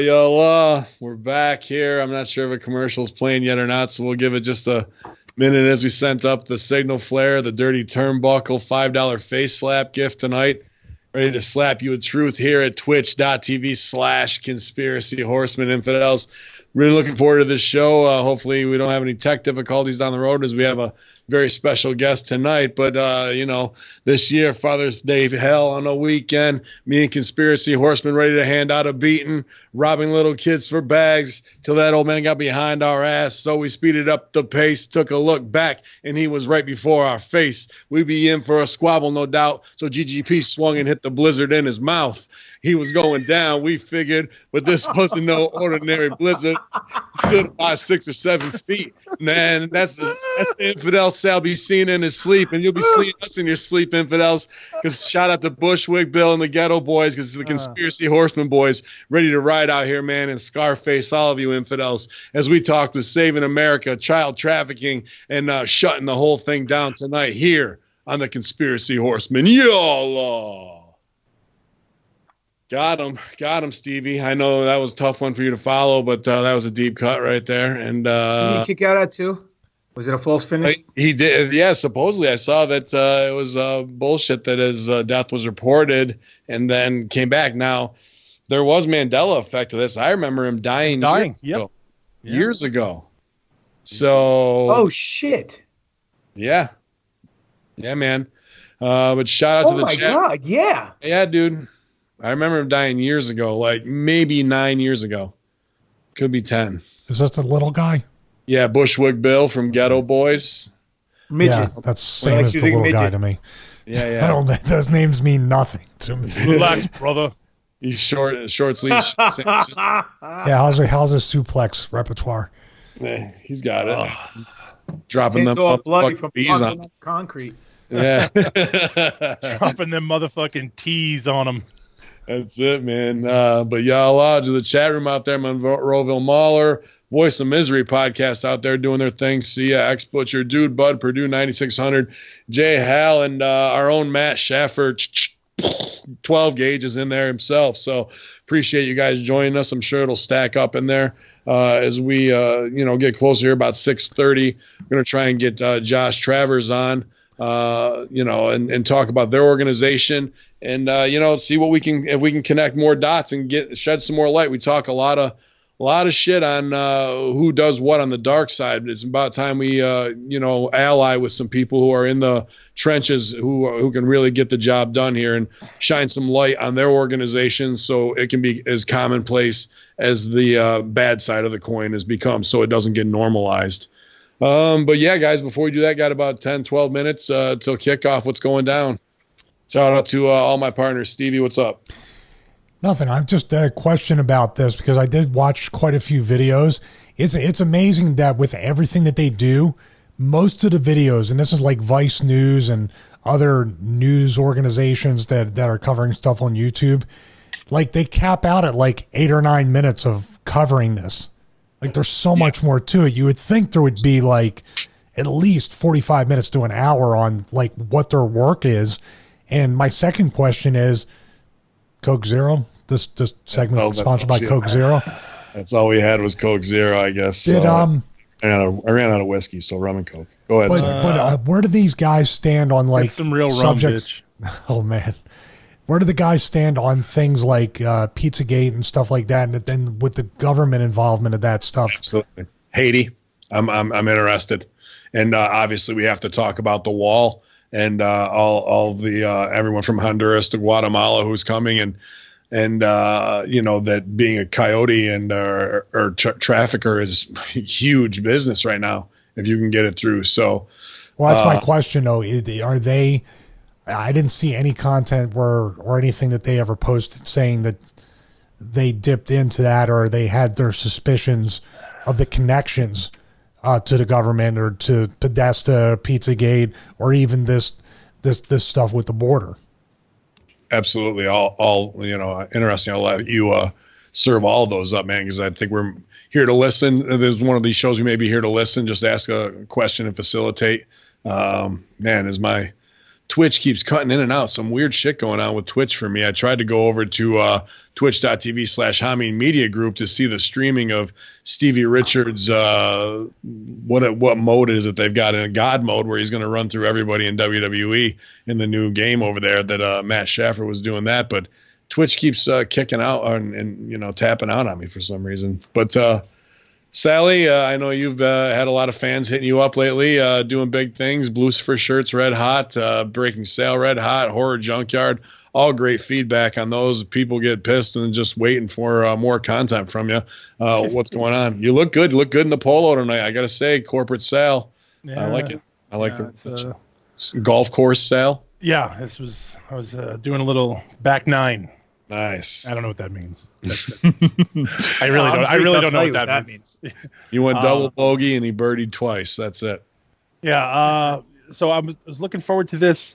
Y'all, we're back here. I'm not sure if a commercial's playing yet or not, so we'll give it just a minute as we sent up the signal flare, the dirty turnbuckle, $5 face slap gift tonight. Ready to slap you with truth here at twitch.tv/conspiracy horsemen infidels. Really looking forward to this show. Hopefully we don't have any tech difficulties down the road as we have a very special guest tonight. But, this year, Father's Day hell on a weekend, me and Conspiracy Horsemen ready to hand out a beating, robbing little kids for bags till that old man got behind our ass. So we speeded up the pace, took a look back, and he was right before our face. We be in for a squabble, no doubt. So GGP swung and hit the blizzard in his mouth. He was going down, we figured, but this wasn't no ordinary blizzard. He stood about 6 or 7 feet. Man, that's the infidel Sal be seen in his sleep, and you'll be seeing us in your sleep, infidels, because shout out to Bushwick Bill and the Ghetto Boys, because the Conspiracy Horsemen boys ready to ride out here, man, and Scarface all of you infidels as we talk with Saving America, child trafficking, and shutting the whole thing down tonight here on the Conspiracy Horsemen. Y'all. Got him, Stevie. I know that was a tough one for you to follow, but that was a deep cut right there. And did he kick out at 2? Was it a false finish? He did. Yeah, supposedly I saw that it was bullshit that his death was reported and then came back. Now there was Mandela effect to this. I remember him dying. Years ago. So. Oh shit. Yeah, man. But shout out to the chat. Oh my god, yeah. Yeah, dude. I remember him dying years ago, like maybe 9 years ago. Could be 10. Is this the little guy? Yeah, Bushwick Bill from Ghetto Boys. Midget. Yeah, that's same as the little midget guy to me. Yeah. I don't. Those names mean nothing to me. Relax, brother. He's short sleeves. Yeah, how's a suplex repertoire? Yeah, he's got it. Dropping them all bloody from bees on concrete. Yeah. Dropping them motherfucking T's on them. That's it, man. But y'all, to the chat room out there, Monroeville Mauler, Voice of Misery podcast out there doing their thing. See ya, X Butcher, Dude Bud, Purdue 9600, Jay Hall, and our own Matt Schaffer, 12 gauge is in there himself. So appreciate you guys joining us. I'm sure it'll stack up in there as we get closer here about 6:30. We're gonna try and get Josh Travers on. And talk about their organization and, see what if we can connect more dots and shed some more light. We talk a lot of shit on who does what on the dark side. It's about time we, ally with some people who are in the trenches who can really get the job done here and shine some light on their organization so it can be as commonplace as the bad side of the coin has become so it doesn't get normalized. But yeah, guys, before we do that, got about 10, 12 minutes till kickoff. What's going down? Shout out to all my partners. Stevie, what's up? Nothing. I've just a question about this because I did watch quite a few videos. It's amazing that with everything that they do, most of the videos, and this is like Vice News and other news organizations that are covering stuff on YouTube, like they cap out at like 8 or 9 minutes of covering this. Like there's so much more to it. You would think there would be like at least 45 minutes to an hour on like what their work is. And my second question is Coke Zero. This segment was sponsored by Coke Zero. That's all we had was Coke Zero, I guess. I ran out of whiskey, so rum and Coke. Go ahead. But where do these guys stand on like some real subjects? Rum, bitch. Oh man. Where do the guys stand on things like Pizzagate and stuff like that, and then with the government involvement of that stuff? Absolutely, Haiti. I'm interested, and obviously we have to talk about the wall and all the everyone from Honduras to Guatemala who's coming, and that being a coyote and or trafficker is huge business right now if you can get it through. So, well, that's my question though. Are they? I didn't see any content or anything that they ever posted saying that they dipped into that or they had their suspicions of the connections to the government or to Podesta, Pizzagate, or even this stuff with the border. Absolutely, all interesting. I'll let you serve all of those up, man, because I think we're here to listen. There's one of these shows we may be here to listen, just ask a question and facilitate. Man, as my Twitch keeps cutting in and out. Some weird shit going on with Twitch for me. I tried to go over to twitch.tv/Hameen Media Group to see the streaming of Stevie Richards. What mode is it they've got in a God mode where he's going to run through everybody in WWE in the new game over there that Matt Schaffer was doing that. But Twitch keeps kicking out and tapping out on me for some reason. But Sally, I know you've had a lot of fans hitting you up lately, doing big things. Lucifer shirts, red hot. Breaking Sale, red hot. Horror Junkyard, all great feedback on those. People get pissed and just waiting for more content from you. What's going on? You look good. You look good in the polo tonight. I got to say, corporate Sal. Yeah, I like it. I like the golf course Sal. Yeah, I was doing a little back nine. Nice. I don't know what that means. I really don't know what that means. You went double bogey and he birdied twice. That's it. Yeah. So I was looking forward to this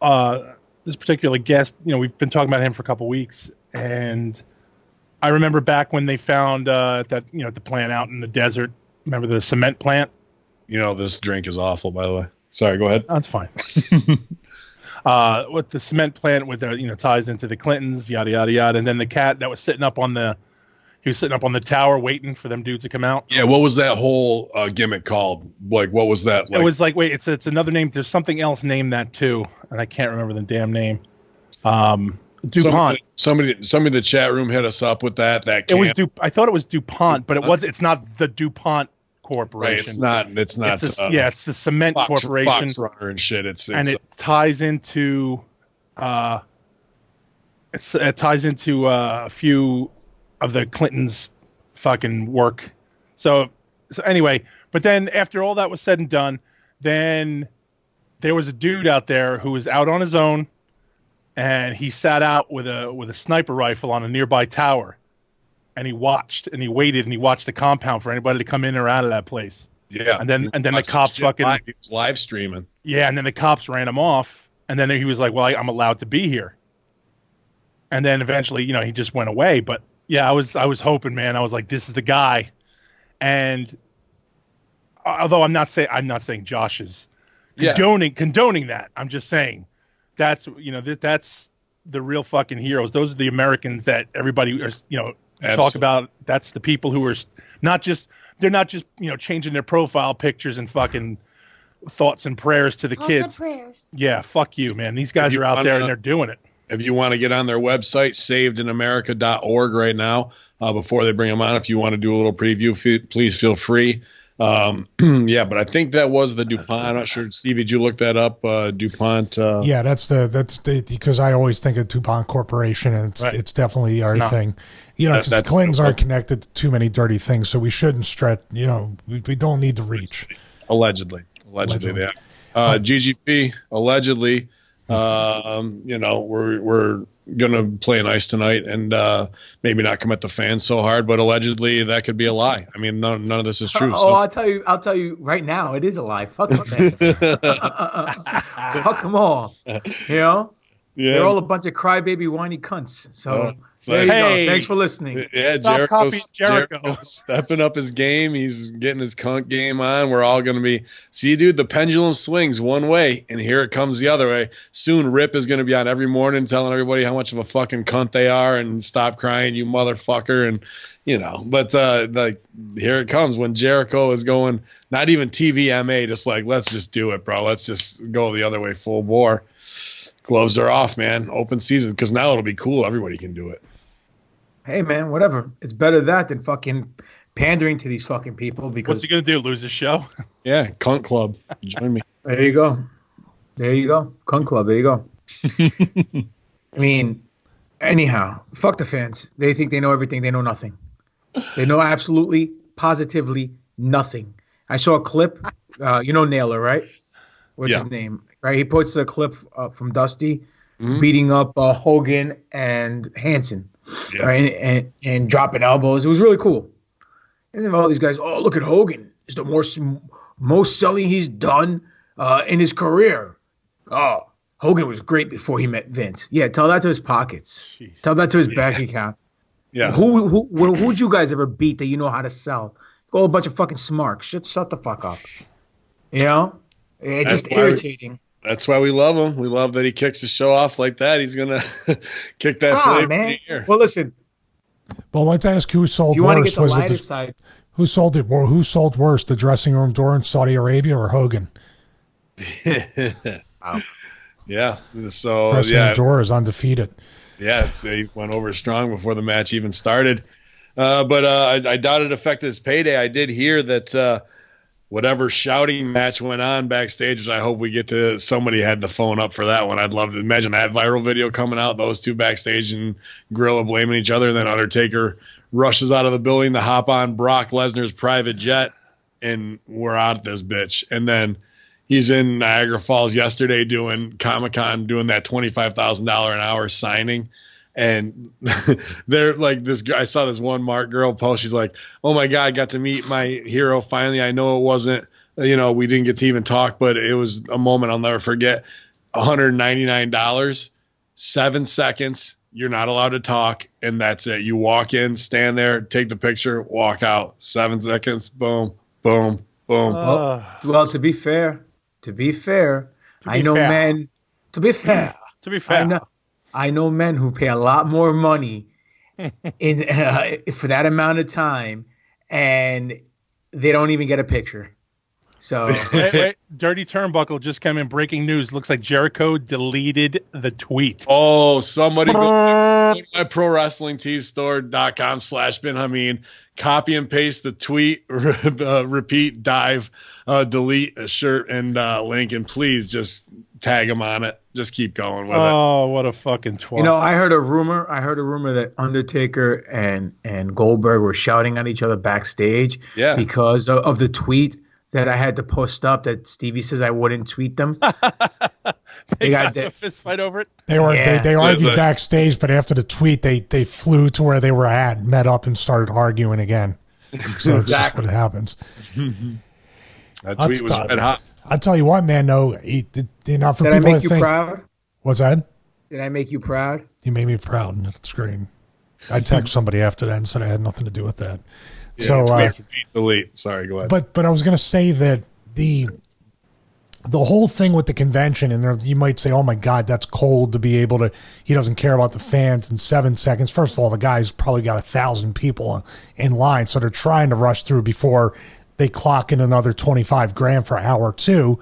particular guest. We've been talking about him for a couple weeks, and I remember back when they found the plant out in the desert. Remember the cement plant? This drink is awful, by the way. Sorry, go ahead. That's fine. With the cement plant with the ties into the Clintons, yada yada yada, and then the cat that was sitting up on the tower waiting for them dudes to come out. Yeah, what was that whole gimmick called? Like, what was that? Like? It was like, wait, it's another name. There's something else named that too, and I can't remember the damn name. DuPont. Somebody in the chat room hit us up with that. It was I thought it was DuPont, but it's not the DuPont Corporation. Right, it's not. It's the Cement Corporation. Fox Runner and shit. It ties into a few of the Clintons' fucking work. So anyway, but then after all that was said and done, then there was a dude out there who was out on his own, and he sat out with a sniper rifle on a nearby tower. And he watched and he waited and he watched the compound for anybody to come in or out of that place. Yeah. And then the cops he was live streaming. Yeah, and then the cops ran him off, and then he was like, "Well, I'm allowed to be here." And then eventually, he just went away. But yeah, I was hoping, man. I was like, this is the guy. And although I'm not saying Josh is condoning that. I'm just saying that's the real fucking heroes. Those are the Americans that everybody talk about. That's the people who are not just changing their profile pictures and fucking thoughts and prayers to the kids. Prayers. Yeah, fuck you, man. These guys are out there and they're doing it. If you want to get on their website, savedinamerica.org right now, before they bring them on, if you want to do a little preview, please feel free. Yeah, but I think that was the DuPont. I'm not sure. Stevie, did you look that up? DuPont. Yeah, that's because I always think of DuPont Corporation, and it's definitely our thing. Because the Clintons aren't connected to too many dirty things, so we shouldn't stretch. We don't need to reach. Allegedly, yeah. GGP allegedly. We're gonna play nice tonight and maybe not commit the fans so hard, but allegedly that could be a lie. I mean, none of this is true. So. I'll tell you right now, it is a lie. Fuck the fans. Fuck them all. Yeah. They're all a bunch of crybaby whiny cunts. So there you go. Thanks for listening. Yeah, Jericho stepping up his game. He's getting his cunt game on. We're all going to be. See, dude, the pendulum swings one way, and here it comes the other way. Soon Rip is going to be on every morning telling everybody how much of a fucking cunt they are and stop crying, you motherfucker. And, but here it comes when Jericho is going, not even TVMA, just like, let's just do it, bro. Let's just go the other way full bore. Gloves are off, man. Open season, because now it'll be cool. Everybody can do it. Hey, man, whatever. It's better that than fucking pandering to these fucking people. Because what's he gonna do? Lose his show? Yeah, Cunt Club. Join me. There you go. Cunt Club. There you go. I mean, anyhow, fuck the fans. They think they know everything. They know nothing. They know absolutely, positively nothing. I saw a clip. Naylor, right? What's his name? Right, he puts the clip from Dusty beating up Hogan and Hanson, right, and dropping elbows. It was really cool. And then all these guys, oh, look at Hogan. It's the most selling he's done in his career. Oh, Hogan was great before he met Vince. Yeah, tell that to his pockets. Jeez. Tell that to his bank account. Yeah. Who'd you guys ever beat that you know how to sell? Go a bunch of fucking smarks. Shut the fuck up. It's just irritating. That's why we love him. We love that he kicks his show off like that. He's gonna kick that flavor man. in the ear. Well, listen. Well, let's ask who sold You want to worse. get the Was lighter it side? who sold it? Or who sold worse, the dressing room door in Saudi Arabia or Hogan? Wow. Yeah. So Dressing room door is undefeated. Yeah, he went over strong before the match even started. But I doubt it affected his payday. I did hear that whatever shouting match went on backstage, which I hope we get to, somebody had the phone up for that one. I'd love to imagine that viral video coming out, those two backstage and Gorilla blaming each other. And then Undertaker rushes out of the building to hop on Brock Lesnar's private jet, and we're out at this bitch. And then he's in Niagara Falls yesterday doing Comic-Con, doing that $25,000 an hour signing. And they're like, this guy, I saw this one Mark girl post. She's like, oh my God, got to meet my hero finally. I know it wasn't, we didn't get to even talk, but it was a moment I'll never forget. $199, 7 seconds. You're not allowed to talk. And that's it. You walk in, stand there, take the picture, walk out. 7 seconds. Boom, boom, boom. Well, to be fair, I know men. To be fair, I know men who pay a lot more money in for that amount of time, and they don't even get a picture. So wait. Dirty Turnbuckle just came in. Breaking news. Looks like Jericho deleted the tweet. Oh, somebody go to my ProWrestlingTeesStore.com/Bin Hameen. Copy and paste the tweet, repeat, dive, delete a shirt and link, and please just tag him on it. Just keep going with it. Oh, what a fucking twat. I heard a rumor that Undertaker and Goldberg were shouting at each other backstage because of the tweet that I had to post up that Stevie says I wouldn't tweet them. they got a fist fight over it. They argued backstage, but after the tweet, they flew to where they were at, and met up, and started arguing again. So that's just what happens. That tweet was red hot. I'll tell you what, man. No, for Did people I make to you think, proud? What's that? Did I make you proud? You made me proud. That's great. I text somebody after that and said I had nothing to do with that. Yeah, so delete. Sorry, go ahead. But I was going to say that the whole thing with the convention, and there, you might say, oh my God, that's cold to be able to, he doesn't care about the fans in 7 seconds. First of all, the guy's probably got 1,000 people in line, so they're trying to rush through before they clock in another 25 grand for hour 2.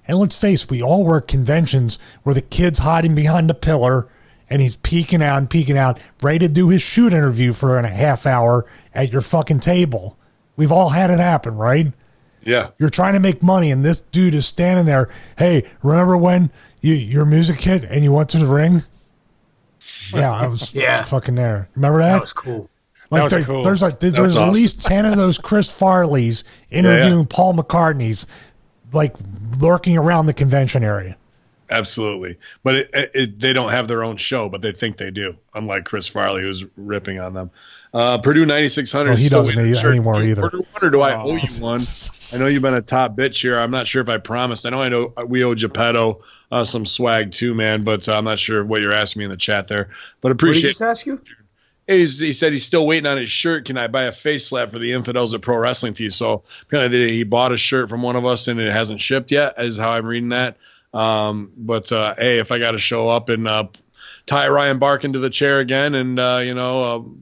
And let's face it, we all work conventions where the kid's hiding behind a pillar and he's peeking out, ready to do his shoot interview for a half hour at your fucking table. We've all had it happen, right? Yeah. You're trying to make money, and this dude is standing there. Hey, remember when your music hit and you went to the ring? Yeah, I was fucking there. Remember that? That was cool. Like there's awesome. At least 10 of those Chris Farleys interviewing Paul McCartney's, like lurking around the convention area. Absolutely. But they don't have their own show, but they think they do, unlike Chris Farley, who's ripping on them. Purdue 9600. Well, he doesn't anymore either. Or do I owe you one? I know you've been a top bitch here. I'm not sure if I promised. I know we owe Geppetto some swag too, man, but I'm not sure what you're asking me in the chat there. But appreciate What did he just ask you? He said he's still waiting on his shirt. Can I buy a face slap for the infidels at Pro Wrestling Tees? So apparently he bought a shirt from one of us and it hasn't shipped yet, is how I'm reading that. But hey, if I got to show up and tie Ryan Bark into the chair again and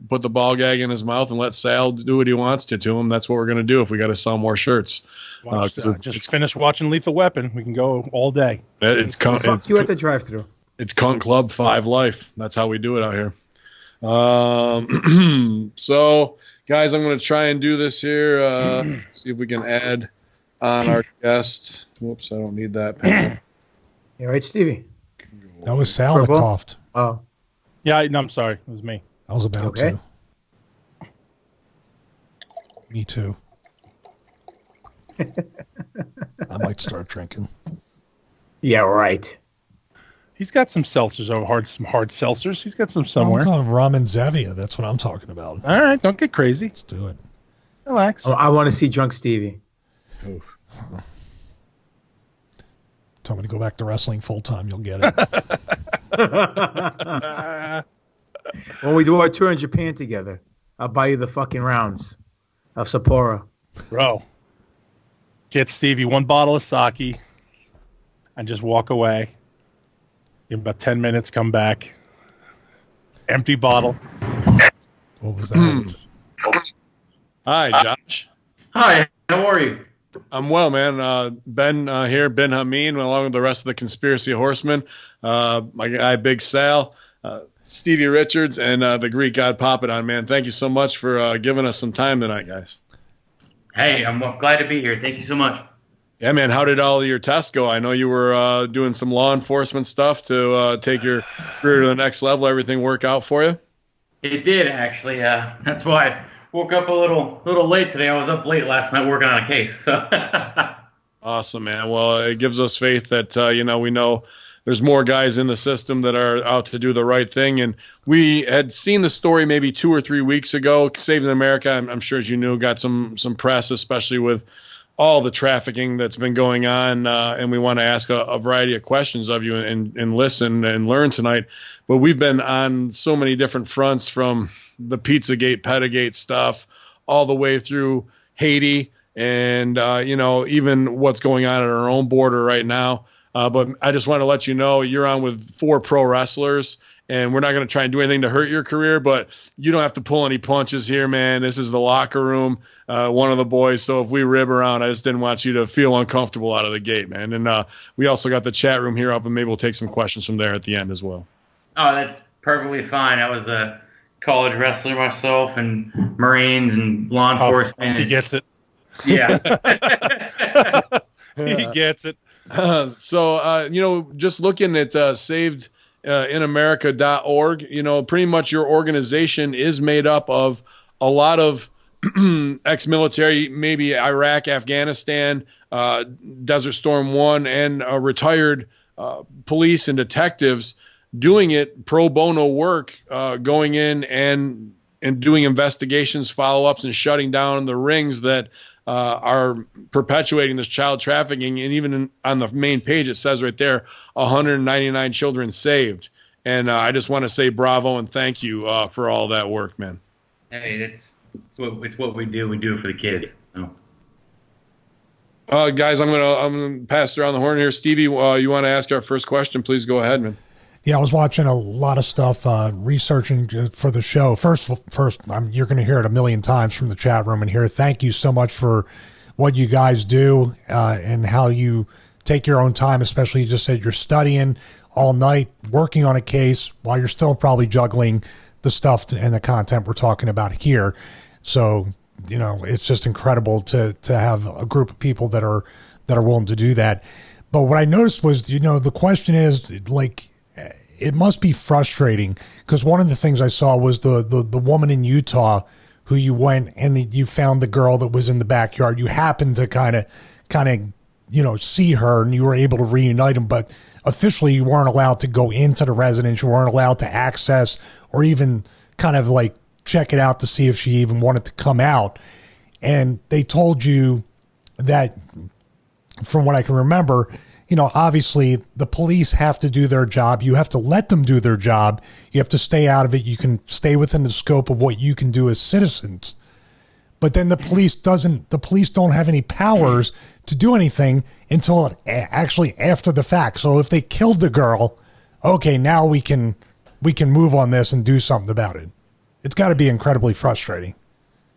put the ball gag in his mouth and let Sal do what he wants to him, that's what we're gonna do if we got to sell more shirts. Just finished watching Lethal Weapon. We can go all day. Fuck you at the drive-through. It's Cunt Club 5 Life. That's how we do it out here. So guys, I'm gonna try and do this here. See if we can add on our guest. Whoops, I don't need that pen. You all right, Stevie? That was Sal that coughed. Oh. Yeah, no, I'm sorry. It was me. I was about to. Me too. I might start drinking. Yeah, right. He's got some seltzers, some hard seltzers. He's got some somewhere. I'm calling rum and Zevia. That's what I'm talking about. All right, don't get crazy. Let's do it. Relax. Oh, I want to see drunk Stevie. Oof. Tell me to go back to wrestling full time. You'll get it. When we do our tour in Japan together, I'll buy you the fucking rounds of Sapporo. Bro, get Stevie 1 bottle of sake and just walk away. In about 10 minutes, come back. Empty bottle. What was that? Hi, Josh. Hi, how are you? I'm well, man. Ben here, Ben Hameen, along with the rest of the Conspiracy Horsemen. My guy, Big Sal, Stevie Richards, and the Greek God Papadon, man. Thank you so much for giving us some time tonight, guys. Hey, I'm glad to be here. Thank you so much. Yeah, man. How did all of your tests go? I know you were doing some law enforcement stuff to take your career to the next level. Everything work out for you? It did, actually. That's why I woke up a little late today. I was up late last night working on a case. So. Awesome, man. Well, it gives us faith that, we know there's more guys in the system that are out to do the right thing. And we had seen the story maybe 2 or 3 weeks ago. Saving America, I'm sure, as you knew, got some press, especially with all the trafficking that's been going on. And we want to ask a variety of questions of you and listen and learn tonight. But we've been on so many different fronts, from the Pizzagate, Pettigate stuff all the way through Haiti and, even what's going on at our own border right now. But I just want to let you know you're on with 4 pro wrestlers, and we're not going to try and do anything to hurt your career, but you don't have to pull any punches here, man. This is the locker room, one of the boys. So if we rib around, I just didn't want you to feel uncomfortable out of the gate, man. And we also got the chat room here up, and maybe we'll take some questions from there at the end as well. Oh, that's perfectly fine. I was a college wrestler myself, and Marines and law enforcement. He gets it. Yeah. He gets it. Just looking at savedinamerica.org, pretty much your organization is made up of a lot of ex-military, maybe Iraq, Afghanistan, Desert Storm 1, and retired police and detectives doing it pro bono work, going in and doing investigations, follow-ups, and shutting down the rings that are perpetuating this child trafficking. And even on the main page, it says right there, 199 children saved. And I just want to say bravo and thank you for all that work, man. Hey, it's what we do. We do it for the kids. So. Guys, I'm gonna pass around the horn here. Stevie, you want to ask our first question? Please go ahead, man. Yeah, I was watching a lot of stuff, researching for the show. First, you're going to hear it a million times from the chat room in here. Thank you so much for what you guys do and how you take your own time, especially you just said you're studying all night, working on a case while you're still probably juggling the stuff and the content we're talking about here. So, it's just incredible to have a group of people that are willing to do that. But what I noticed was, the question is, like, it must be frustrating, because one of the things I saw was the woman in Utah who you went and you found the girl that was in the backyard. You happened to kind of see her, and you were able to reunite them, but officially you weren't allowed to go into the residence. You weren't allowed to access or even kind of like check it out to see if she even wanted to come out. And they told you that, from what I can remember, obviously the police have to do their job. You have to let them do their job. You have to stay out of it. You can stay within the scope of what you can do as citizens. But then the police don't have any powers to do anything until actually after the fact. So if they killed the girl, okay, now we can move on this and do something about it. It's got to be incredibly frustrating.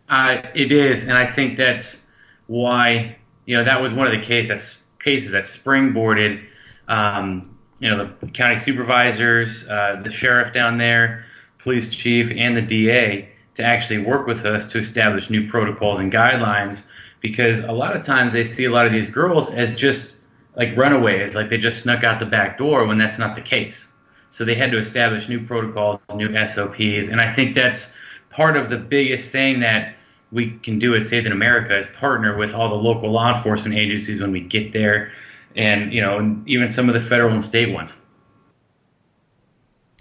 It is, and I think that's why that was one of the cases that springboarded, the county supervisors, the sheriff down there, police chief, and the DA to actually work with us to establish new protocols and guidelines, because a lot of times they see a lot of these girls as just like runaways, like they just snuck out the back door, when that's not the case. So they had to establish new protocols, new SOPs, and I think that's part of the biggest thing that we can do at Save in America is partner with all the local law enforcement agencies when we get there, and even some of the federal and state ones.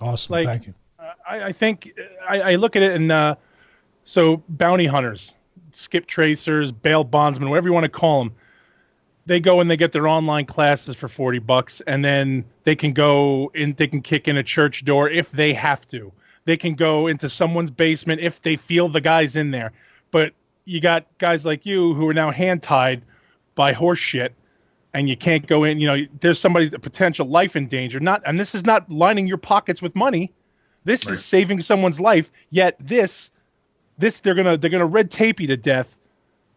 Awesome, thank you. I think I look at it, and so bounty hunters, skip tracers, bail bondsmen, whatever you want to call them, they go and they get their online classes for $40, and then they can go in. They can kick in a church door if they have to. They can go into someone's basement if they feel the guy's in there. But you got guys like you who are now hand-tied by horse shit, and you can't go in. There's somebody, a potential life in danger. And this is not lining your pockets with money. This is saving someone's life. Yet this they're gonna red tape you to death,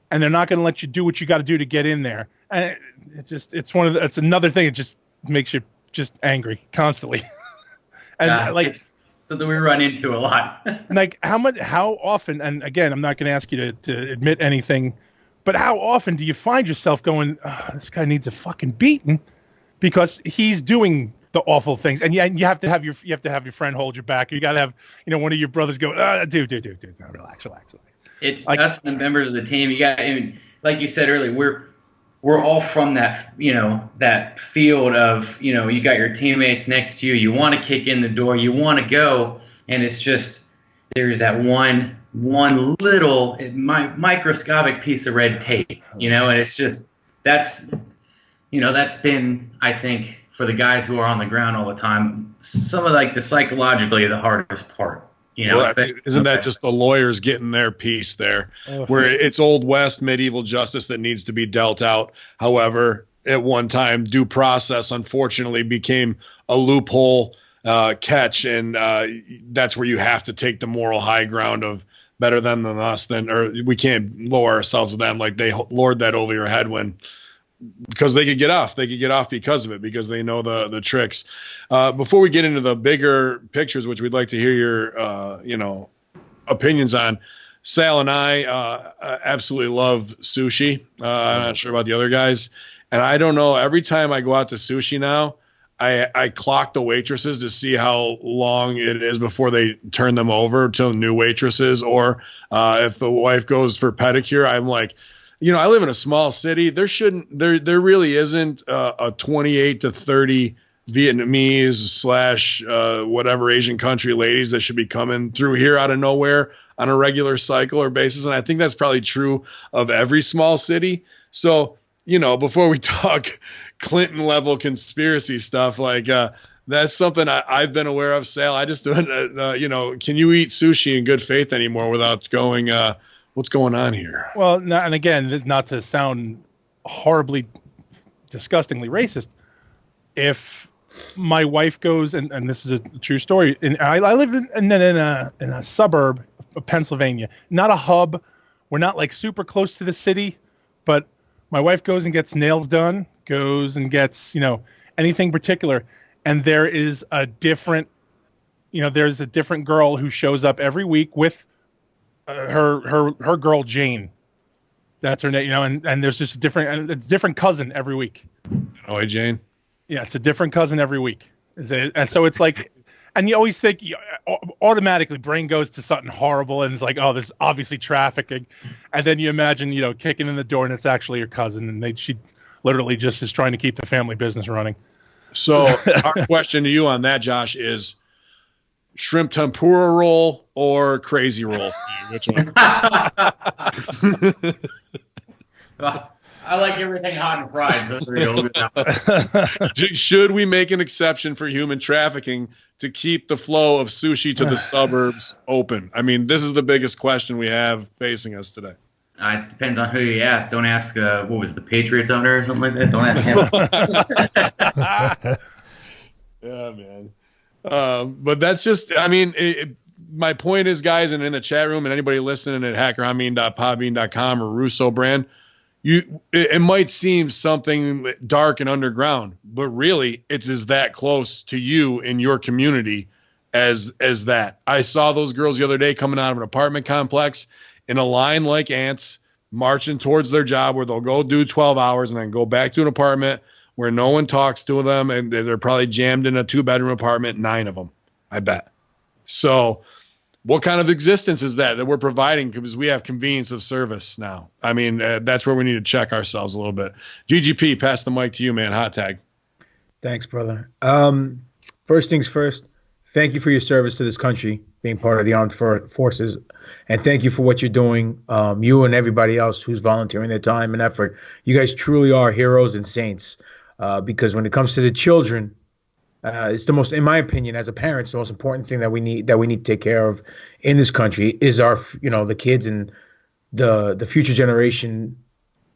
and they're not gonna let you do what you got to do to get in there. And it's another thing. It just makes you just angry constantly. And it's something we run into a lot. Like how often? And again, I'm not gonna ask you to admit anything, but how often do you find yourself going, this guy needs a fucking beating because he's doing the awful things, and you have to have your friend hold your back. You got to have one of your brothers go, dude, no, relax. It's like, us, the members of the team. You got, like you said earlier, we're all from that that field of you got your teammates next to you. You want to kick in the door, you want to go, and it's just there's that one little microscopic piece of red tape, and it's just that's been, I think, for the guys who are on the ground all the time, some of the psychologically the hardest part. Well, isn't that just the lawyers getting their piece there, where it's old West medieval justice that needs to be dealt out. However, at one time, due process unfortunately became a loophole catch, and that's where you have to take the moral high ground of better them than us. Or we can't lower ourselves to them like they lord that over your head because they could get off. They could get off because of it, because they know the tricks. Before we get into the bigger pictures, which we'd like to hear your opinions on, Sal and I absolutely love Sushi. I'm not sure about the other guys. And I don't know, every time I go out to Sushi now, I clock the waitresses to see how long it is before they turn them over to new waitresses. Or if the wife goes for pedicure, I'm like, I live in a small city. There really isn't a 28 to 30 Vietnamese / whatever Asian country ladies that should be coming through here out of nowhere on a regular cycle or basis. And I think that's probably true of every small city. So, before we talk Clinton level conspiracy stuff, that's something I've been aware of, Sal. I just don't, can you eat sushi in good faith anymore without going, what's going on here? Well, and again, not to sound horribly, disgustingly racist, if my wife goes, and this is a true story, and I live in a suburb of Pennsylvania, not a hub. We're not super close to the city, but my wife goes and gets nails done, goes and gets anything particular, and there is a different, there's a different girl who shows up every week with her girl Jane, that's her name, and there's just a different cousin every week. Oh, hey, Jane. Yeah, it's a different cousin every week. And so it's and you always think, automatically brain goes to something horrible, and it's like, oh, there's obviously trafficking, and then you imagine kicking in the door and it's actually your cousin, and she literally just is trying to keep the family business running. So our question to you on that, Josh, is shrimp tempura roll or crazy roll? Which one? I like everything hot and fried. Should we make an exception for human trafficking to keep the flow of sushi to the suburbs open? I mean, this is the biggest question we have facing us today. It depends on who you ask. Don't ask, what was the Patriots owner or something like that? Don't ask him. Yeah, man. But that's just, my point is, guys, and in the chat room and anybody listening at hackerhameen.podbean.com or Russo brand, it might seem something dark and underground, but really it's that close to you in your community as that. I saw those girls the other day coming out of an apartment complex in a line like ants, marching towards their job where they'll go do 12 hours and then go back to an apartment where no one talks to them, and they're probably jammed in a 2-bedroom apartment, 9 of them, I bet. So what kind of existence is that we're providing, because we have convenience of service now? That's where we need to check ourselves a little bit. GGP, pass the mic to you, man. Hot tag. Thanks, brother. First things first, thank you for your service to this country, being part of the armed forces, and thank you for what you're doing, you and everybody else who's volunteering their time and effort. You guys truly are heroes and saints, because when it comes to the children, it's the most, in my opinion, as a parent, it's the most important thing that we need to take care of in this country is our, the kids and the future generation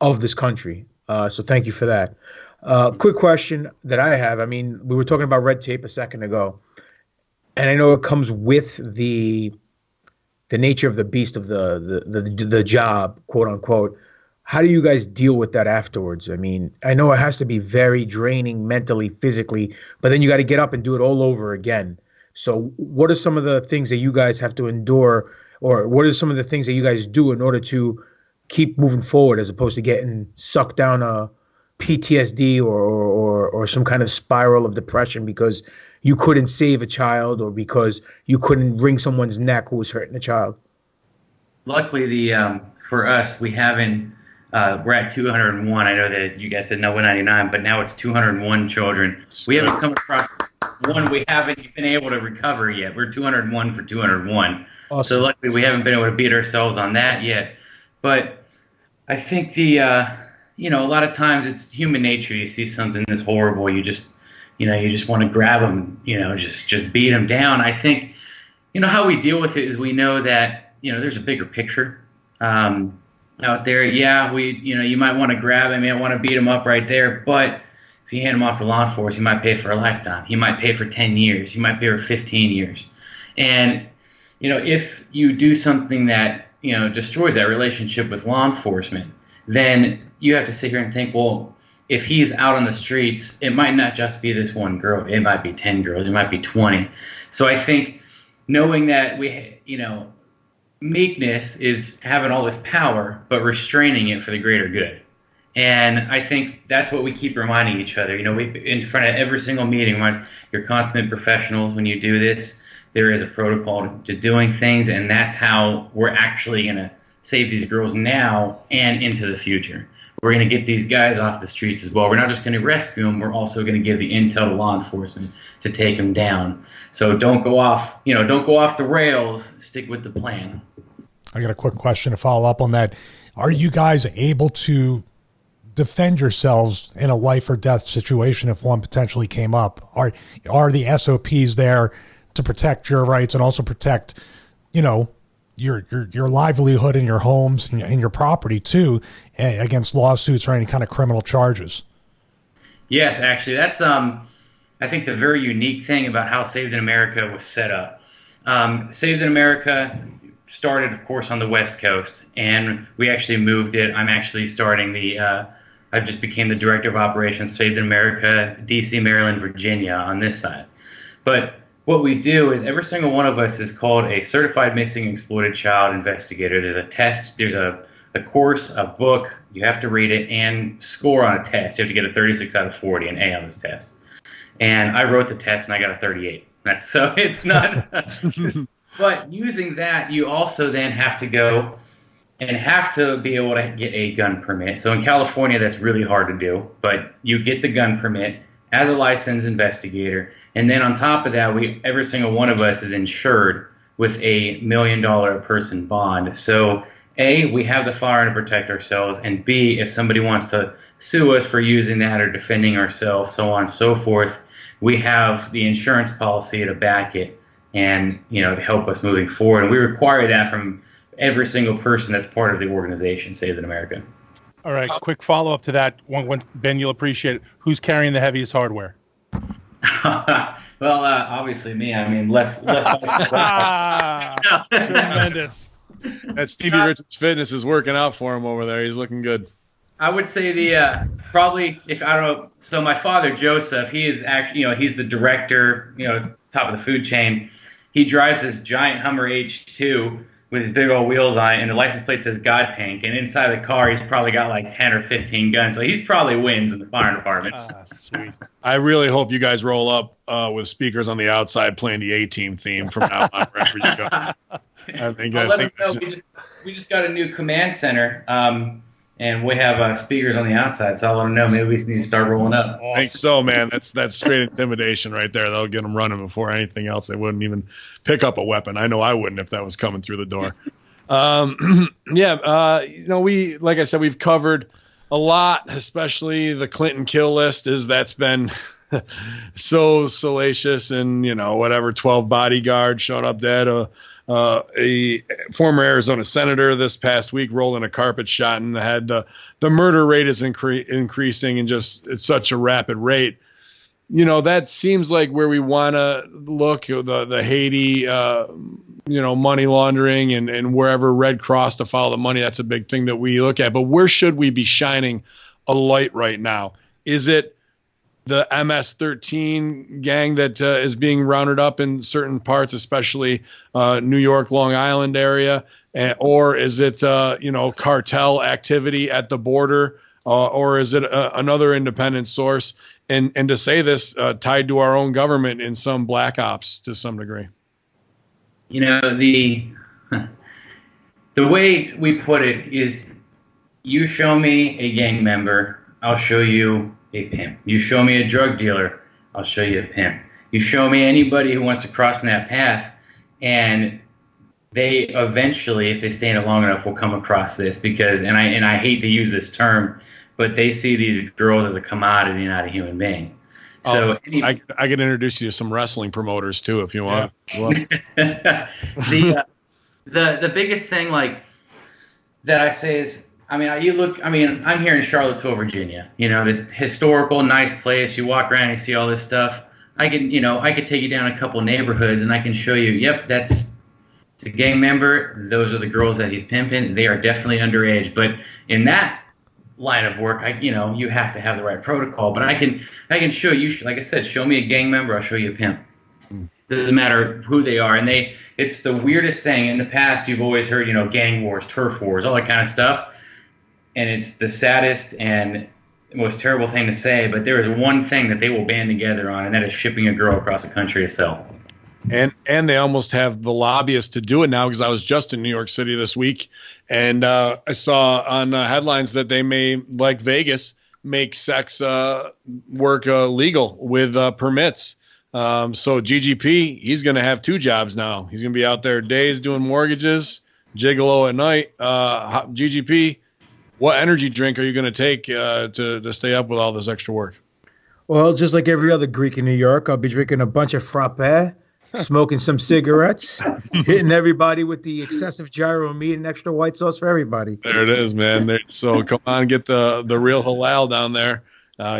of this country. So thank you for that. Quick question that I have. I mean, we were talking about red tape a second ago, and I know it comes with the nature of the beast of the job, quote unquote. How do you guys deal with that afterwards? I mean, I know it has to be very draining mentally, physically, but then you got to get up and do it all over again. So what are some of the things that you guys have to endure, or what are some of the things that you guys do in order to keep moving forward as opposed to getting sucked down a PTSD or some kind of spiral of depression because you couldn't save a child or because you couldn't wring someone's neck who was hurting a child? Luckily, for us, we haven't. We're at 201. I know that you guys said no 199, but now it's 201 children. We haven't come across one we haven't been able to recover yet. We're 201 for 201. Awesome. So luckily we haven't been able to beat ourselves on that yet. But I think a lot of times it's human nature. You see something that's horrible, you just want to grab them, just beat them down. I think, how we deal with it is we know that, there's a bigger picture. Out there, you might want to grab him, you might want to beat him up right there, but if you hand him off to law enforcement, you might pay for a lifetime. He might pay for 10 years. You might pay for 15 years. And, if you do something that, destroys that relationship with law enforcement, then you have to sit here and think, well, if he's out on the streets, it might not just be this one girl. It might be 10 girls. It might be 20. So I think knowing that meekness is having all this power, but restraining it for the greater good. And I think that's what we keep reminding each other. We in front of every single meeting, you're consummate professionals when you do this. There is a protocol to doing things, and that's how we're actually going to save these girls now and into the future. We're going to get these guys off the streets as well. We're not just going to rescue them. We're also going to give the intel to law enforcement to take them down. So don't go off the rails. Stick with the plan. I got a quick question to follow up on that. Are you guys able to defend yourselves in a life or death situation if one potentially came up? Are the SOPs there to protect your rights and also protect, your livelihood and your homes and your property too, against lawsuits or any kind of criminal charges? Yes, actually, that's I think the very unique thing about how Saved in America was set up. Saved in America started, of course, on the West Coast, and we actually moved it. I'm actually starting I just became the director of operations, Saved in America, DC, Maryland, Virginia on this side. But what we do is every single one of us is called a certified missing exploited child investigator. There's a test, there's a course, a book, you have to read it and score on a test. You have to get a 36 out of 40, an A on this test. And I wrote the test and I got a 38. So it's not, but using that, you also then have to go and have to be able to get a gun permit. So in California, that's really hard to do, but you get the gun permit as a licensed investigator. And then on top of that, every single one of us is insured with a $1 million a person bond. So A, we have the firearm to protect ourselves, and B, if somebody wants to sue us for using that or defending ourselves, so on and so forth, we have the insurance policy to back it and, to help us moving forward. And we require that from every single person that's part of the organization, Saved in America. All right, quick follow-up to that. One, Ben, you'll appreciate it. Who's carrying the heaviest hardware? Well, obviously me. I mean, left. Tremendous. That Stevie Richards Fitness is working out for him over there. He's looking good. I would say probably, if I don't know. So my father Joseph, he is actually, he's the director, top of the food chain. He drives this giant Hummer H2 with his big old wheels on it, and the license plate says GODTANK. And inside the car, he's probably got like 10 or 15 guns. So he probably wins in the fire department. Sweet. I really hope you guys roll up with speakers on the outside playing the A-Team theme from now on, wherever you go. I think we just got a new command center, and we have speakers on the outside. So I'll let them know. Maybe we need to start rolling up. I think so, man. That's straight intimidation right there. That'll get them running before anything else. They wouldn't even pick up a weapon. I know I wouldn't if that was coming through the door. We, like I said, we've covered a lot, especially the Clinton kill list. That's been so salacious, and 12 bodyguards showed up dead. a former Arizona senator this past week rolled in a carpet shot and had the murder rate is increasing and just at such a rapid rate. That seems like where we want to look, the Haiti, money laundering and wherever Red Cross to follow the money. That's a big thing that we look at. But where should we be shining a light right now? Is it the MS-13 gang that is being rounded up in certain parts, especially New York, Long Island area? Or is it, cartel activity at the border? Or is it another independent source? And to say this tied to our own government in some black ops to some degree. The way we put it is, you show me a gang member, I'll show you a pimp. You show me a drug dealer, I'll show you a pimp. You show me anybody who wants to cross in that path, and they eventually, if they stay in it long enough, will come across this because, and I hate to use this term, but they see these girls as a commodity, not a human being. So I could introduce you to some wrestling promoters too, if you want. Yeah. The biggest thing that I say is, I'm here in Charlottesville, Virginia. This historical, nice place. You walk around, and you see all this stuff. I could take you down a couple neighborhoods, and I can show you. Yep, it's a gang member. Those are the girls that he's pimping. They are definitely underage. But in that line of work, you have to have the right protocol. But I can show you, like I said, show me a gang member, I'll show you a pimp. Doesn't matter who they are. And it's the weirdest thing. In the past, you've always heard, gang wars, turf wars, all that kind of stuff. And it's the saddest and most terrible thing to say, but there is one thing that they will band together on, and that is shipping a girl across the country to sell. And they almost have the lobbyists to do it now, because I was just in New York City this week, and I saw on headlines that they may, like Vegas, make sex work legal with permits. So GGP, he's going to have two jobs now. He's going to be out there days doing mortgages, gigolo at night. GGP, what energy drink are you going to take to stay up with all this extra work? Well, just like every other Greek in New York, I'll be drinking a bunch of frappe, smoking some cigarettes, hitting everybody with the excessive gyro meat and extra white sauce for everybody. There it is, man. So come on, get the real halal down there.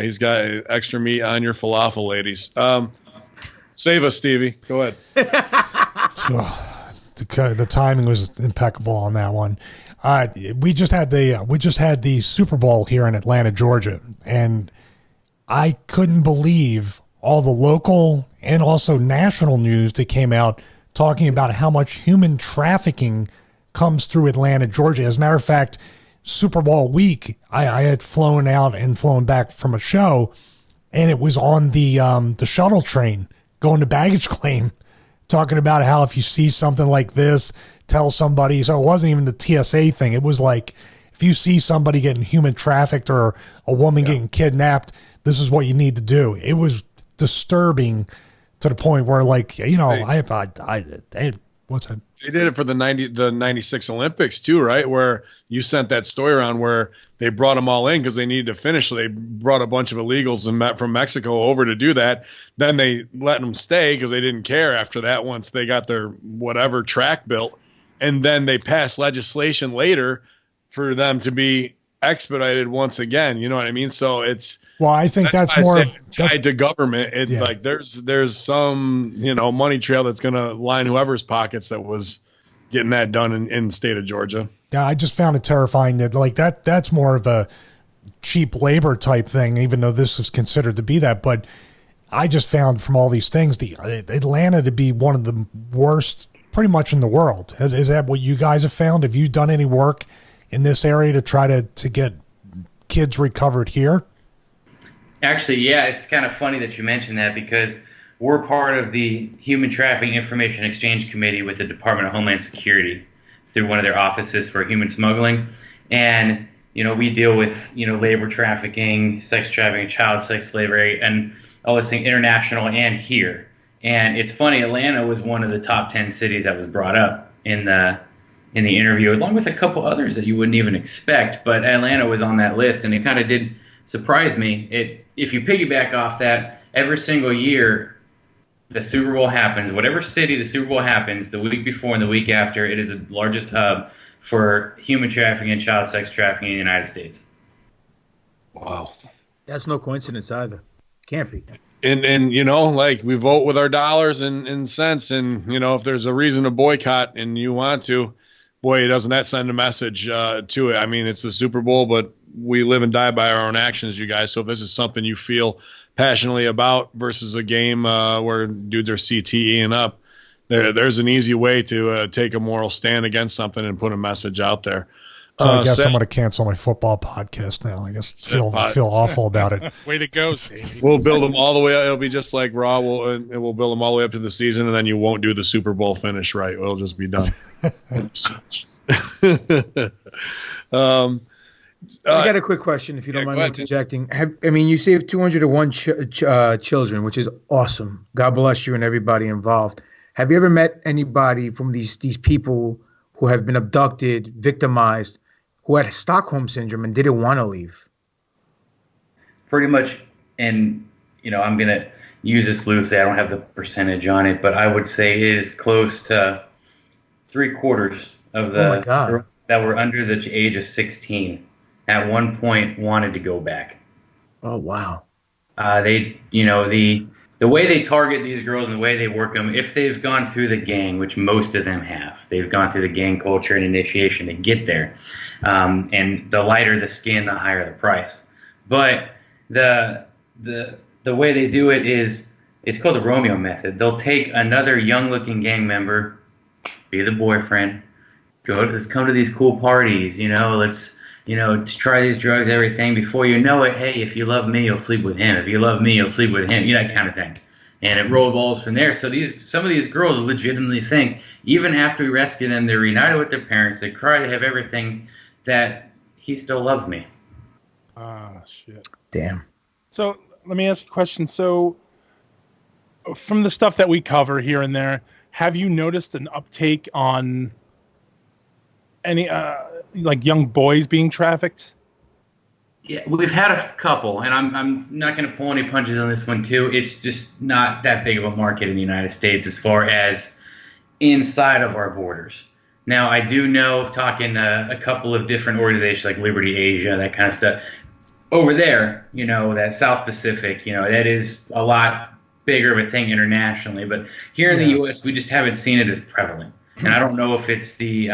He's got extra meat on your falafel, ladies. Save us, Stevie. Go ahead. The timing was impeccable on that one. We just had the Super Bowl here in Atlanta, Georgia, and I couldn't believe all the local and also national news that came out talking about how much human trafficking comes through Atlanta, Georgia. As a matter of fact, Super Bowl week, I had flown out and flown back from a show, and it was on the shuttle train going to baggage claim, talking about how if you see something like this, tell somebody. So it wasn't even the TSA thing. It was like, if you see somebody getting human trafficked or a woman getting kidnapped, this is what you need to do. It was disturbing to the point where, like, what's that? They did it for the 96 Olympics too, right? Where you sent that story around where they brought them all in because they needed to finish. So they brought a bunch of illegals from Mexico over to do that. Then they let them stay because they didn't care after that once they got their whatever track built. And then they passed legislation later for them to be expedited once again. You know what I mean? So I think that's more tied to government. Like there's some, money trail that's going to line whoever's pockets that was getting that done in the state of Georgia. Yeah. I just found it terrifying that that's more of a cheap labor type thing, even though this is considered to be that. But I just found from all these things, Atlanta to be one of the worst pretty much in the world. Is that what you guys have found? Have you done any work in this area to try to get kids recovered here? Actually, yeah, it's kind of funny that you mentioned that because we're part of the Human Trafficking Information Exchange Committee with the Department of Homeland Security through one of their offices for human smuggling. And, we deal with, labor trafficking, sex trafficking, child sex slavery, and all this thing international and here. And it's funny, Atlanta was one of the top 10 cities that was brought up in the interview, along with a couple others that you wouldn't even expect. But Atlanta was on that list, and it kind of did surprise me. If you piggyback off that, every single year, the Super Bowl happens, whatever city the Super Bowl happens, the week before and the week after, it is the largest hub for human trafficking and child sex trafficking in the United States. Wow. That's no coincidence either. Can't be. And you know, like, we vote with our dollars and cents, and you know, if there's a reason to boycott and you want to, boy, doesn't that send a message to it? I mean, it's the Super Bowl, but we live and die by our own actions, you guys. So if this is something you feel passionately about versus a game where dudes are CTEing up, there's an easy way to take a moral stand against something and put a message out there. So I guess I'm going to cancel my football podcast now. I just feel awful about it. Way to go, Stacey. We'll build them all the way up. It'll be just like Raw. We'll build them all the way up to the season, and then you won't do the Super Bowl finish right. It'll just be done. I got a quick question, if you don't mind me interjecting. You saved 201 children, which is awesome. God bless you and everybody involved. Have you ever met anybody from these people who have been abducted, victimized, who had Stockholm syndrome and didn't want to leave? Pretty much, and I'm going to use this loosely. I don't have the percentage on it, but I would say it is close to 3/4 of the that were under the age of 16 at one point wanted to go back. Oh, wow. The way they target these girls and the way they work them, if they've gone through the gang, which most of them have, they've gone through the gang culture and initiation to get there. And the lighter the skin, the higher the price. But the way they do it is, it's called the Romeo method. They'll take another young-looking gang member, be the boyfriend, let's come to these cool parties, let's to try these drugs, everything. Before you know it, hey, if you love me, you'll sleep with him. If you love me, you'll sleep with him. That kind of thing. And it rolls from there. So some of these girls legitimately think, even after we rescue them, they're reunited with their parents, they cry, they have everything, that he still loves me. Ah, shit. Damn. So let me ask you a question. So from the stuff that we cover here and there, have you noticed an uptake on any like young boys being trafficked? Yeah, we've had a couple, and I'm not going to pull any punches on this one too. It's just not that big of a market in the United States as far as inside of our borders. Now, I do know, talking to a couple of different organizations like Liberty Asia, that kind of stuff, over there, that South Pacific, that is a lot bigger of a thing internationally. But here in the U.S., we just haven't seen it as prevalent. And I don't know if it's the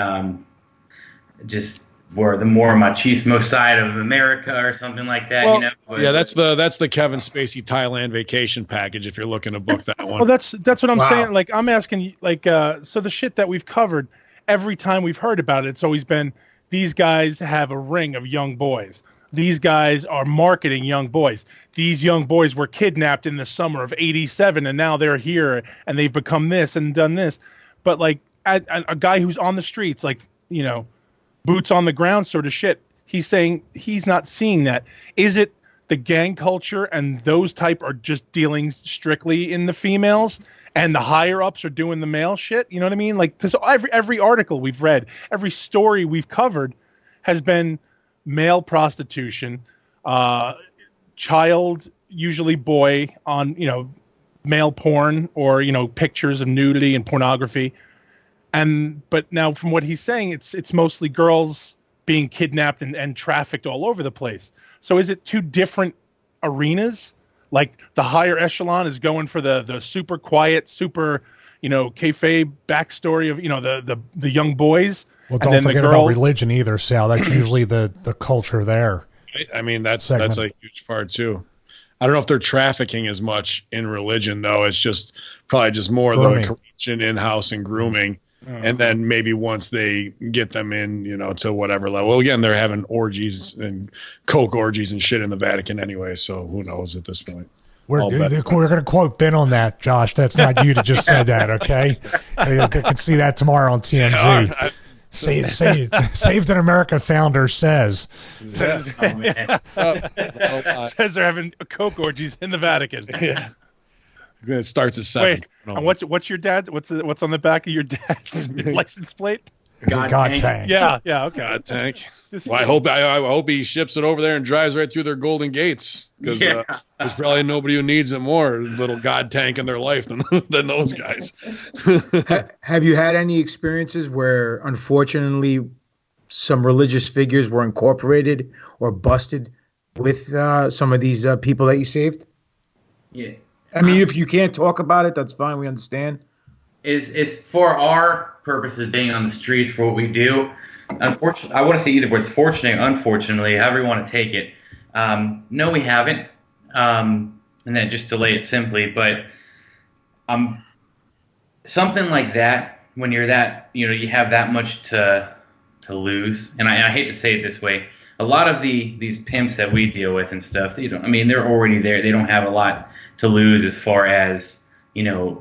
just where the more machismo side of America or something like that. Well, But, yeah, that's the Kevin Spacey Thailand vacation package. If you're looking to book that one. Well, that's what I'm saying. Like, I'm asking, like, so the shit that we've covered, every time we've heard about it, it's always been, these guys have a ring of young boys. These guys are marketing young boys. These young boys were kidnapped in the summer of '87, and now they're here, and they've become this and done this. But like a guy who's on the streets, like, boots on the ground sort of shit, he's saying he's not seeing that. Is it the gang culture and those type are just dealing strictly in the females, and the higher ups are doing the male shit? You know what I mean? Like, because every article we've read, every story we've covered has been male prostitution, child, usually boy, on male porn or pictures of nudity and pornography. But now, from what he's saying, it's mostly girls being kidnapped and trafficked all over the place. So is it two different arenas? Like, the higher echelon is going for the super quiet, super, kayfabe backstory of the young boys. Well, don't forget about religion either, Sal. That's usually the culture there. I mean, that's a huge part too. I don't know if they're trafficking as much in religion, though. It's just probably just more grooming. The corruption in-house and grooming. And then maybe once they get them in, to whatever level. Well, again, they're having orgies and coke orgies and shit in the Vatican anyway, so who knows at this point. We're going to quote Ben on that, Josh. That's not you that just said that, okay? I can see that tomorrow on TMZ. Saved in America founder says. Says they're having coke orgies in the Vatican. Yeah. It starts at 7. Wait, and what's your dad? What's on the back of your dad's license plate? GODTANK. Yeah, okay. GODTANK. Well, I hope he ships it over there and drives right through their golden gates, because there's probably nobody who needs it more, little GODTANK in their life than those guys. Have you had any experiences where, unfortunately, some religious figures were incorporated or busted with some of these people that you saved? Yeah. I mean, if you can't talk about it, that's fine. We understand. Is for our purposes, being on the streets for what we do. Unfortunately, I want to say either way. It's fortunate, unfortunately, however you want to take it. No, we haven't, and then just to lay it simply. But something like that, when you're that, you have that much to lose. And I hate to say it this way. A lot of these pimps that we deal with and stuff, they're already there. They don't have a lot to lose as far as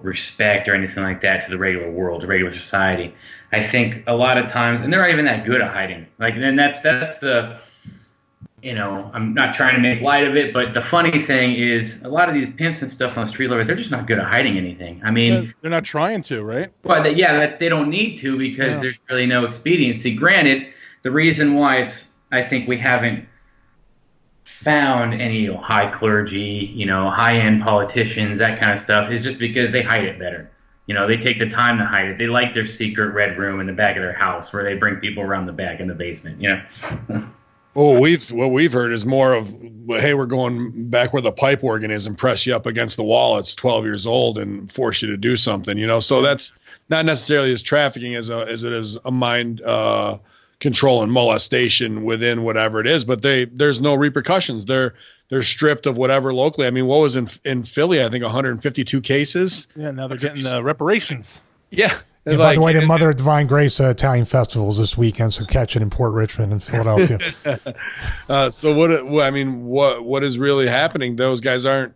respect or anything like that to the regular world, the regular society. I think a lot of times, and they're not even that good at hiding. And that's the, I'm not trying to make light of it, but the funny thing is a lot of these pimps and stuff on the street level, they're just not good at hiding anything. I mean, they're not trying to, right? Well, they don't need to, because there's really no expediency. Granted, the reason why I think we haven't found any high clergy, high-end politicians, that kind of stuff, is just because they hide it better. They take the time to hide it. They like their secret red room in the back of their house where they bring people around the back in the basement, What we've heard is more of, hey, we're going back where the pipe organ is and press you up against the wall. It's 12 years old and force you to do something, So that's not necessarily as trafficking as it is a mind control and molestation within whatever it is, but there's no repercussions. They're stripped of whatever locally. I mean, what was in Philly? I think 152 cases. Yeah, now they're getting reparations. Yeah. Yeah, by the way, the Mother of Divine Grace Italian Festival is this weekend, so catch it in Port Richmond and Philadelphia. So what is really happening? Those guys aren't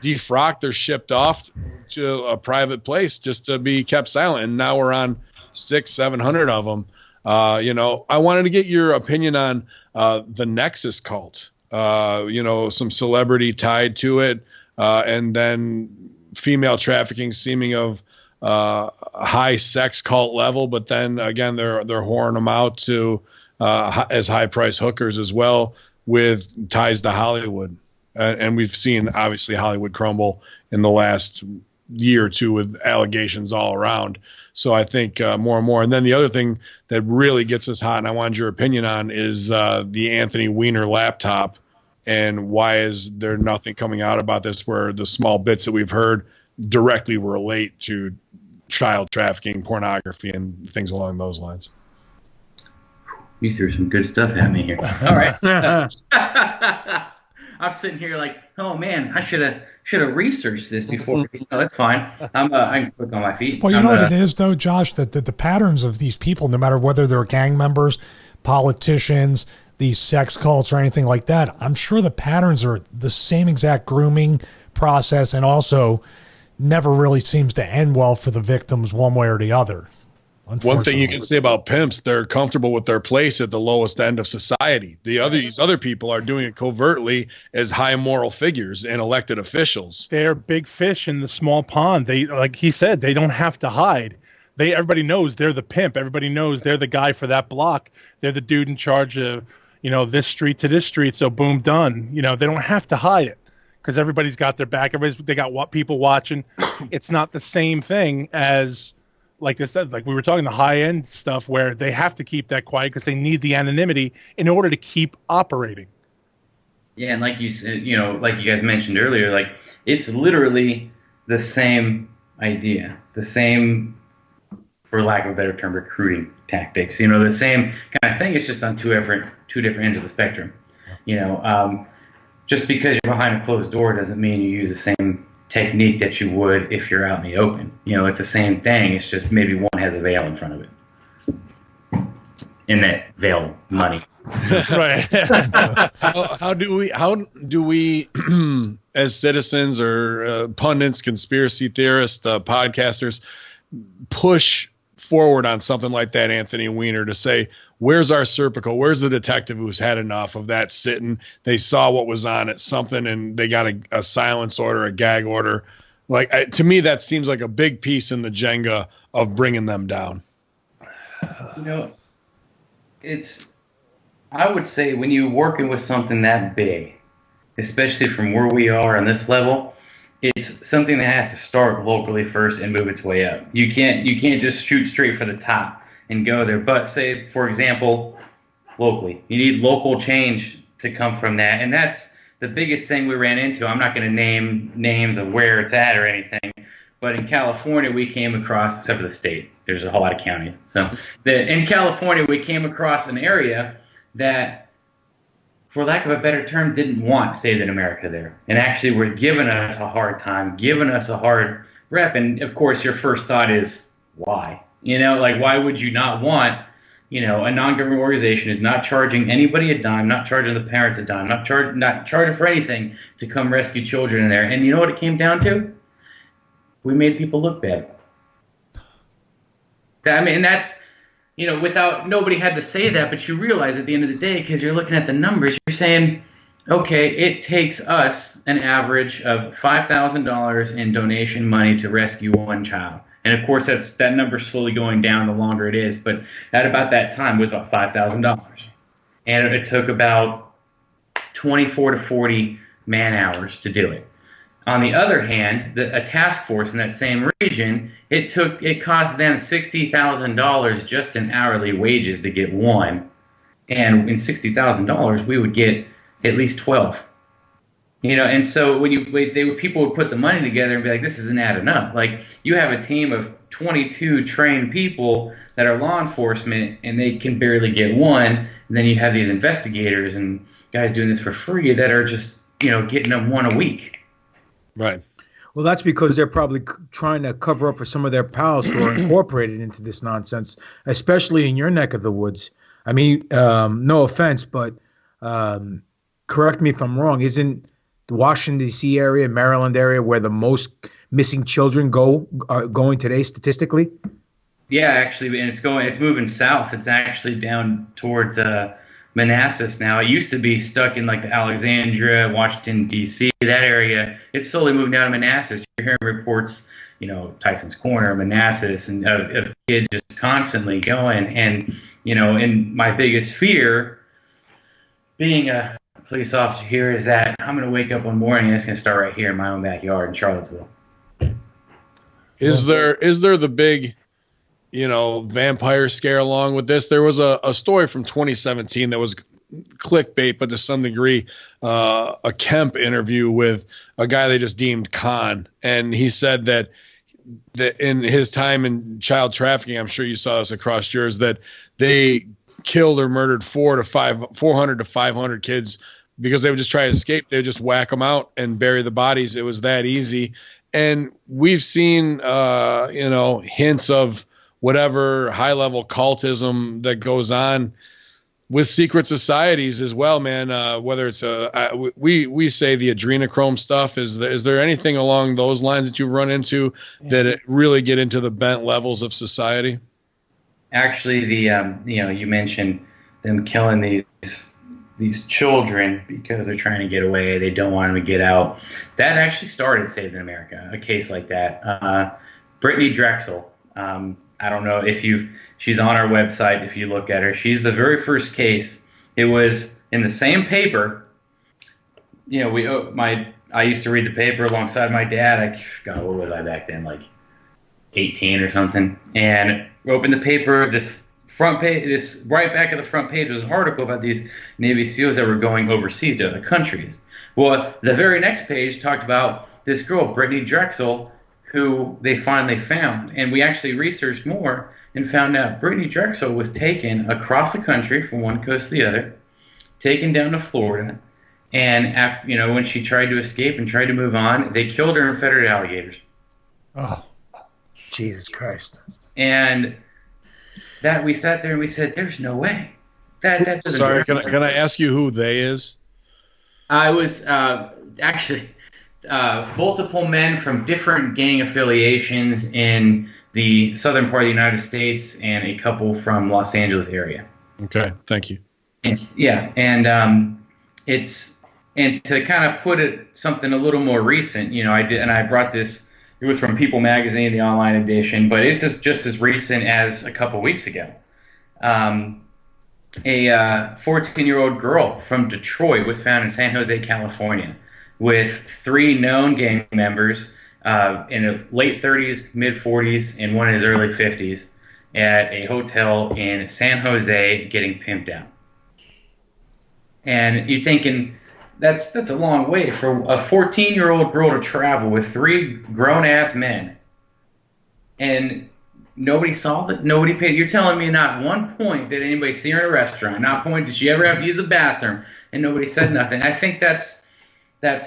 defrocked; they're shipped off to a private place just to be kept silent. And now we're on 600-700 of them. I wanted to get your opinion on the Nexus cult. Some celebrity tied to it, and then female trafficking seeming of high sex cult level, but then again they're whoring them out to as high price hookers as well, with ties to Hollywood, and we've seen obviously Hollywood crumble in the last year or two with allegations all around. So I think more and more. And then the other thing that really gets us hot, and I wanted your opinion on, is the Anthony Weiner laptop, and why is there nothing coming out about this, where the small bits that we've heard directly relate to child trafficking, pornography, and things along those lines. You threw some good stuff at me here. All right. I'm sitting here like, oh man, I should have researched this before. No, that's fine. I can click on my feet. Well, you know what it is though, Josh, that the patterns of these people, no matter whether they're gang members, politicians, these sex cults, or anything like that, I'm sure the patterns are the same exact grooming process, and also never really seems to end well for the victims one way or the other. One thing you can say about pimps, they're comfortable with their place at the lowest end of society. These other people are doing it covertly as high moral figures and elected officials. They're big fish in the small pond. They, like he said, they don't have to hide. Everybody knows they're the pimp. Everybody knows they're the guy for that block. They're the dude in charge of, this street to this street. So boom, done. They don't have to hide it, because everybody's got their back. They got people watching. It's not the same thing as, like I said, like we were talking, the high end stuff where they have to keep that quiet because they need the anonymity in order to keep operating. Yeah, and like you said, like you guys mentioned earlier, like it's literally the same idea, the same, for lack of a better term, recruiting tactics. The same kind of thing. It's just on two different ends of the spectrum. Just because you're behind a closed door doesn't mean you use the same technique that you would if you're out in the open. It's the same thing. It's just maybe one has a veil in front of it. In that veil, money. Right. How do we as citizens or pundits, conspiracy theorists, podcasters, push forward on something like that, Anthony Weiner, to say, where's our Serpico? Where's the detective who's had enough of that sitting? They saw what was on it, something, and they got a silence order, a gag order. To me, that seems like a big piece in the Jenga of bringing them down. You know, I would say when you're working with something that big, especially from where we are on this level, it's something that has to start locally first and move its way up. You can't just shoot straight for the top and go there. But say, for example, locally, you need local change to come from that, and that's the biggest thing we ran into. I'm not going to name names of where it's at or anything, but in California we came across, except for the state, there's a whole lot of counties. So in California we came across an area that, for lack of a better term, didn't want Saved in America there, and actually were giving us a hard time, giving us a hard rep. And of course, your first thought is, why? Like, why would you not want, a non-government organization is not charging anybody a dime, not charging the parents a dime, not charging for anything to come rescue children in there. And you know what it came down to? We made people look bad. That's, without, nobody had to say that, but you realize at the end of the day, because you're looking at the numbers, you're saying, okay, it takes us an average of $5,000 in donation money to rescue one child. And of course, that number's slowly going down the longer it is, but at about that time it was about $5,000. And it took about 24 to 40 man hours to do it. On the other hand, a task force in that same region, it cost them $60,000 just in hourly wages to get one, and in $60,000 we would get at least 12. And so when people would put the money together and be like, this isn't adding up. Like, you have a team of 22 trained people that are law enforcement, and they can barely get one. And then you have these investigators and guys doing this for free that are just getting them one a week. Right. Well, that's because they're probably trying to cover up for some of their pals who are incorporated into this nonsense, especially in your neck of the woods. I mean, no offense, but correct me if I'm wrong. Isn't the Washington, D.C. area, Maryland area, where the most missing children are going today statistically? Yeah, actually, and it's moving south. It's actually down towards Manassas now. It used to be stuck in like the Alexandria, Washington, D.C., that area. It's slowly moving down to Manassas. You're hearing reports, Tyson's Corner, Manassas, and of kids just constantly going. And, and my biggest fear, being a police officer here, is that I'm going to wake up one morning and it's going to start right here in my own backyard in Charlottesville. Is there the big, vampire scare along with this? There was a story from 2017 that was clickbait, but to some degree, a Kemp interview with a guy they just deemed Khan. And he said that in his time in child trafficking, I'm sure you saw this across yours, that they killed or murdered 400 to 500 kids because they would just try to escape. They would just whack them out and bury the bodies. It was that easy. And we've seen, hints of whatever high-level cultism that goes on with secret societies as well, man. Whether it's we say the adrenochrome stuff. Is there anything along those lines that you run into that it really get into the bent levels of society? Actually, you mentioned them killing these children because they're trying to get away. They don't want them to get out. That actually started Saved in America, a case like that. Brittany Drexel. I don't know if she's on our website. If you look at her, she's the very first case. It was in the same paper. I used to read the paper alongside my dad. God, what was I back then? Like 18 or something. And opened the paper. This front page, this right back of the front page was an article about these Navy SEALs that were going overseas to other countries. Well, the very next page talked about this girl, Brittany Drexel, who they finally found. And we actually researched more and found out Brittany Drexel was taken across the country from one coast to the other, taken down to Florida, and after, when she tried to escape and tried to move on, they killed her and fed her to alligators. Oh, Jesus Christ. And that we sat there and we said, there's no way. That doesn't Sorry, work. can I ask you who they is? I was actually multiple men from different gang affiliations in the southern part of the United States and a couple from Los Angeles area. Okay, thank you. And to kind of put it something a little more recent, I brought this. It was from People Magazine, the online edition, but it's just as recent as a couple weeks ago. A 14-year-old girl from Detroit was found in San Jose, California, with 3 known gang members in the late 30s, mid 40s, and one in his early 50s at a hotel in San Jose getting pimped out. And you're thinking, that's a long way for a 14-year-old girl to travel with 3 grown-ass men. And nobody saw it. Nobody paid. You're telling me not one point did anybody see her in a restaurant. Not one point did she ever have to use a bathroom, and nobody said nothing. I think that's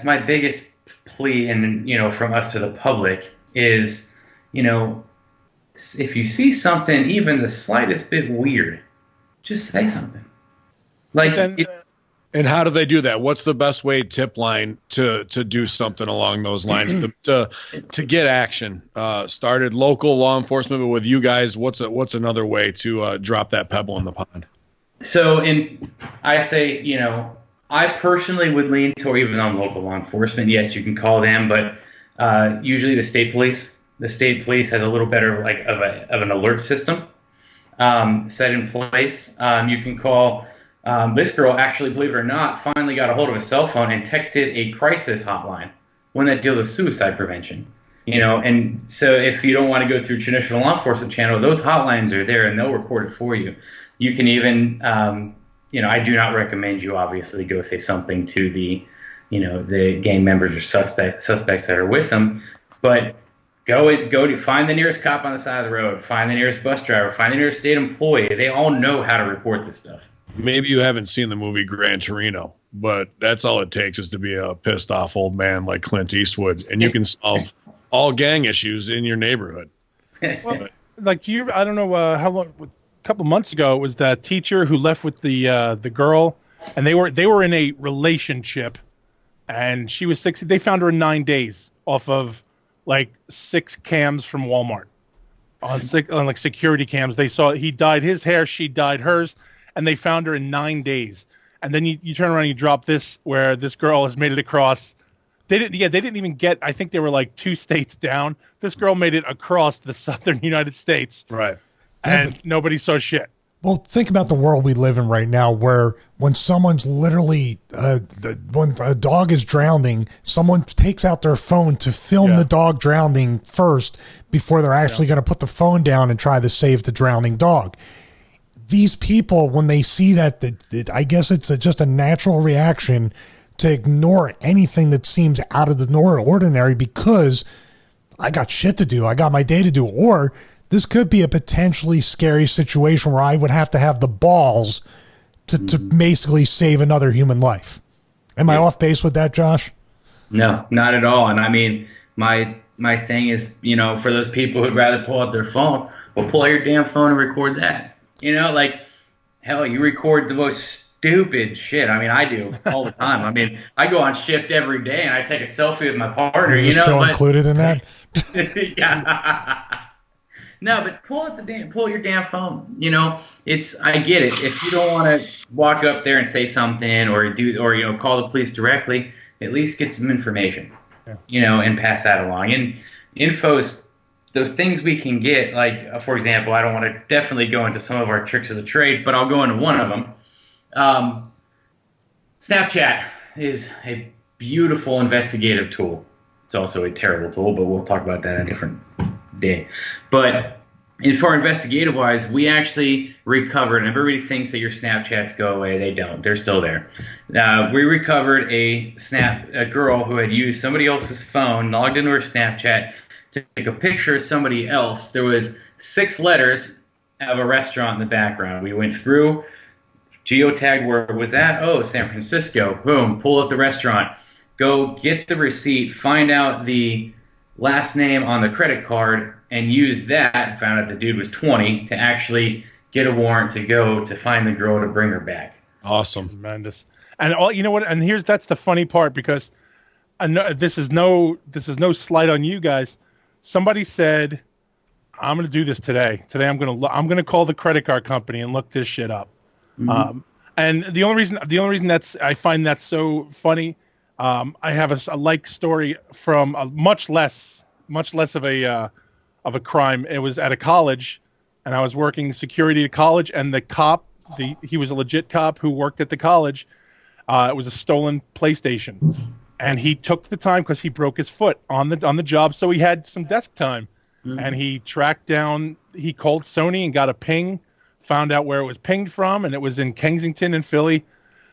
my biggest plea, and from us to the public is, if you see something even the slightest bit weird, just say something. And how do they do that? What's the best way, tip line, to do something along those lines to get action started? Local law enforcement, but with you guys, what's another way to drop that pebble in the pond? So, I say, I personally would lean toward, even on local law enforcement. Yes, you can call them, but usually the state police. The state police has a little better of an alert system set in place. You can call. This girl actually, believe it or not, finally got a hold of a cell phone and texted a crisis hotline, one that deals with suicide prevention. And so if you don't want to go through traditional law enforcement channel, those hotlines are there and they'll report it for you. You can even, I do not recommend you obviously go say something to the gang members or suspects that are with them, but go to find the nearest cop on the side of the road, find the nearest bus driver, find the nearest state employee. They all know how to report this stuff. Maybe you haven't seen the movie Gran Torino, but that's all it takes is to be a pissed off old man like Clint Eastwood, and you can solve all gang issues in your neighborhood. Well, I don't know how long, a couple months ago, it was that teacher who left with the girl, and they were in a relationship, and she was 60. They found her in 9 days off of 6 cams from Walmart on security cams. They saw he dyed his hair, she dyed hers. And they found her in 9 days. And then you turn around and you drop this where this girl has made it across. They didn't even get, I think they were 2 states down. This girl made it across the southern United States. Right. And nobody saw shit. Well, think about the world we live in right now, where when someone's literally, when a dog is drowning, someone takes out their phone to film the dog drowning first before they're actually going to put the phone down and try to save the drowning dog. These people, when they see that, I guess it's just a natural reaction to ignore anything that seems out of the ordinary because I got shit to do. I got my day to do. Or this could be a potentially scary situation where I would have to have the balls to basically save another human life. Am I off base with that, Josh? No, not at all. And I mean, my thing is, for those people who'd rather pull out their phone, well, pull out your damn phone and record that. Hell, you record the most stupid shit. I mean, I do all the time. I mean, I go on shift every day and I take a selfie with my partner. Is the show included in that? Yeah. No, but pull your damn phone. I get it. If you don't want to walk up there and say something or call the police directly, at least get some information, and pass that along. And info's those things we can get, for example, I don't want to definitely go into some of our tricks of the trade, but I'll go into one of them. Snapchat is a beautiful investigative tool. It's also a terrible tool, but we'll talk about that a different day. But for investigative-wise, we actually recovered, and everybody thinks that your Snapchats go away. They don't. They're still there. We recovered a girl who had used somebody else's phone, logged into her Snapchat, to take a picture of somebody else. There was 6 letters of a restaurant in the background. We went through, geotagged where it was at. Oh, San Francisco. Boom, pull up the restaurant. Go get the receipt, find out the last name on the credit card, and use that, found out the dude was 20, to actually get a warrant to go to find the girl to bring her back. Awesome. Tremendous. And you know what? And that's the funny part, because I know this is no slight on you guys. Somebody said, I'm going to do this today. Today I'm going to call the credit card company and look this shit up. Mm-hmm. And the only reason I find that so funny, I have a like story from a much less of a crime. It was at a college. and I was working security at college, and the cop, he was a legit cop who worked at the college. It was a stolen PlayStation, and he took the time because he broke his foot on the job, so he had some desk time, and he tracked down. He called Sony and got a ping, found out where it was pinged from, and it was in Kensington in Philly.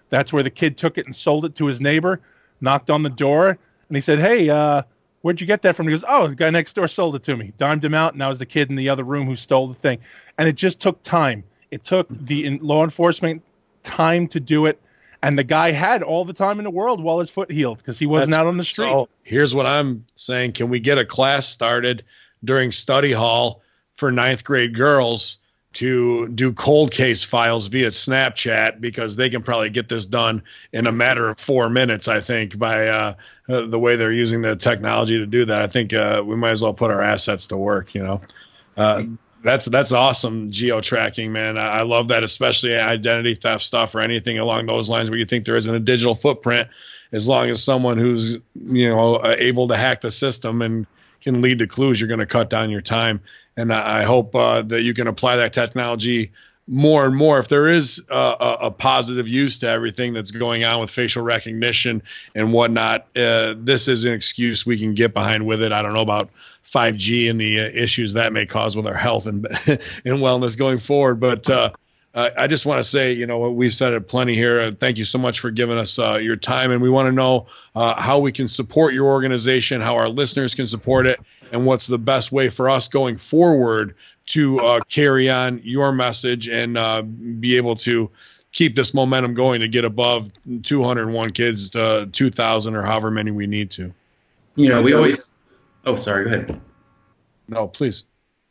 That's where the kid took it and sold it to his neighbor. Knocked on the door, and he said, "Hey, where'd you get that from?" He goes, "Oh, the guy next door sold it to me." Dimed him out, and that was the kid in the other room who stole the thing. And it just took time. It took the law enforcement time to do it, and the guy had all the time in the world while his foot healed because he wasn't out on the street. So here's what I'm saying. Can we get a class started during study hall for 9th grade girls to do cold case files via Snapchat, because they can probably get this done in a matter of 4 minutes, I think, by the way they're using the technology to do that. I think we might as well put our assets to work, That's awesome geo-tracking, man. I love that, especially identity theft stuff or anything along those lines where you think there isn't a digital footprint. As long as someone who's, able to hack the system and can lead to clues, you're going to cut down your time. And I hope that you can apply that technology more and more. If there is a positive use to everything that's going on with facial recognition and whatnot, this is an excuse we can get behind with it. I don't know about 5G and the issues that may cause with our health and wellness going forward. But I just want to say, we've said it plenty here. Thank you so much for giving us your time. And we want to know how we can support your organization, how our listeners can support it, and what's the best way for us going forward to carry on your message and be able to keep this momentum going to get above 201 kids to 2,000 or however many we need to. We always – oh, sorry, go ahead. No, please.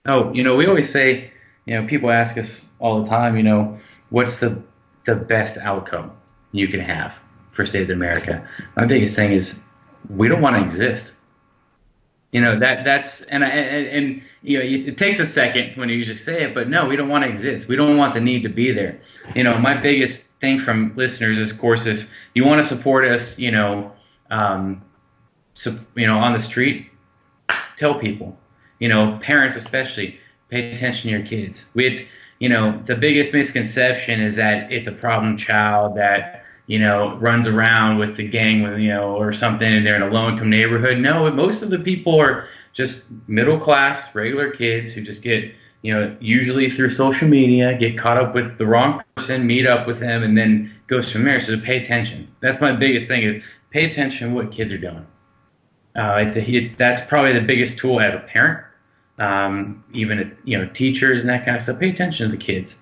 Oh, we always say, people ask us all the time, what's the best outcome you can have for Save America? My biggest thing is we don't want to exist. That's it takes a second when you just say it, but no, we don't want to exist. We don't want the need to be there. My biggest thing from listeners is, of course, if you want to support us, on the street, tell people, parents especially, pay attention to your kids. It's, the biggest misconception is that it's a problem child that, runs around with the gang, or something, and they're in a low-income neighborhood. No, most of the people are just middle-class, regular kids who just get, usually through social media, get caught up with the wrong person, meet up with them, and then goes from there. So pay attention. That's my biggest thing, is pay attention to what kids are doing. That's probably the biggest tool as a parent, even teachers and that kind of stuff. Pay attention to the kids.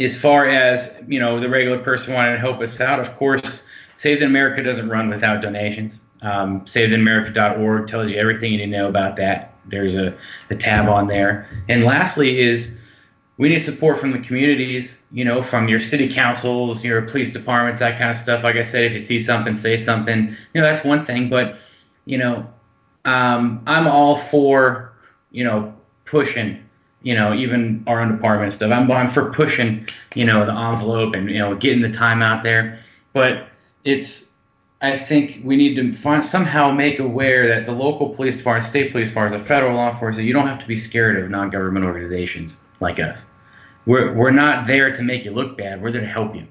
As far as the regular person wanting to help us out, of course, Save America doesn't run without donations. SaveAmerica.org tells you everything you need to know about that. There's a tab on there. And lastly is we need support from the communities, from your city councils, your police departments, that kind of stuff. Like I said, if you see something, say something. That's one thing. But, I'm all for, pushing, even our own department stuff. I'm for pushing, the envelope and, getting the time out there. But I think we need to somehow make aware that the local police department, state police departments, the federal law enforcement, you don't have to be scared of non-government organizations like us. We're not there to make you look bad. We're there to help you.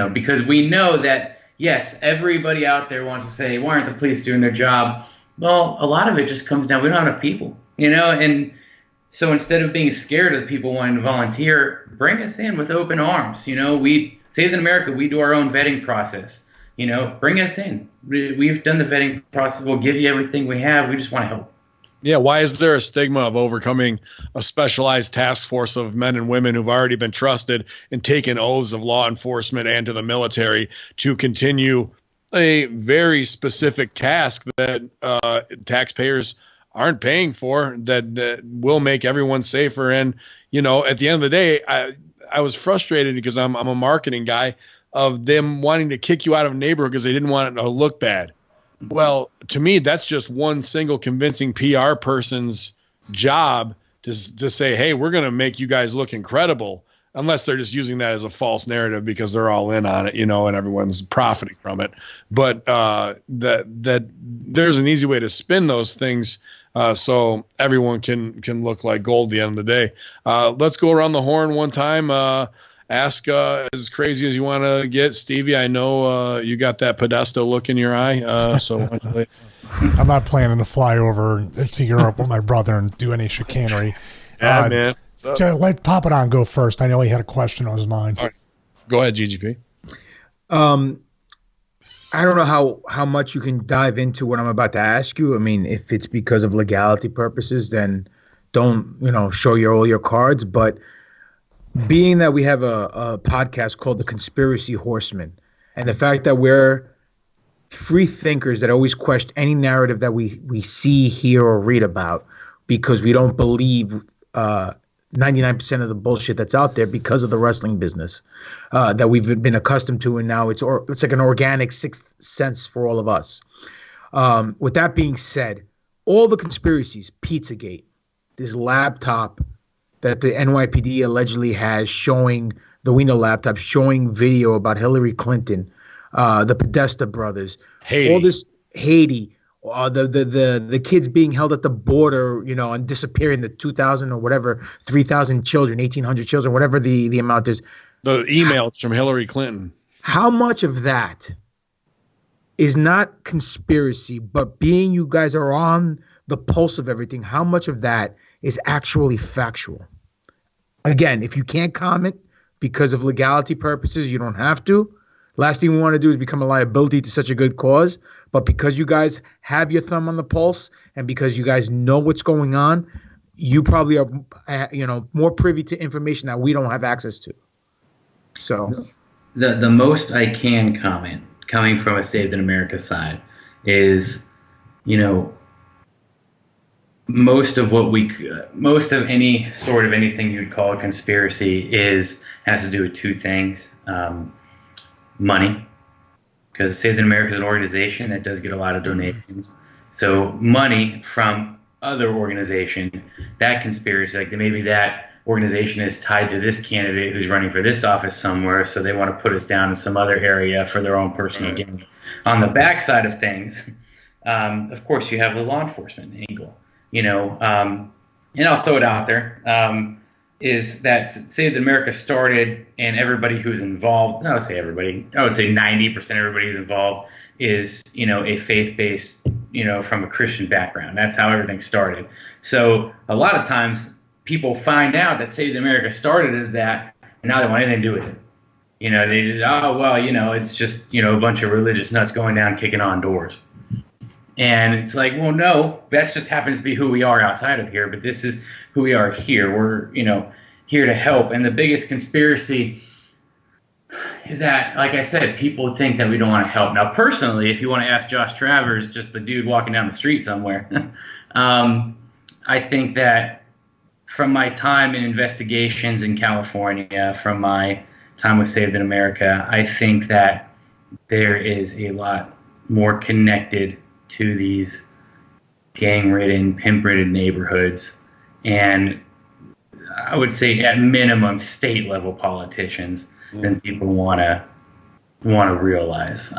Because we know that, yes, everybody out there wants to say, why aren't the police doing their job? Well, a lot of it just comes down, we don't have enough people, and so instead of being scared of the people wanting to volunteer, bring us in with open arms. We Save America, we do our own vetting process. Bring us in. We've done the vetting process. We'll give you everything we have. We just want to help. Yeah, why is there a stigma of overcoming a specialized task force of men and women who've already been trusted and taken oaths of law enforcement and to the military to continue a very specific task that taxpayers aren't paying for, that will make everyone safer? And, at the end of the day, I was frustrated because I'm a marketing guy, of them wanting to kick you out of a neighborhood because they didn't want it to look bad. Well, to me, that's just one single convincing PR person's job to say, hey, we're going to make you guys look incredible, unless they're just using that as a false narrative because they're all in on it, and everyone's profiting from it. But that there's an easy way to spin those things so everyone can look like gold at the end of the day. Let's go around the horn one time. Ask as crazy as you want to get. Stevie, I know you got that Podesta look in your eye. So I'm not planning to fly over to Europe with my brother and do any chicanery. Yeah, man. So let Papadon go first. I know he had a question on his mind. All right. Go ahead, GGP. I don't know how much you can dive into what I'm about to ask you. I mean, if it's because of legality purposes, then don't, show all your cards. But being that we have a podcast called The Conspiracy Horsemen, and the fact that we're free thinkers that always question any narrative that we see, hear, or read about, because we don't believe 99% of the bullshit that's out there because of the wrestling business that we've been accustomed to, and now it's like an organic sixth sense for all of us. With that being said, all the conspiracies, Pizzagate, this laptop that the NYPD allegedly has showing the Wiener laptop, showing video about Hillary Clinton, the Podesta brothers, all this Haiti. The kids being held at the border, and disappearing, the 2,000 or whatever, 3,000 children, 1,800 children, whatever the amount is. The emails from Hillary Clinton. How much of that is not conspiracy, but being you guys are on the pulse of everything, how much of that is actually factual? Again, if you can't comment because of legality purposes, you don't have to. Last thing we want to do is become a liability to such a good cause. But because you guys have your thumb on the pulse, and because you guys know what's going on, you probably are, more privy to information that we don't have access to. So, the most I can comment, coming from a Saved in America side, is, most of any sort of anything you'd call a conspiracy has to do with two things. Money, because Saved in America is an organization that does get a lot of donations. So money from other organization, that conspiracy, like maybe that organization is tied to this candidate who's running for this office somewhere, so they want to put us down in some other area for their own personal gain. On the backside of things, of course, you have the law enforcement angle. And I'll throw it out there. Is that Saved in America started, and everybody who's involved, I would say everybody, I would say 90% of everybody who's involved is, a faith-based, from a Christian background. That's how everything started. So a lot of times people find out that Saved in America started as that, and now they want anything to do with it. They just, it's just, a bunch of religious nuts going down kicking on doors. And it's like, well, no, that just happens to be who we are outside of here, but this is who we are here. We're, here to help. And the biggest conspiracy is that, like I said, people think that we don't want to help. Now, personally, if you want to ask Josh Travers, just the dude walking down the street somewhere, I think that from my time in investigations in California, from my time with Saved in America, I think that there is a lot more connected to these gang-ridden, pimp-ridden neighborhoods, and I would say at minimum state-level politicians than people want to realize.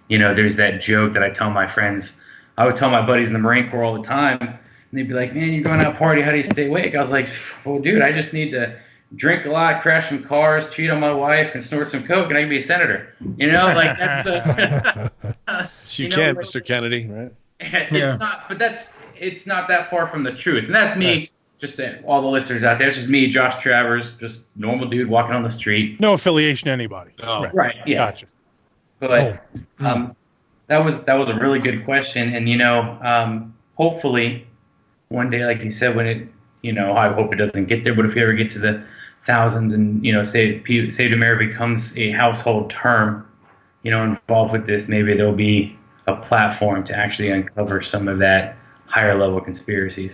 There's that joke that I tell my friends. I would tell my buddies in the Marine Corps all the time, and they'd be like, "Man, you're going out party. How do you stay awake?" I was like, "Well, dude, I just need to drink a lot, crash some cars, cheat on my wife, and snort some coke, and I can be a senator." That's the. You can, Mr. Kennedy, right? It's not, but it's not that far from the truth, and that's me. Just all the listeners out there, it's just me, Josh Travers, just normal dude walking on the street. No affiliation to anybody. Oh. Right. Yeah. Gotcha. But that was a really good question, and hopefully one day, like you said, when it, I hope it doesn't get there, but if we ever get to the thousands, and Saved America becomes a household term, involved with this, maybe there'll be a platform to actually uncover some of that higher level conspiracies.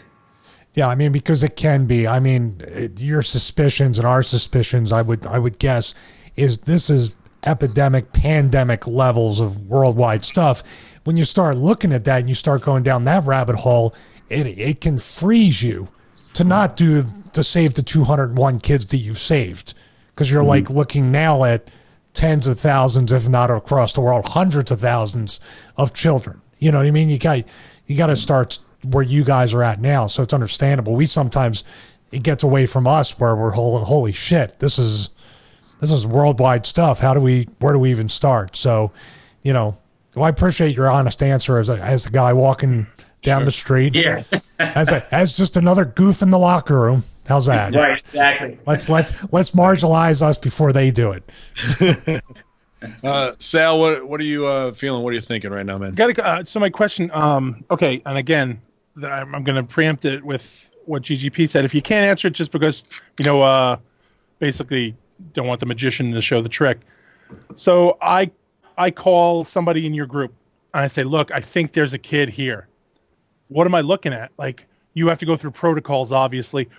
Yeah, I mean, because it can be. I mean, your suspicions and our suspicions, I would guess, is this is epidemic, pandemic levels of worldwide stuff. When you start looking at that and you start going down that rabbit hole, it can freeze you to not to save the 201 kids that you've saved, because you're like looking now at tens of thousands, if not across the world, hundreds of thousands of children. You know what I mean? You got to start where you guys are at now, so it's understandable. We sometimes, it gets away from us where we're holy shit, this is worldwide stuff. Where do we even start? So, well, I appreciate your honest answer as a guy walking down the street. Yeah. as just another goof in the locker room. How's that? Right, exactly. Let's marginalize us before they do it. Sal, what are you feeling? What are you thinking right now, man? So my question, okay, and again, I'm going to preempt it with what GGP said. If you can't answer it just because, basically don't want the magician to show the trick. So I call somebody in your group and I say, look, I think there's a kid here. What am I looking at? Like, you have to go through protocols, obviously.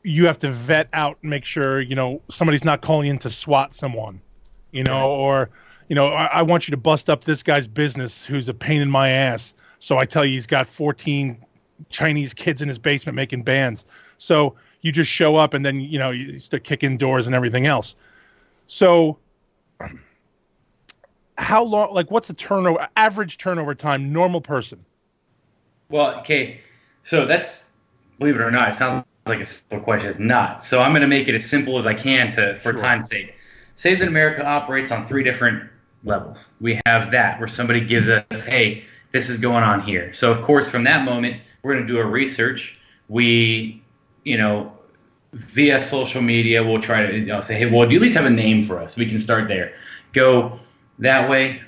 You have to vet out and make sure, somebody's not calling in to swat someone, or, I want you to bust up this guy's business who's a pain in my ass. So I tell you, he's got 14 Chinese kids in his basement making bands. So you just show up and then, you start kicking doors and everything else. So how long, like, what's the average turnover time, normal person? Well, okay. So that's, believe it or not, it sounds like a simple question. It's not. So I'm going to make it as simple as I can for time's sake. Saved in America operates on 3 different levels. We have that where somebody gives us, hey, this is going on here. So, of course, from that moment, we're going to do a research. We, via social media, we'll try to say, hey, well, do you at least have a name for us? We can start there. Go that way.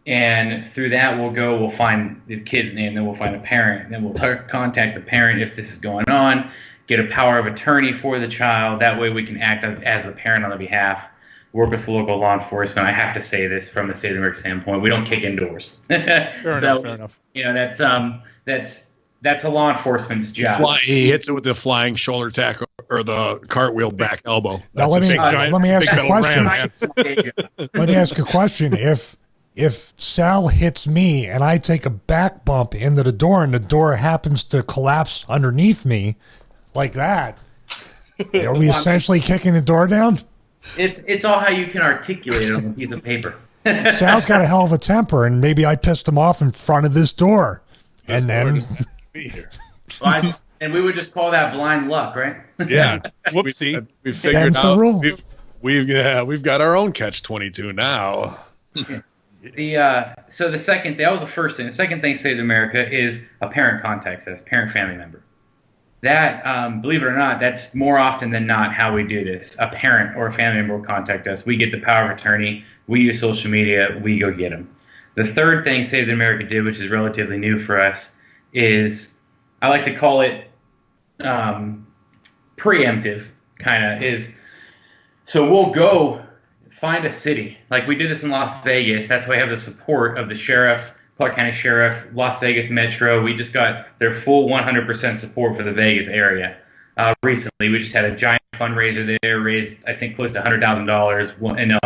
And through that, we'll find the kid's name, then we'll find a parent, then we'll contact the parent if this is going on, get a power of attorney for the child. That way we can act as the parent on the behalf, work with the local law enforcement. I have to say this from the state of New York standpoint. We don't kick indoors. Fair enough. That's a law enforcement's job. He hits it with the flying shoulder tackle or the cartwheel back elbow. Now, let me ask a question. Let me ask a question. If Sal hits me and I take a back bump into the door and the door happens to collapse underneath me like that, are we essentially kicking the door down? It's all how you can articulate it on a piece of paper. Sal's got a hell of a temper, and maybe I pissed him off in front of this door. And then be here. And we would just call that blind luck, right? Yeah. Whoopsie. We figured out. The rule. We've got our own catch-22 now. So the second, that was the first thing. The second thing, Saved America, is a parent contacts us, parent family member. That, believe it or not, that's more often than not how we do this. A parent or a family member will contact us. We get the power of attorney. We use social media. We go get them. The third thing Saved America did, which is relatively new for us, is I like to call it preemptive, so we'll go find a city. Like we did this in Las Vegas. That's why I have the support of the sheriff, Clark County Sheriff, Las Vegas Metro. We just got their full 100% support for the Vegas area. Recently, we just had a giant fundraiser there, raised, I think, close to $100,000, and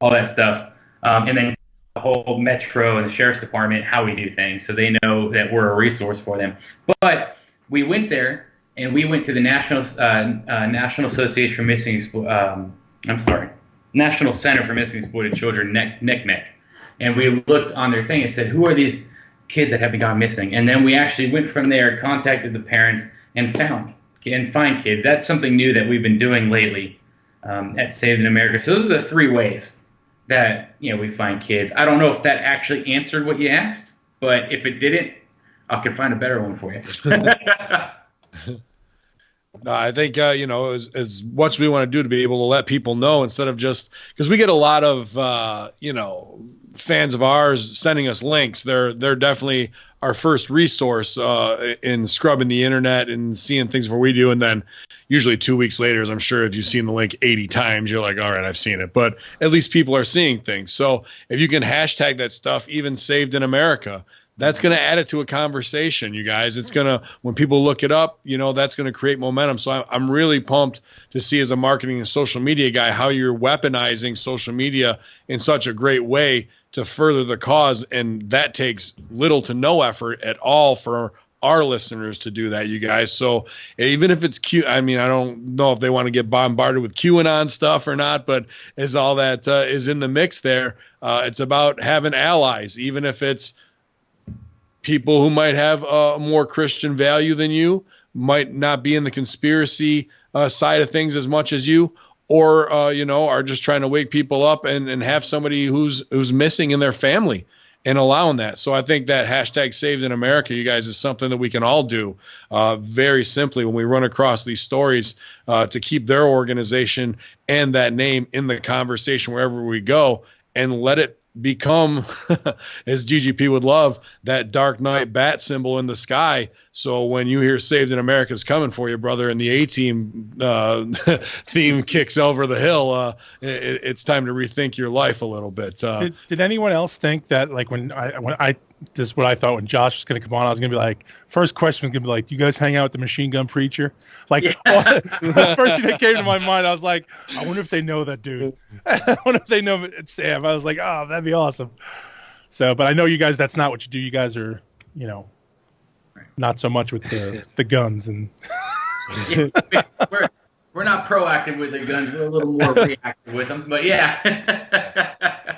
all that stuff. And then the whole Metro and the Sheriff's Department, how we do things, so they know that we're a resource for them. But we went there, and we went to the National Association for Missing National Center for Missing Exploited Children, NCMEC. And we looked on their thing and said, who are these kids that have gone missing? And then we actually went from there, contacted the parents, and find kids. That's something new that we've been doing lately at Saved in America. So those are the 3 ways that we find kids. I don't know if that actually answered what you asked, but if it didn't, I could find a better one for you. No, I think, as much as we want to do to be able to let people know instead of just – because we get a lot of, fans of ours sending us links. They're definitely our first resource in scrubbing the internet and seeing things where we do. And then usually 2 weeks later, as I'm sure if you've seen the link 80 times, you're like, all right, I've seen it. But at least people are seeing things. So if you can hashtag that stuff, even Saved in America – that's going to add it to a conversation, you guys. It's going to, when people look it up, that's going to create momentum. So I'm really pumped to see, as a marketing and social media guy, how you're weaponizing social media in such a great way to further the cause. And that takes little to no effort at all for our listeners to do that, you guys. So even if it's cute, I mean, I don't know if they want to get bombarded with QAnon stuff or not, but as all that is in the mix there, it's about having allies, even if it's people who might have a more Christian value than you, might not be in the conspiracy side of things as much as you, or are just trying to wake people up and have somebody who's missing in their family and allowing that. So I think that hashtag Saved in America, you guys, is something that we can all do very simply when we run across these stories to keep their organization and that name in the conversation wherever we go, and let it become, as GGP would love, that Dark Knight bat symbol in the sky. So when you hear Saved in America is coming for you, brother, and the A-Team theme kicks over the hill, it's time to rethink your life a little bit. Did anyone else think that, like, when I this is what I thought when Josh was going to come on, I was going to be like, first question was going to be like, do you guys hang out with the Machine Gun Preacher? Like, the first thing that came to my mind, I was like, I wonder if they know that dude. I wonder if they know Sam. I was like, oh, that'd be awesome. So, but I know you guys, that's not what you do. You guys are, not so much with the guns. And we're not proactive with the guns. We're a little more reactive with them. But yeah.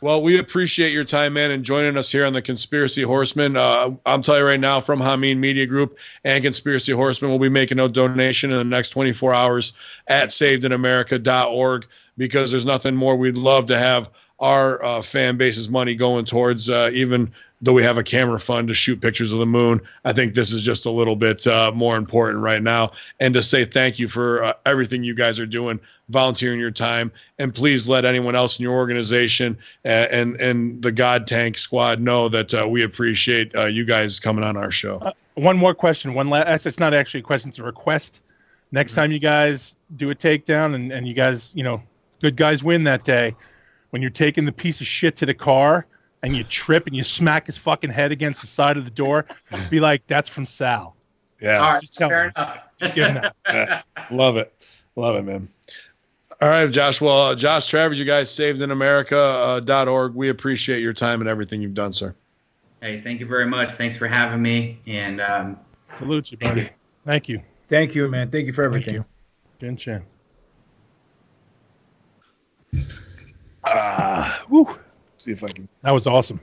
Well, we appreciate your time, man, and joining us here on the Conspiracy Horsemen. I'm telling you right now, from Hameen Media Group and Conspiracy Horsemen, we'll be making a donation in the next 24 hours at savedinamerica.org, because there's nothing more we'd love to have our fan base's money going towards, even though we have a camera fund to shoot pictures of the moon. I think this is just a little bit more important right now. And to say thank you for everything you guys are doing, volunteering your time, and please let anyone else in your organization and the God Tank squad know that we appreciate you guys coming on our show. One more question. It's not actually a question, it's a request. Next time you guys do a takedown and you guys, good guys win that day, when you're taking the piece of shit to the car and you trip and you smack his fucking head against the side of the door, be like, that's from Sal. Yeah. All right, fair enough. Just give him that. Yeah. Love it, man. All right, Josh. Well, Josh Travers, you guys, savedinamerica.org. We appreciate your time and everything you've done, sir. Hey, thank you very much. Thanks for having me. And salute you, buddy. Thank you. Thank you, man. Thank you for everything. Chin chin. Woo. See if I can. That was awesome.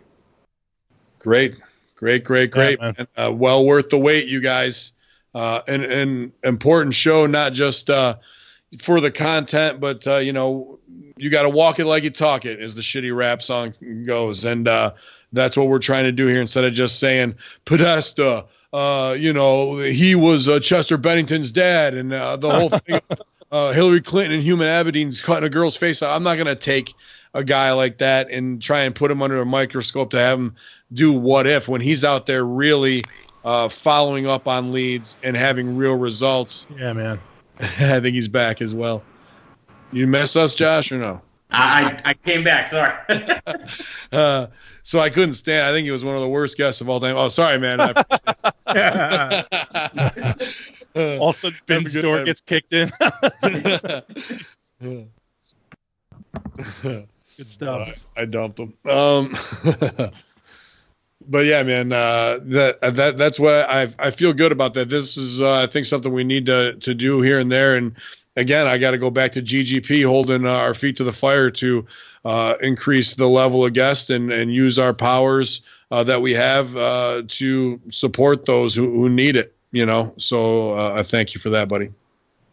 Great. Yeah, and, well worth the wait, you guys. An important show, not just for the content, but you got to walk it like you talk it, as the shitty rap song goes, and that's what we're trying to do here. Instead of just saying Podesta, he was Chester Bennington's dad, and the whole thing. Hillary Clinton and Hugh Aberdeen's cutting a girl's face out. I'm not going to take a guy like that and try and put him under a microscope to have him do what if, when he's out there really following up on leads and having real results. Yeah, man. I think he's back as well. You miss us, Josh, or no? I came back. Sorry. So I couldn't stand. I think he was one of the worst guests of all time. Oh, sorry, man. Also, Ben's door gets kicked in. Good stuff. I dumped him. But yeah, man, that's what I feel good about that. This is, I think, something we need to do here and there. And again, I got to go back to GGP holding our feet to the fire to increase the level of guests and use our powers that we have to support those who need it. So I thank you for that, buddy.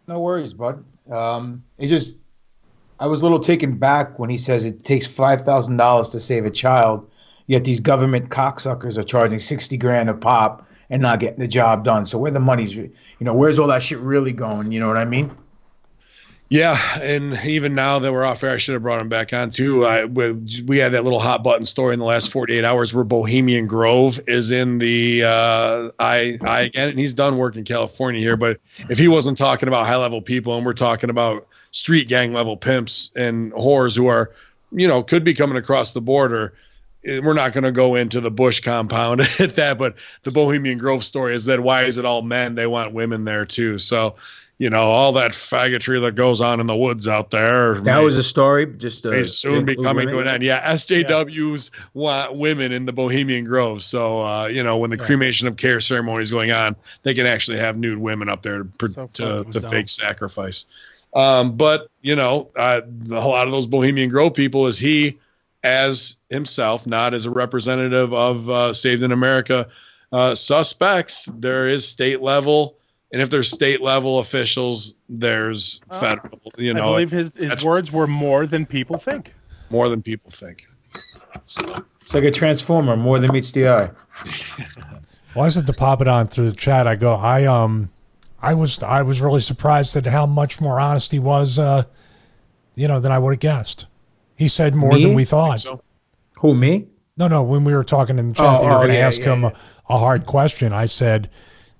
No worries, bud. I was a little taken back when he says it takes $5,000 to save a child, yet these government cocksuckers are charging $60,000 a pop and not getting the job done. So where the money's, where's all that shit really going? You know what I mean? Yeah, and even now that we're off air, I should have brought him back on too. We had that little hot button story in the last 48 hours where Bohemian Grove is in the eye again, and he's done work in California here. But if he wasn't talking about high level people, and we're talking about street gang level pimps and whores who are, could be coming across the border, we're not going to go into the Bush compound at that. But the Bohemian Grove story is that why is it all men? They want women there too. So. All that faggotry that goes on in the woods out there. That was a story. Just may soon be coming to an end. Yeah, SJWs want women in the Bohemian Grove. So, when the cremation of care ceremony is going on, they can actually have nude women up there to fake sacrifice. But, a lot of those Bohemian Grove people, is he as himself, not as a representative of Saved in America suspects. There is state level, and if there's state level officials, there's federal. You know, I believe his words were more than people think. More than people think. It's like a transformer, more than meets the eye. Well, I said to pop it on through the chat. I go, I was really surprised at how much more honest he was, than I would have guessed. He said more than we thought. So. Who, me? No. When we were talking in the chat, that you were going to ask him a hard question. I said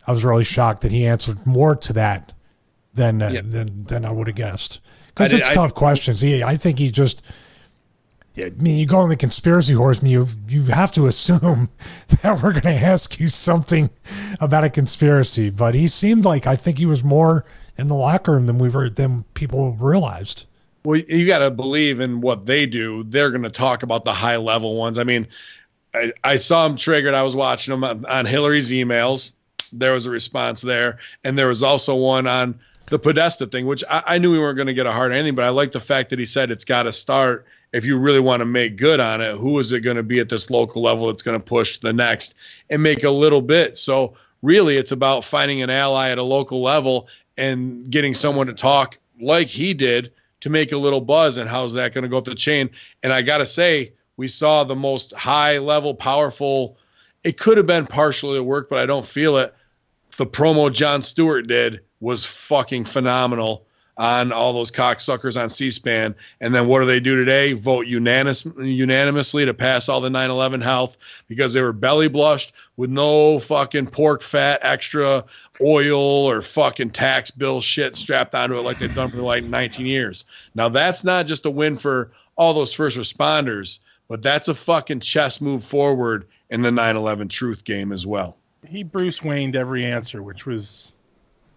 I was really shocked that he answered more to that than I would have guessed. Because it's tough questions. I think he just. I mean, you go on the conspiracy Horseman, you have to assume that we're going to ask you something about a conspiracy. But he seemed like, I think he was more in the locker room than people realized. Well, you got to believe in what they do. They're going to talk about the high level ones. I mean, I saw him triggered. I was watching him on Hillary's emails. There was a response there. And there was also one on the Podesta thing, which I knew we weren't going to get a hard ending, but I like the fact that he said it's got to start. If you really want to make good on it, who is it going to be at this local level that's going to push the next and make a little bit? So really it's about finding an ally at a local level and getting someone to talk like he did to make a little buzz. And how's that going to go up the chain? And I got to say, we saw the most high level, powerful, it could have been partially at work, but I don't feel it. The promo Jon Stewart did was fucking phenomenal on all those cocksuckers on C-SPAN. And then what do they do today? Vote unanimously to pass all the 9/11 health because they were belly blushed with no fucking pork fat, extra oil or fucking tax bill shit strapped onto it like they've done for like 19 years. Now that's not just a win for all those first responders, but that's a fucking chess move forward in the 9/11 truth game as well. He Bruce Wayne'd every answer, which was,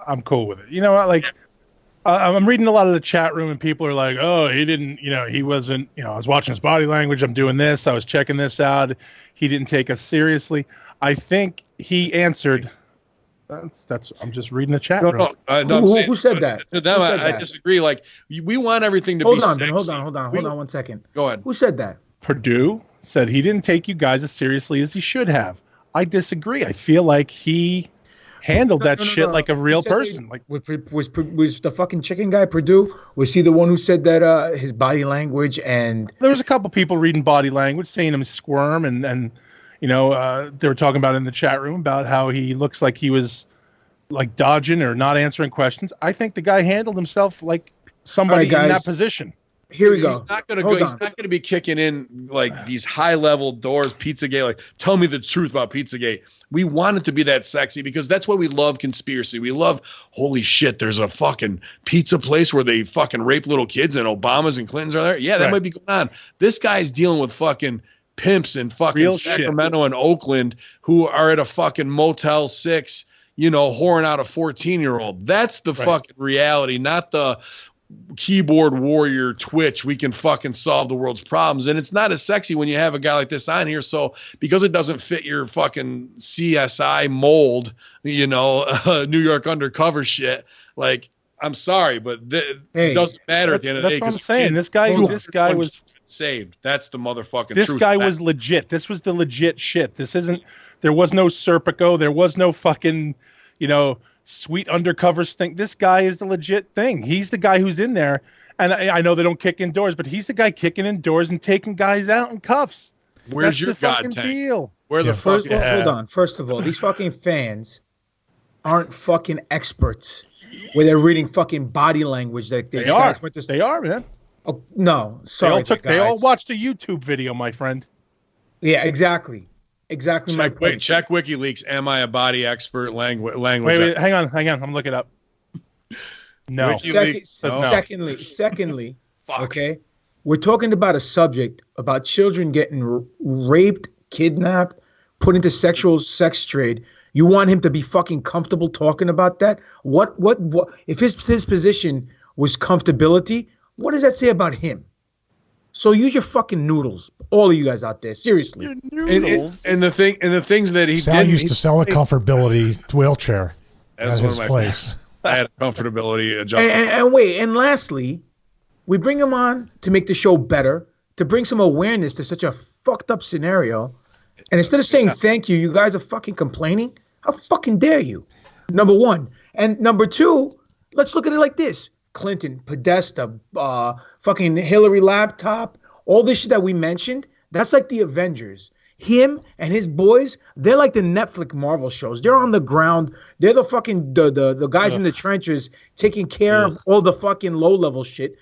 I'm cool with it. You know what? Like, I'm reading a lot of the chat room and people are like, oh, he didn't, he wasn't, I was watching his body language. I'm doing this. I was checking this out. He didn't take us seriously. I think he answered. That's I'm just reading the chat room. Who said that? To them, I disagree. Like, we want everything to be sexy. Hold on 1 second. Go ahead. Who said that? Purdue said he didn't take you guys as seriously as he should have. I disagree. I feel like he handled that shit like a real person. Like was the fucking chicken guy Purdue? Was he the one who said that his body language and there was a couple people reading body language, saying him squirm, and they were talking about in the chat room about how he looks like he was like dodging or not answering questions. I think the guy handled himself like somebody in that position. Here we go. He's not going to go. He's not going to be kicking in like these high level doors, Pizzagate. Like, tell me the truth about Pizzagate. We want it to be that sexy because that's why we love conspiracy. We love, holy shit, there's a fucking pizza place where they fucking rape little kids and Obamas and Clintons are there. Yeah, that might be going on. This guy's dealing with fucking pimps in fucking real Sacramento and Oakland who are at a fucking Motel 6, whoring out a 14-year-old. That's the fucking reality, not the keyboard warrior Twitch. We can fucking solve the world's problems. And it's not as sexy when you have a guy like this on here. So because it doesn't fit your fucking CSI mold, New York undercover shit, like, I'm sorry, but it doesn't matter at the end of the day. That's what I'm saying. This guy was saved. That's the motherfucking truth. This guy was legit. This was the legit shit. There was no Serpico. There was no fucking, sweet undercover thing. This guy is the legit thing. He's the guy who's in there. And I know they don't kick in doors, but he's the guy kicking in doors and taking guys out in cuffs. Where's your fucking GODTANK? deal? Where the fuck? Hold on. First of all, these fucking fans aren't fucking experts where they're reading fucking body language. They are. They are, man. Oh, no. Sorry, they all watched a YouTube video, my friend. Yeah, exactly. Check WikiLeaks. Am I a body expert? Language. Wait, hang on. I'm looking it up. No. Secondly, okay, we're talking about a subject about children getting raped, kidnapped, put into sex trade. You want him to be fucking comfortable talking about that? What if his position was comfortability? What does that say about him? So use your fucking noodles, all of you guys out there, seriously. And the things that he Sal used to sell a comfortability wheelchair at his place. I had a comfortability adjustment. And lastly, we bring him on to make the show better, to bring some awareness to such a fucked up scenario. And instead of saying thank you, you guys are fucking complaining. How fucking dare you? Number one. And number two, let's look at it like this. Clinton, Podesta, fucking Hillary laptop, all this shit that we mentioned, that's like the Avengers. Him and his boys, they're like the Netflix Marvel shows. They're on the ground. They're the fucking the guys in the trenches taking care of all the fucking low level shit.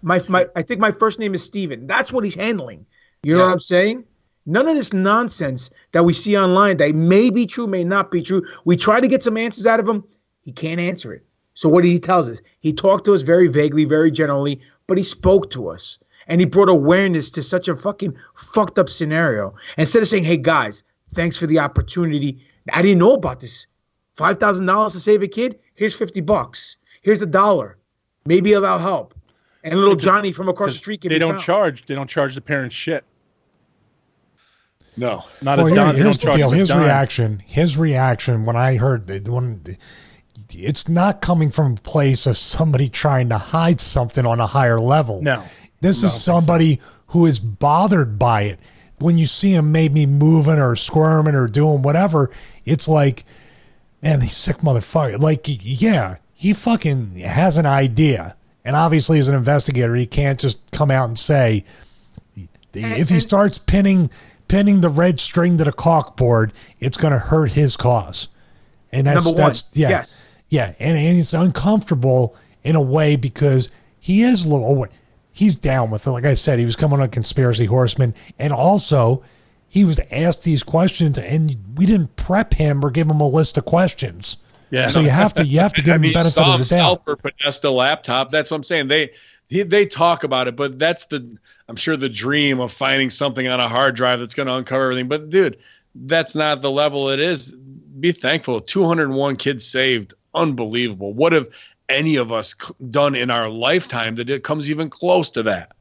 I think my first name is Steven. That's what he's handling. You know what I'm saying? None of this nonsense that we see online that may be true, may not be true. We try to get some answers out of him. He can't answer it. So what he tells us? He talked to us very vaguely, very generally, but he spoke to us. And he brought awareness to such a fucking fucked up scenario. Instead of saying, hey, guys, thanks for the opportunity. I didn't know about this. $5,000 to save a kid? Here's $50. Here's $1. Maybe that'll help. And little Johnny from across the street can They don't charge the parents shit. No. Not here's the deal. His reaction when I heard it's not coming from a place of somebody trying to hide something on a higher level. No. This is somebody who is bothered by it. When you see him maybe moving or squirming or doing whatever, it's like, man, he's sick motherfucker. Like, yeah, he fucking has an idea. And obviously as an investigator, he can't just come out and say, if he starts pinning the red string to the caulkboard, it's going to hurt his cause. And that's, number one. Yes. Yeah. And it's uncomfortable in a way because he is a little, he's down with it. Like I said, he was coming on Conspiracy Horsemen. And also, he was asked these questions, and we didn't prep him or give him a list of questions. Yeah. So you have to give him the benefit of the doubt. For Podesta laptop. That's what I'm saying. They talk about it, but that's I'm sure the dream of finding something on a hard drive that's going to uncover everything. But dude, that's not the level it is. Be thankful. 201 kids saved. Unbelievable. What have any of us done in our lifetime that it comes even close to that?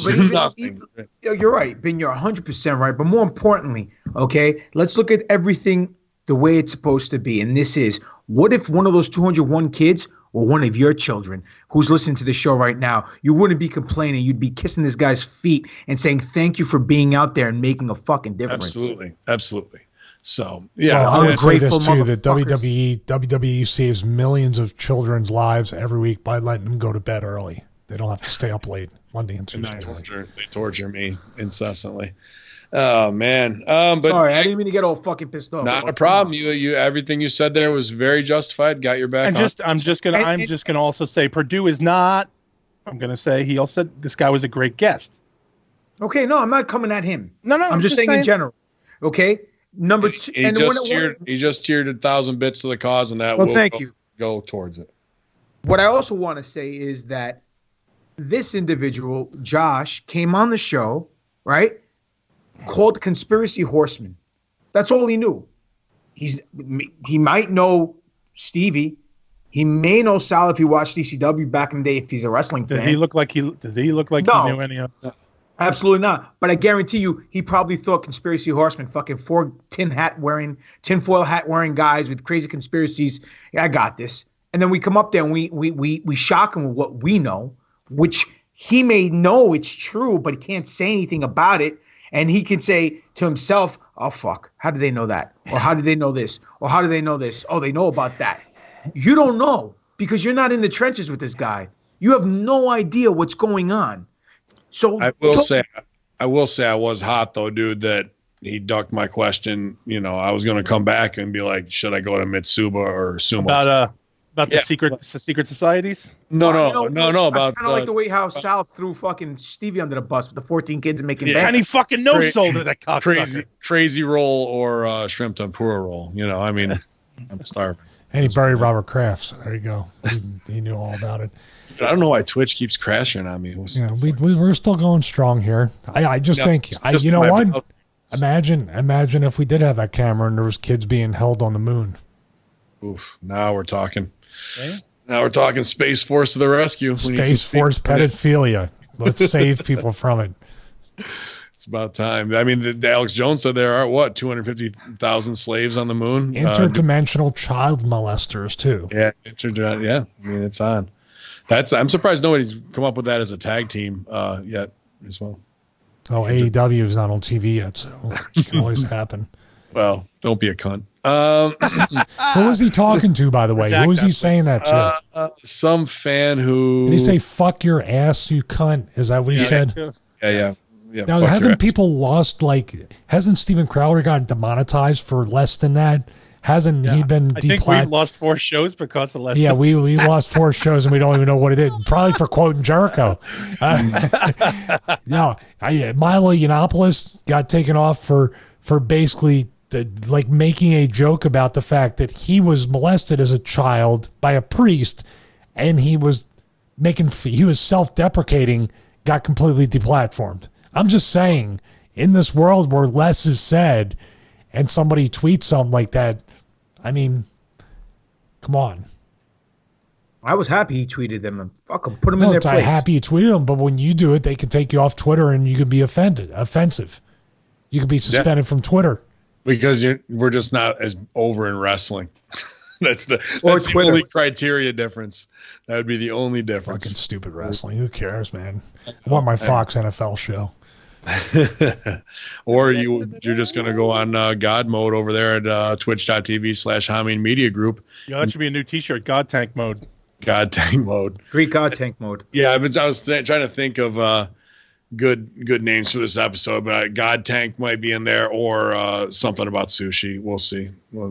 Nothing. You're right, Ben. You're 100% right. But more importantly, okay, let's look at everything the way it's supposed to be. And this is, what if one of those 201 kids or one of your children who's listening to the show right now, you wouldn't be complaining. You'd be kissing this guy's feet and saying thank you for being out there and making a fucking difference. Absolutely. So, yeah. Well, I would say this too, that WWE saves millions of children's lives every week by letting them go to bed early. They don't have to stay up late Monday and Tuesday. They torture me incessantly. Oh man. But sorry, I didn't mean to get all fucking pissed off. Not a problem. You everything you said there was very justified. Got your back. And I'm just gonna also say Purdue is not. I'm gonna say he also said this guy was a great guest. Okay, no, I'm not coming at him. No, I'm just saying in general. Okay. Number two, he just cheered 1,000 bits to the cause, and that will go towards it. What I also want to say is that this individual, Josh, came on the show, right? Called Conspiracy Horsemen. That's all he knew. He might know Stevie. He may know Sal if he watched DCW back in the day. If he's a wrestling fan, did he look like he knew any of that? Absolutely not. But I guarantee you, he probably thought Conspiracy Horsemen, fucking 4 tinfoil hat wearing guys with crazy conspiracies. Yeah, I got this. And then we come up there and we shock him with what we know, which he may know it's true, but he can't say anything about it. And he can say to himself, oh, fuck, how did they know that? Or how did they know this? Or how do they know this? Oh, they know about that. You don't know because you're not in the trenches with this guy. You have no idea what's going on. So I will say I was hot though, dude, that he ducked my question. You know, I was going to come back and be like, should I go to Mitsuba or Sumo? About the secret societies? No. About kind of like the way how Sal threw fucking Stevie under the bus with the 14 kids and making and he fucking no-sold it, that cocksucker. Crazy roll or shrimp tempura roll. You know, I mean, I'm starving. And he buried Robert Kraft. So there you go. He knew all about it. I don't know why Twitch keeps crashing on me. We're still going strong here. I just think, you know what? Imagine if we did have that camera and there was kids being held on the moon. Oof! Now we're talking. Okay. Now we're talking Space Force to the rescue. Space Force pedophilia. Let's save people from it. It's about time. I mean, Alex Jones said there are 250,000 slaves on the moon. Interdimensional child molesters too. Yeah, yeah. I mean, it's on. I'm surprised nobody's come up with that as a tag team yet as well. Oh, AEW is not on TV yet, so it can always happen. Well, don't be a cunt. Who was he talking to, by the way? Who was he saying that to? Some fan who... Did he say, fuck your ass, you cunt? Is that what he said? Yeah. Now, haven't people lost, hasn't Steven Crowder gotten demonetized for less than that? Hasn't he been I think we lost 4 shows because of less. Yeah, we lost 4 shows and we don't even know what it is. Probably for quoting Jericho. No, Milo Yiannopoulos got taken off for basically making a joke about the fact that he was molested as a child by a priest, and he was self-deprecating, got completely deplatformed. I'm just saying, in this world where less is said, and somebody tweets something like that, I mean, come on. I was happy he tweeted them and fuck them, put them in their place. I'm happy you tweeted them, but when you do it, they can take you off Twitter and you can be offensive. You can be suspended from Twitter. Because we're just not as over in wrestling. That's the only criteria difference. That would be the only difference. Fucking stupid wrestling. Who cares, man? I want my Fox NFL show. Or you're just going to go on God mode over there at twitch.tv/Hameen Media Group. Yeah, that should be a new t-shirt, GODTANK mode. GODTANK mode. Greek GODTANK mode. Yeah, I was trying to think of good names for this episode, but GODTANK might be in there, or something about sushi. We'll see. Well,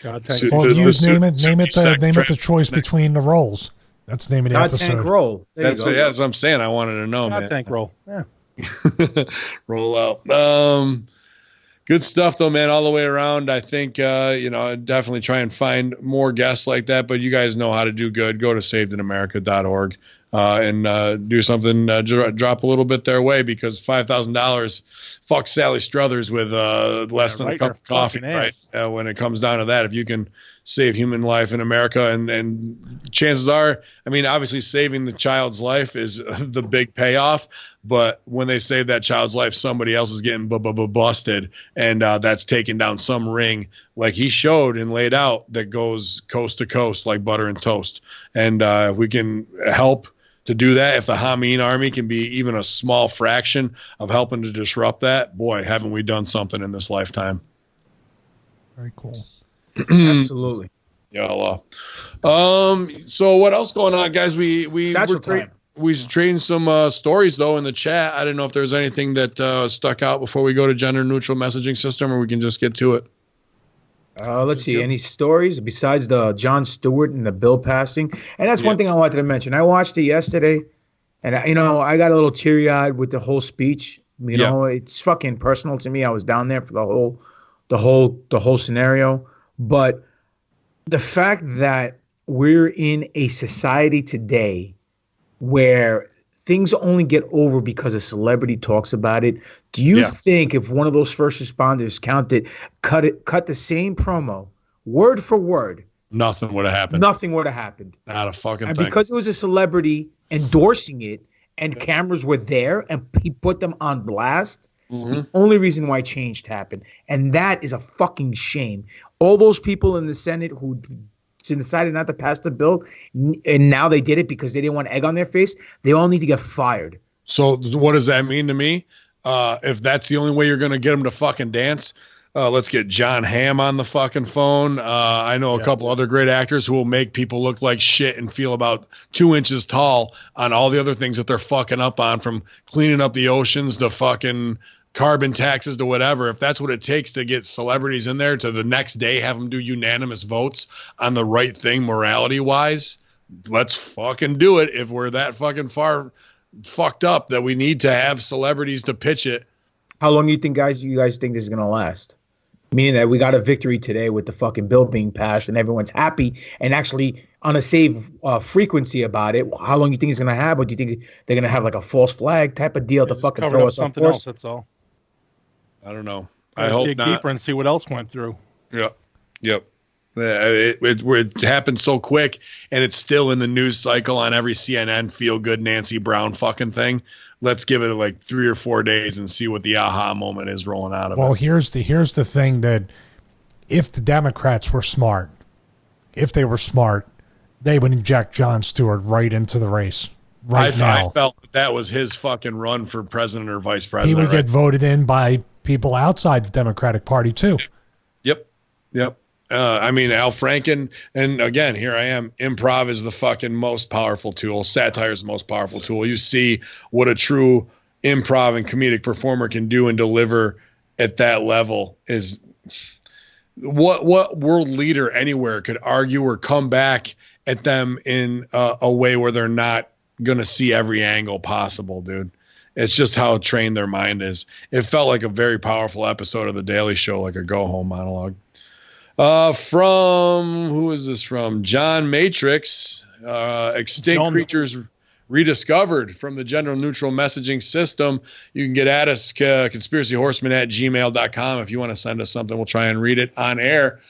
GODTANK. Well, name it the choice between the roles. That's the name of the episode. GODTANK roll. That's what I'm saying. I wanted to know, man. GODTANK roll. Yeah. Roll out. Good stuff though, man, all the way around. I think definitely try and find more guests like that, but you guys know how to do good. Go to savedinamerica.org and do something, drop a little bit their way, because $5,000 fuck Sally Struthers with less than a cup of coffee, right? When it comes down to that, if you can save human life in America, and chances are, I mean, obviously saving the child's life is the big payoff, but when they save that child's life, somebody else is getting busted, and that's taking down some ring like he showed and laid out that goes coast to coast like butter and toast. And if we can help to do that, if the Hameen army can be even a small fraction of helping to disrupt that, boy, haven't we done something in this lifetime. Very cool. Absolutely. Yeah. So what else going on, guys? We trading some stories though in the chat. I didn't know if there's anything that stuck out before we go to gender neutral messaging system, or we can just get to it. Let's see. Any stories besides the Jon Stewart and the bill passing? And that's one thing I wanted to mention. I watched it yesterday, and I got a little teary-eyed with the whole speech. You know, it's fucking personal to me. I was down there for the whole scenario. But the fact that we're in a society today where things only get over because a celebrity talks about it, do you think if one of those first responders cut the same promo word for word, nothing would have happened? Nothing would have happened. Not a fucking and thing. Because it was a celebrity endorsing it and cameras were there and he put them on blast. The only reason why change happened. And that is a fucking shame. All those people in the Senate who decided not to pass the bill, and now they did it because they didn't want egg on their face, they all need to get fired. So what does that mean to me? If that's the only way you're going to get them to fucking dance, let's get John Hamm on the fucking phone. I know a couple other great actors who will make people look like shit and feel about 2 inches tall on all the other things that they're fucking up on, from cleaning up the oceans to fucking carbon taxes to whatever. If that's what it takes to get celebrities in there to the next day have them do unanimous votes on the right thing morality wise, let's fucking do it. If we're that fucking far fucked up that we need to have celebrities to pitch it. How long do you guys think this is going to last? Meaning that we got a victory today with the fucking bill being passed and everyone's happy and actually on a safe frequency about it. How long do you think it's going to have? Or do you think they're going to have like a false flag type of deal to fucking throw us something else? That's all. I don't know. I hope dig not. Deeper and see what else went through. Yep. It happened so quick, and it's still in the news cycle on every CNN feel good Nancy Brown fucking thing. Let's give it like 3 or 4 days and see what the aha moment is rolling out of it. Well, here's the thing, that if the Democrats were smart, they would inject Jon Stewart right into the race. right now. I felt that was his fucking run for president or vice He president. would get voted in by people outside the Democratic Party too. Yep. I mean, Al Franken, and again, here I am. Improv is the fucking most powerful tool. Satire is the most powerful tool. You see what a true improv and comedic performer can do and deliver at that level is what world leader anywhere could argue or come back at them in a way where they're not going to see every angle possible, dude. It's just how trained their mind is. It felt like a very powerful episode of The Daily Show, like a go-home monologue. From, who is this from? John Matrix, extinct creatures rediscovered from the gender neutral messaging system. You can get at us, conspiracyhorseman@gmail.com. If you want to send us something, we'll try and read it on air.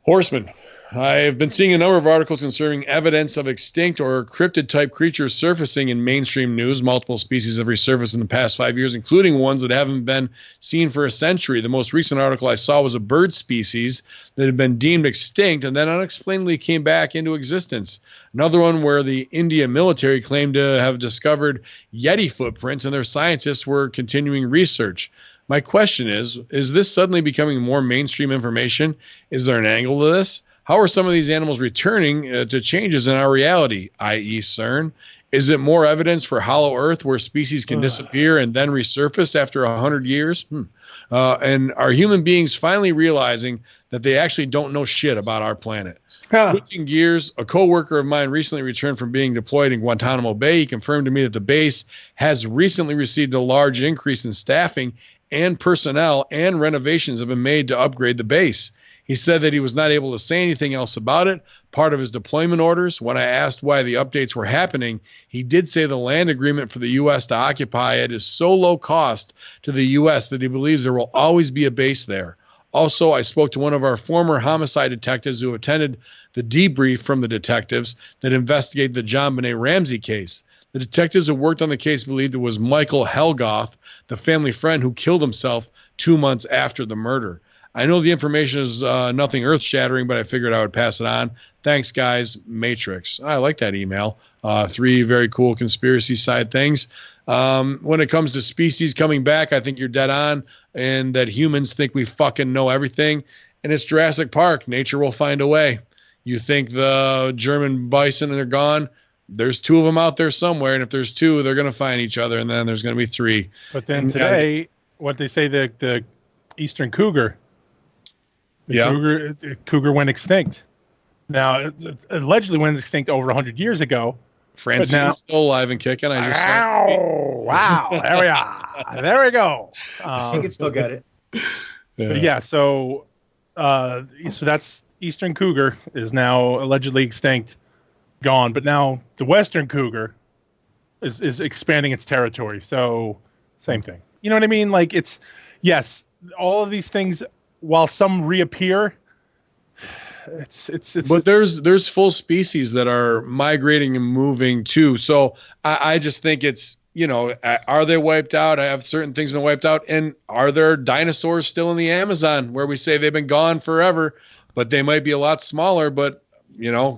Horseman. I've been seeing a number of articles concerning evidence of extinct or cryptid-type creatures surfacing in mainstream news. Multiple species have resurfaced in the past 5 years, including ones that haven't been seen for a century. The most recent article I saw was a bird species that had been deemed extinct and then unexplainably came back into existence. Another one where the Indian military claimed to have discovered Yeti footprints, and their scientists were continuing research. My question is this suddenly becoming more mainstream information? Is there an angle to this? How are some of these animals returning to changes in our reality, i.e. CERN? Is it more evidence for hollow earth where species can disappear and then resurface after 100 years? And are human beings finally realizing that they actually don't know shit about our planet? Switching gears, a coworker of mine recently returned from being deployed in Guantanamo Bay. He confirmed to me that the base has recently received a large increase in staffing and personnel, and renovations have been made to upgrade the base. He said that he was not able to say anything else about it, part of his deployment orders. When I asked why the updates were happening, he did say the land agreement for the U.S. to occupy it is so low cost to the U.S. that he believes there will always be a base there. Also, I spoke to one of our former homicide detectives who attended the debrief from the detectives that investigated the John Benet Ramsey case. The detectives who worked on the case believed it was Michael Helgoth, the family friend who killed himself 2 months after the murder. I know the information is nothing earth-shattering, but I figured I would pass it on. Thanks, guys. Matrix. I like that email. 3 very cool conspiracy side things. When it comes to species coming back, I think you're dead on, and that humans think we fucking know everything. And it's Jurassic Park. Nature will find a way. You think the German bison are gone? There's 2 of them out there somewhere, and if there's 2, they're going to find each other, and then there's going to be 3. But then today, what they say, the eastern cougar, cougar went extinct. Now, it allegedly went extinct over 100 years ago. Francine's still alive and kicking. I just wow. There we are. There we go. I can still get it. So that's eastern cougar is now allegedly extinct, gone. But now the western cougar is expanding its territory. So same thing. You know what I mean? Like yes, all of these things, while some reappear, it's but there's full species that are migrating and moving too. So I just think it's, are they wiped out? Have certain things been wiped out? And are there dinosaurs still in the Amazon where we say they've been gone forever, but they might be a lot smaller? But,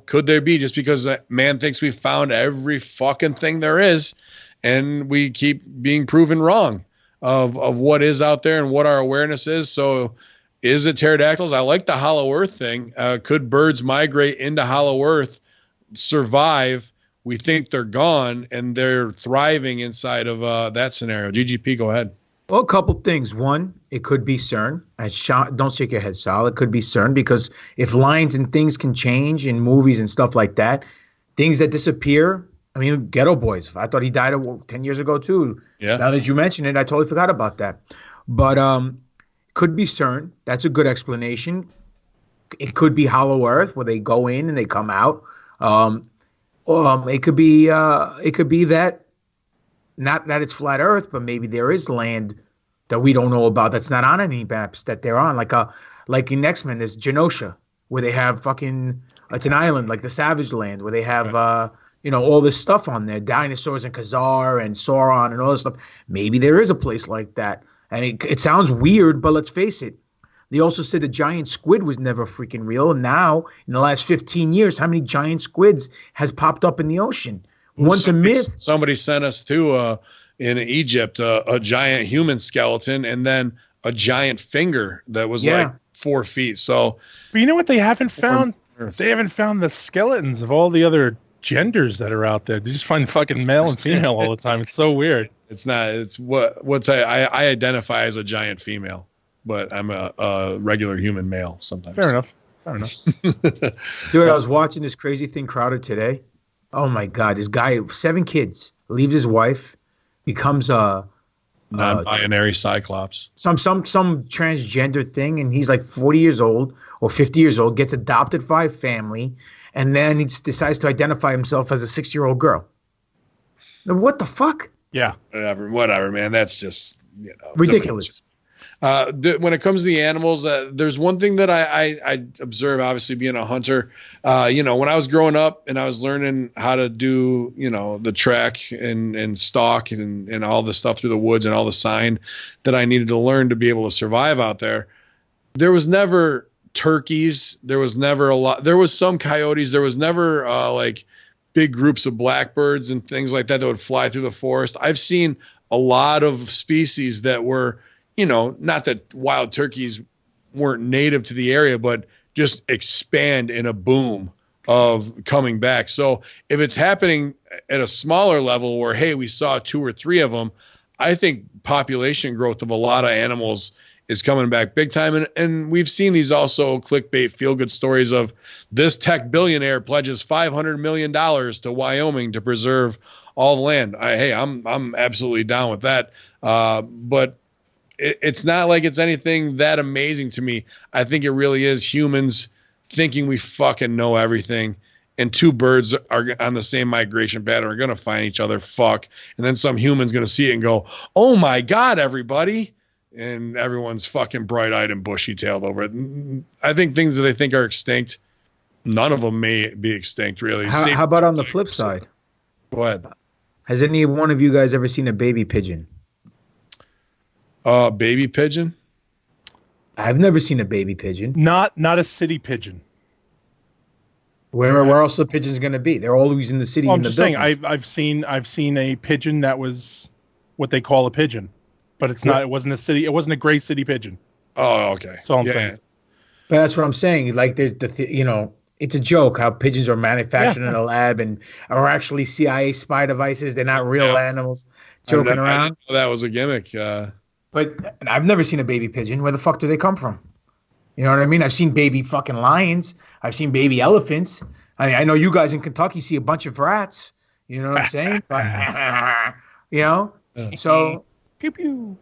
could there be, just because man thinks we found every fucking thing there is, and we keep being proven wrong of what is out there and what our awareness is. So is it pterodactyls? I like the hollow earth thing. Could birds migrate into hollow earth, survive? We think they're gone, and they're thriving inside of that scenario. GGP, go ahead. Well, a couple things. One, it could be CERN. Don't shake your head, Sal. It could be CERN, because if lines and things can change in movies and stuff like that, things that disappear. I mean, Ghetto Boys. I thought he died 10 years ago too. Yeah. Now that you mention it, I totally forgot about that. But could be CERN. That's a good explanation. It could be hollow earth where they go in and they come out. It could be that, not that it's flat earth, but maybe there is land that we don't know about that's not on any maps that they're on. Like in X-Men, there's Genosha, where they have it's an island like the Savage Land, where they have all this stuff on there, dinosaurs and Khazar and Sauron and all this stuff. Maybe there is a place like that. And it sounds weird, but let's face it. They also said the giant squid was never freaking real. And now, in the last 15 years, how many giant squids has popped up in the ocean? Once a myth. Somebody sent us to in Egypt a giant human skeleton and then a giant finger that was like 4 feet. So, but you know what they haven't found? They haven't found the skeletons of all the other genders that are out there. They just find fucking male and female all the time. It's so weird. It's not. It's I identify as a giant female, but I'm a regular human male sometimes. Fair enough. Dude, I was watching this crazy thing, Crowded, today. Oh my God, this guy, 7 kids, leaves his wife, becomes a non-binary cyclops, some transgender thing, and he's like 40 years old or 50 years old, gets adopted by a family, and then he decides to identify himself as a 6-year-old girl. What the fuck? Yeah, whatever, man. That's just ridiculous. When it comes to the animals, there's one thing that I observe, obviously being a hunter. When I was growing up and I was learning how to do, the track and stalk and all the stuff through the woods and all the sign that I needed to learn to be able to survive out there, there was never turkeys. There was never a lot. There was some coyotes. There was never like big groups of blackbirds and things like that would fly through the forest. I've seen a lot of species that were, not that wild turkeys weren't native to the area, but just expand in a boom of coming back. So if it's happening at a smaller level where, hey, we saw 2 or 3 of them, I think population growth of a lot of animals is coming back big time. And we've seen these also clickbait feel-good stories of this tech billionaire pledges $500 million to Wyoming to preserve all the land. I'm absolutely down with that. But it's not like it's anything that amazing to me. I think it really is humans thinking we fucking know everything. And 2 birds are on the same migration pattern are going to find each other. Fuck. And then some human's going to see it and go, oh my God, everybody. And everyone's fucking bright-eyed and bushy-tailed over it. I think things that they think are extinct, none of them may be extinct, really. How about on the flip side? Go ahead. Has any one of you guys ever seen a baby pigeon? Baby pigeon? I've never seen a baby pigeon. Not a city pigeon. Where else are the pigeons going to be? They're always in the city. Well, I'm just saying, I've seen a pigeon that was what they call a pigeon. But it's not. It wasn't a city. It wasn't a gray city pigeon. Oh, okay. That's all I'm saying. But that's what I'm saying. Like, there's it's a joke how pigeons are manufactured in a lab and are actually CIA spy devices. They're not real animals joking around. I didn't know that was a gimmick. But I've never seen a baby pigeon. Where the fuck do they come from? You know what I mean? I've seen baby fucking lions. I've seen baby elephants. I mean, I know you guys in Kentucky see a bunch of rats. You know what I'm saying? But, so. Pew pew.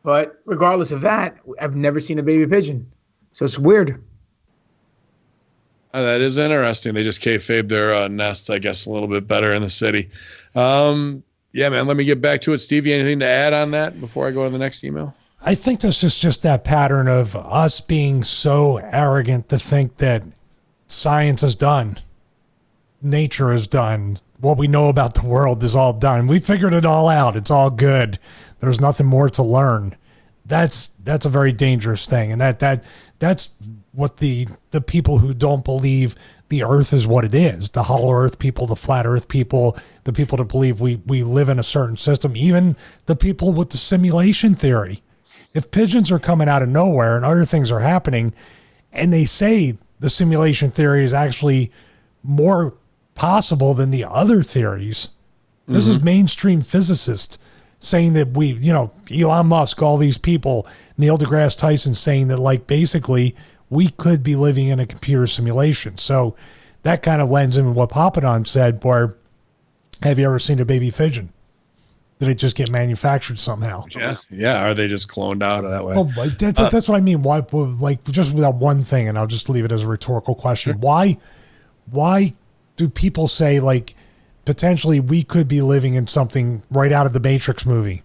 But regardless of that, I've never seen a baby pigeon. So it's weird. That is interesting. They just kayfabe their nests, I guess, a little bit better in the city. Yeah, man, let me get back to it. Stevie, anything to add on that before I go to the next email? I think this is just that pattern of us being so arrogant to think that science is done. Nature is done. What we know about the world is all done. We figured it all out. It's all good. There's nothing more to learn. That's a very dangerous thing. And that's what the people who don't believe the earth is what it is, the hollow earth people, the flat earth people, the people that believe we live in a certain system, even the people with the simulation theory. If pigeons are coming out of nowhere and other things are happening, and they say the simulation theory is actually more possible than the other theories. This is mainstream physicists saying that Elon Musk, all these people, Neil deGrasse Tyson saying that, like, basically we could be living in a computer simulation. So that kind of lends in what Papadon said, where have you ever seen a baby pigeon? Did it just get manufactured somehow? Yeah. Are they just cloned out that way? Well, that's what I mean. Why, like, just without one thing, and I'll just leave it as a rhetorical question. Sure. Why do people say, like, potentially we could be living in something right out of the Matrix movie,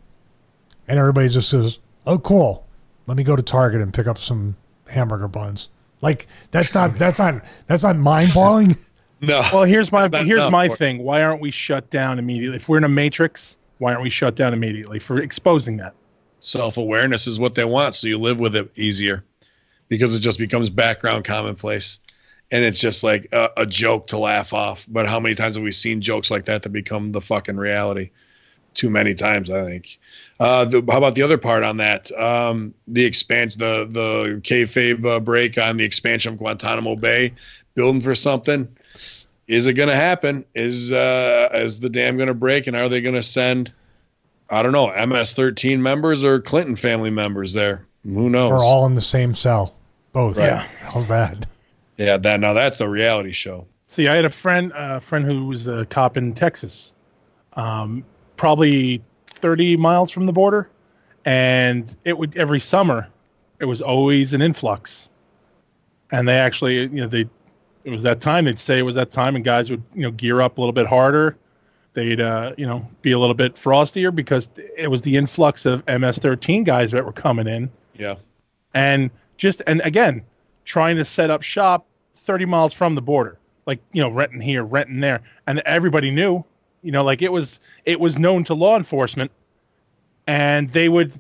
and everybody just says, "Oh, cool. Let me go to Target and pick up some hamburger buns." Like, that's not mind blowing. No. Well, here's my thing. Why aren't we shut down immediately? If we're in a Matrix, why aren't we shut down immediately for exposing that? Self-awareness is what they want, so you live with it easier, because it just becomes background commonplace. and it's just like a joke to laugh off. But how many times have we seen jokes like that become the fucking reality? Too many times, I think. How about the other part on that? The expansion, the kayfabe break on the expansion of Guantanamo Bay, building for something. Is it going to happen? Is the dam going to break? And are they going to send, I don't know, MS-13 members or Clinton family members there? Who knows? Or all in the same cell. Both. Right. Yeah. How's that? Yeah, that's a reality show. See, I had a friend who was a cop in Texas, probably 30 miles from the border, and every summer it was always an influx. And they actually, it was that time. They'd say it was that time, and guys would, gear up a little bit harder. They'd, be a little bit frostier because it was the influx of MS-13 guys that were coming in. Yeah. And again, trying to set up shop 30 miles from the border, like, renting here, renting there. And everybody knew, like it was known to law enforcement, and they would,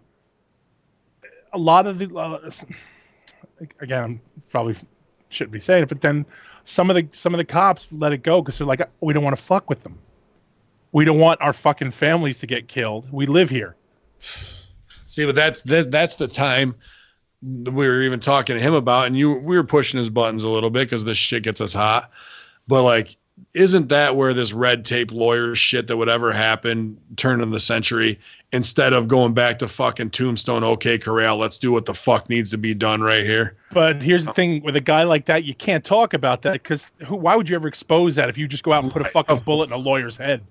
a lot of the, again, I'm probably shouldn't be saying it, but then some of the cops let it go because they're like, we don't want to fuck with them. We don't want our fucking families to get killed. We live here. See, but that's the time we were even talking to him about, and we were pushing his buttons a little bit because this shit gets us hot. But like, isn't that where this red tape lawyer shit that would ever happen turn of the century, instead of going back to fucking Tombstone, OK Corral, let's do what the fuck needs to be done right here? But here's the thing, with a guy like that, you can't talk about that because why would you ever expose that if you just go out and put a fucking bullet in a lawyer's head?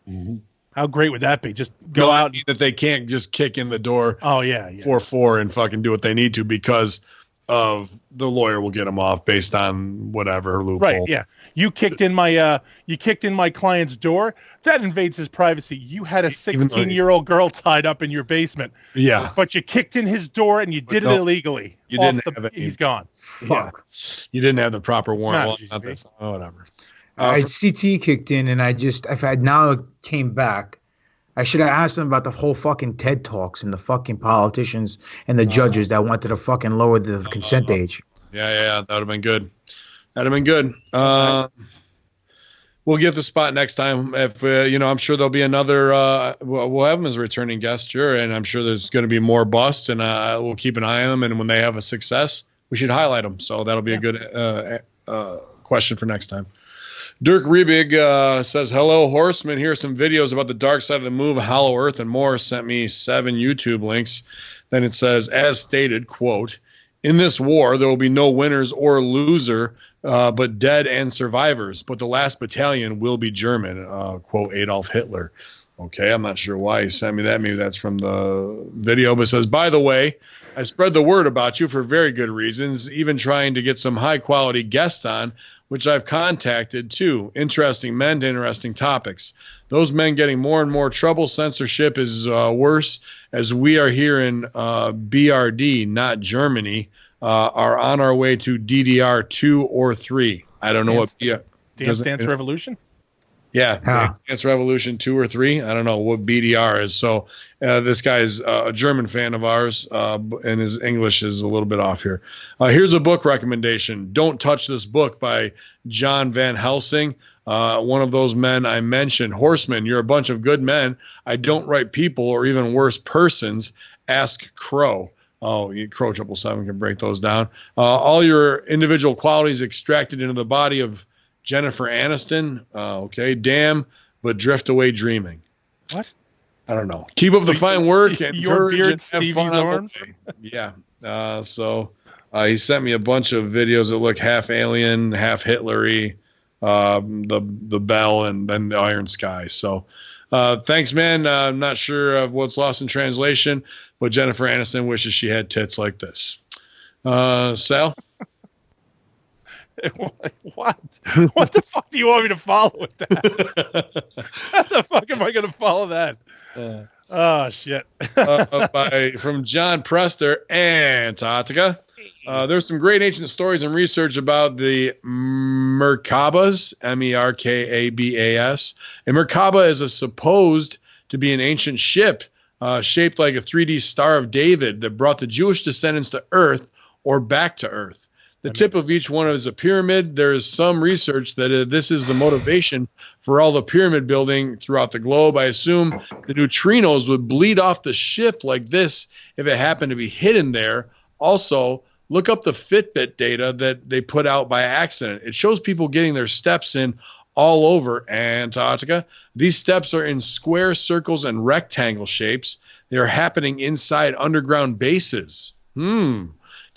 Mm-hmm. How great would that be? Just go out. That they can't just kick in the door. Oh, yeah. 4-4 and fucking do what they need to because of the lawyer will get them off based on whatever loophole. Right, yeah. You kicked in my client's door. That invades his privacy. You had a 16-year-old girl tied up in your basement. Yeah. But you kicked in his door and you did it illegally. You didn't have it. He's gone. Fuck. Yeah. You didn't have the proper warrant. Whatever. CT kicked in, and if I now came back, I should have asked them about the whole fucking TED Talks and the fucking politicians and the judges that wanted to fucking lower the consent age. Yeah, that would have been good. We'll get the spot next time. If I'm sure there'll be another. We'll have him as a returning guest, sure, and I'm sure there's going to be more busts, and we'll keep an eye on them. And when they have a success, we should highlight them. So that'll be a good question for next time. Dirk Rebig says, hello, Horsemen. Here are some videos about the dark side of the move, Hollow Earth, and more. Sent me 7 YouTube links. Then it says, as stated, quote, in this war, there will be no winners or loser, but dead and survivors. But the last battalion will be German, quote, Adolf Hitler. Okay, I'm not sure why he sent me that. Maybe that's from the video. But it says, by the way, I spread the word about you for very good reasons, even trying to get some high-quality guests on, which I've contacted too. Interesting men to interesting topics. Those men getting more and more trouble. Censorship is worse, as we are here in BRD, not Germany, are on our way to DDR 2 or 3. I don't know what... Dance Revolution? Yeah, Dance Revolution 2 or 3. I don't know what BDR is. So this guy's a German fan of ours, and his English is a little bit off here. Here's a book recommendation. Don't Touch This Book by John Van Helsing. One of those men I mentioned. Horsemen, you're a bunch of good men. I don't write people or even worse persons. Ask Crow. Oh, Crow 777 can break those down. All your individual qualities extracted into the body of Jennifer Aniston. Okay, damn, but drift away dreaming. What? I don't know. Keep up the fine work and your courage beard, and have Stevie's fun arms. Yeah. So he sent me a bunch of videos that look half alien, half Hitlery, the bell, and then the Iron Sky. So thanks, man. I'm not sure of what's lost in translation, but Jennifer Aniston wishes she had tits like this. Sal? What? What the fuck do you want me to follow with that? How the fuck am I going to follow that? Oh, shit. From John Prester, Antarctica. There's some great ancient stories and research about the Merkabas, Merkabas. A Merkaba is supposed to be an ancient ship shaped like a 3D Star of David that brought the Jewish descendants to Earth or back to Earth. The tip of each one is a pyramid. There is some research that this is the motivation for all the pyramid building throughout the globe. I assume the neutrinos would bleed off the ship like this if it happened to be hidden there. Also, look up the Fitbit data that they put out by accident. It shows people getting their steps in all over Antarctica. These steps are in square, circles, and rectangle shapes. They are happening inside underground bases. To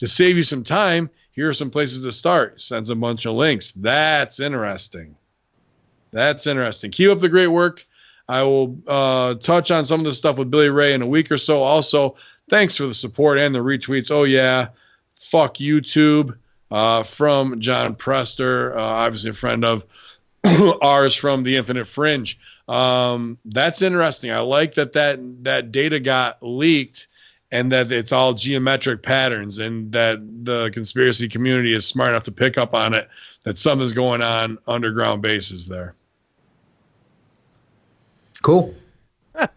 save you some time, here are some places to start. Sends a bunch of links. That's interesting. Keep up the great work. I will touch on some of the stuff with Billy Ray in a week or so. Also, thanks for the support and the retweets. Oh, yeah. Fuck YouTube from John Prester, obviously a friend of ours from the Infinite Fringe. That's interesting. I like that data got leaked and that it's all geometric patterns and that the conspiracy community is smart enough to pick up on it, that something's going on underground bases there. Cool. All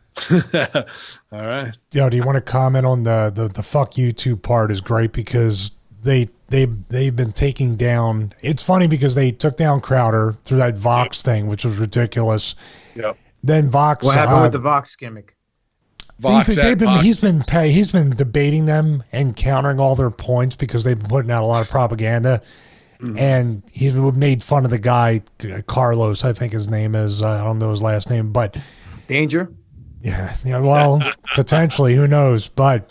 right. Yo, do you want to comment on the fuck YouTube part? Is great because they've been taking down. It's funny because they took down Crowder through that Vox thing, which was ridiculous. Yep. Then Vox. What happened with the Vox gimmick? He's been debating them and countering all their points because they've been putting out a lot of propaganda. And he made fun of the guy, Carlos, I think his name is. I don't know his last name, but Danger. Yeah, well, potentially, who knows? But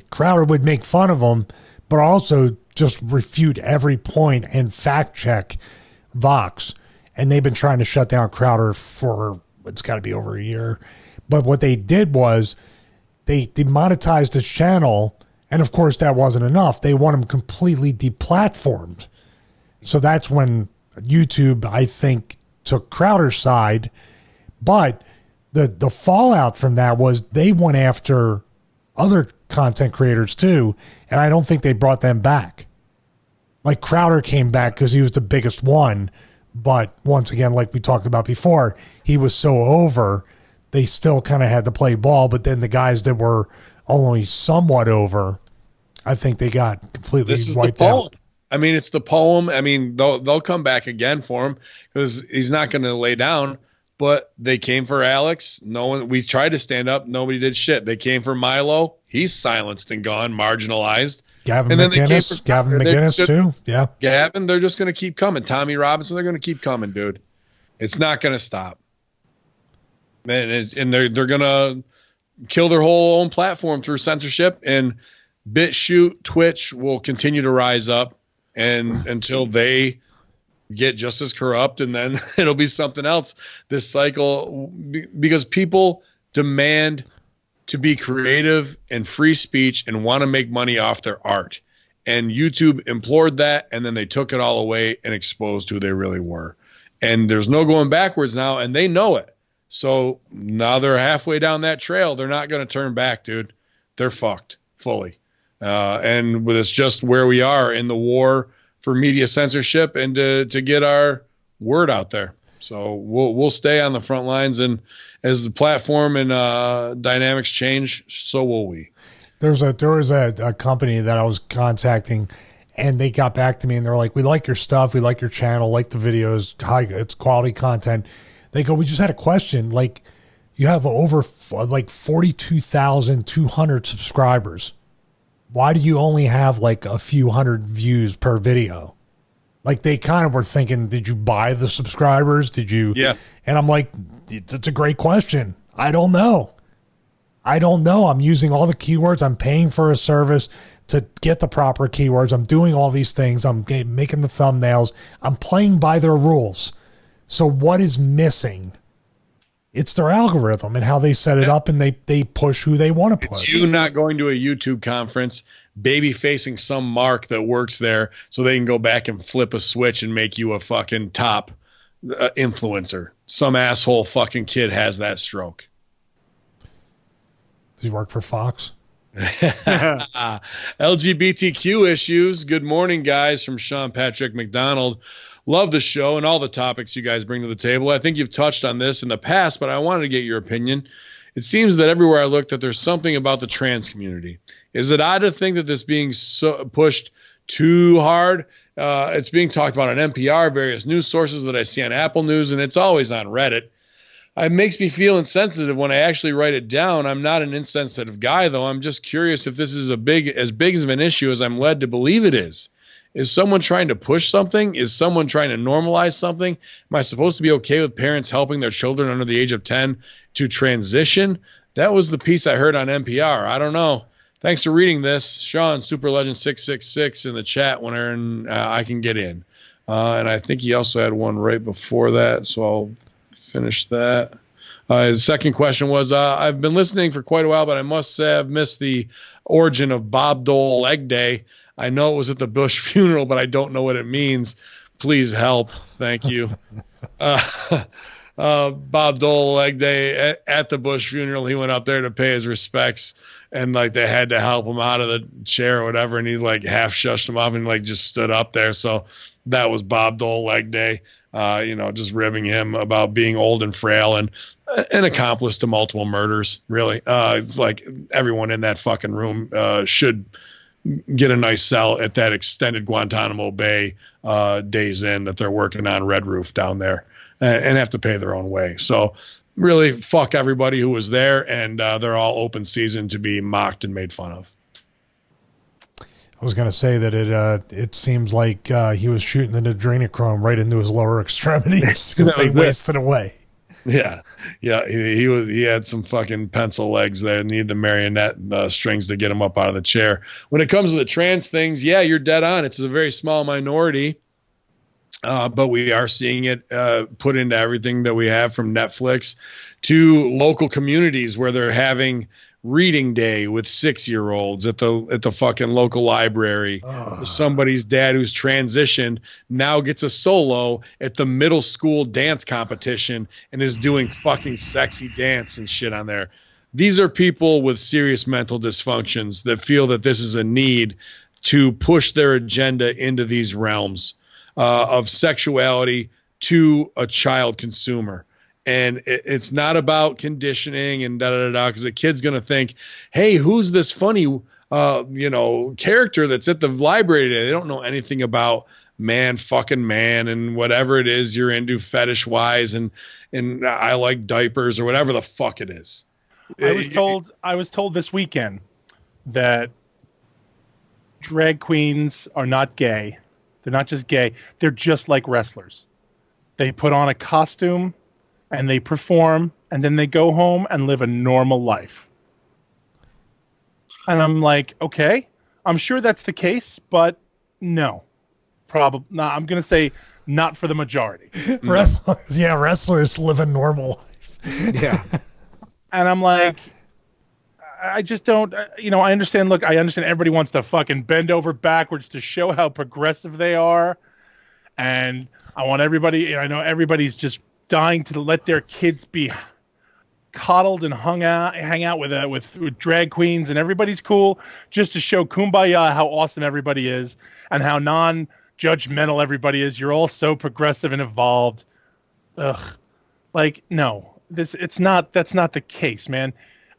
Crowder would make fun of him, but also just refute every point and fact check Vox. And they've been trying to shut down Crowder for, it's got to be over a year. But what they did was they demonetized his channel, and of course that wasn't enough. They want him completely deplatformed. So that's when YouTube, I think, took Crowder's side. But the fallout from that was they went after other content creators too, and I don't think they brought them back. Like Crowder came back because he was the biggest one, but once again, like we talked about before, he was so over, they still kind of had to play ball, but then the guys that were only somewhat over, I think they got completely wiped out. I mean, it's the poem. I mean, they'll come back again for him because he's not going to lay down. But they came for Alex. No one. We tried to stand up. Nobody did shit. They came for Milo. He's silenced and gone, marginalized. Gavin McInnes too. Yeah. Gavin, they're just going to keep coming. Tommy Robinson, they're going to keep coming, dude. It's not going to stop. And they're going to kill their whole own platform through censorship. And BitChute, Twitch will continue to rise up and until they get just as corrupt, and then it'll be something else this cycle, because people demand to be creative and free speech and want to make money off their art. And YouTube implored that, and then they took it all away and exposed who they really were. And there's no going backwards now, and they know it. So now they're halfway down that trail. They're not going to turn back, dude. They're fucked fully. And it's just where we are in the war for media censorship and to get our word out there. So we'll stay on the front lines, and as the platform and dynamics change, so will we. There was a company that I was contacting, and they got back to me and they're like, "We like your stuff, we like your channel, like the videos, it's quality content." They go, "We just had a question. Like, you have over 42,200 subscribers. Why do you only have like a few hundred views per video?" Like, they kind of were thinking, did you buy the subscribers? Did you? Yeah. And I'm like, it's a great question. I don't know. I'm using all the keywords. I'm paying for a service to get the proper keywords. I'm doing all these things. I'm making the thumbnails. I'm playing by their rules. So what is missing? It's their algorithm and how they set it up, and they push who they want to push. It's you not going to a YouTube conference, baby facing some mark that works there so they can go back and flip a switch and make you a fucking top influencer. Some asshole fucking kid has that stroke. Does he work for Fox? LGBTQ issues. Good morning, guys, from Sean Patrick McDonald. Love the show and all the topics you guys bring to the table. I think you've touched on this in the past, but I wanted to get your opinion. It seems that everywhere I look that there's something about the trans community. Is it odd to think that this being so pushed too hard. It's being talked about on NPR, various news sources that I see on Apple News, and it's always on Reddit. It makes me feel insensitive when I actually write it down. I'm not an insensitive guy, though. I'm just curious if this is as big of an issue as I'm led to believe it is. Is someone trying to push something? Is someone trying to normalize something? Am I supposed to be okay with parents helping their children under the age of 10 to transition? That was the piece I heard on NPR. I don't know. Thanks for reading this. Sean, Superlegend666 in the chat when I can get in. And I think he also had one right before that, so I'll finish that. His second question was, I've been listening for quite a while, but I must have missed the origin of Bob Dole Leg Day. I know it was at the Bush funeral, but I don't know what it means. Please help. Thank you. Bob Dole Leg Day at the Bush funeral. He went up there to pay his respects, and like they had to help him out of the chair or whatever, and he like half shushed him off and like just stood up there. So that was Bob Dole Leg Day. Just ribbing him about being old and frail and an accomplice to multiple murders. Really, it's like everyone in that fucking room should get a nice cell at that extended Guantanamo Bay days in that they're working on Red Roof down there, and have to pay their own way. So really, fuck everybody who was there, and they're all open season to be mocked and made fun of. I was going to say that it seems like he was shooting the adrenochrome right into his lower extremities because they wasted away. Yeah. He had some fucking pencil legs there. Need the marionette strings to get him up out of the chair. When it comes to the trans things, yeah, you're dead on. It's a very small minority, but we are seeing it put into everything that we have, from Netflix to local communities where they're having reading day with 6-year-olds at the fucking local library. Somebody's dad who's transitioned now gets a solo at the middle school dance competition and is doing fucking sexy dance and shit on there. These are people with serious mental dysfunctions that feel that this is a need to push their agenda into these realms of sexuality to a child consumer. And it's not about conditioning and because a kid's going to think, hey, who's this funny, character that's at the library today? They don't know anything about man and whatever it is you're into fetish wise. And I like diapers or whatever the fuck it is. I was told this weekend that drag queens are not gay. They're not just gay. They're just like wrestlers. They put on a costume and they perform, and then they go home and live a normal life. And I'm like, okay, I'm sure that's the case, but no, probably not. I'm going to say not for the majority. Wrestlers live a normal life. Yeah. And I'm like, I just don't, I understand. Look, I understand everybody wants to fucking bend over backwards to show how progressive they are. And I want everybody, I know everybody's just dying to let their kids be coddled and hang out with drag queens, and everybody's cool just to show kumbaya how awesome everybody is and how non-judgmental everybody is. You're all so progressive and evolved. Ugh. Like, no, that's not the case, man.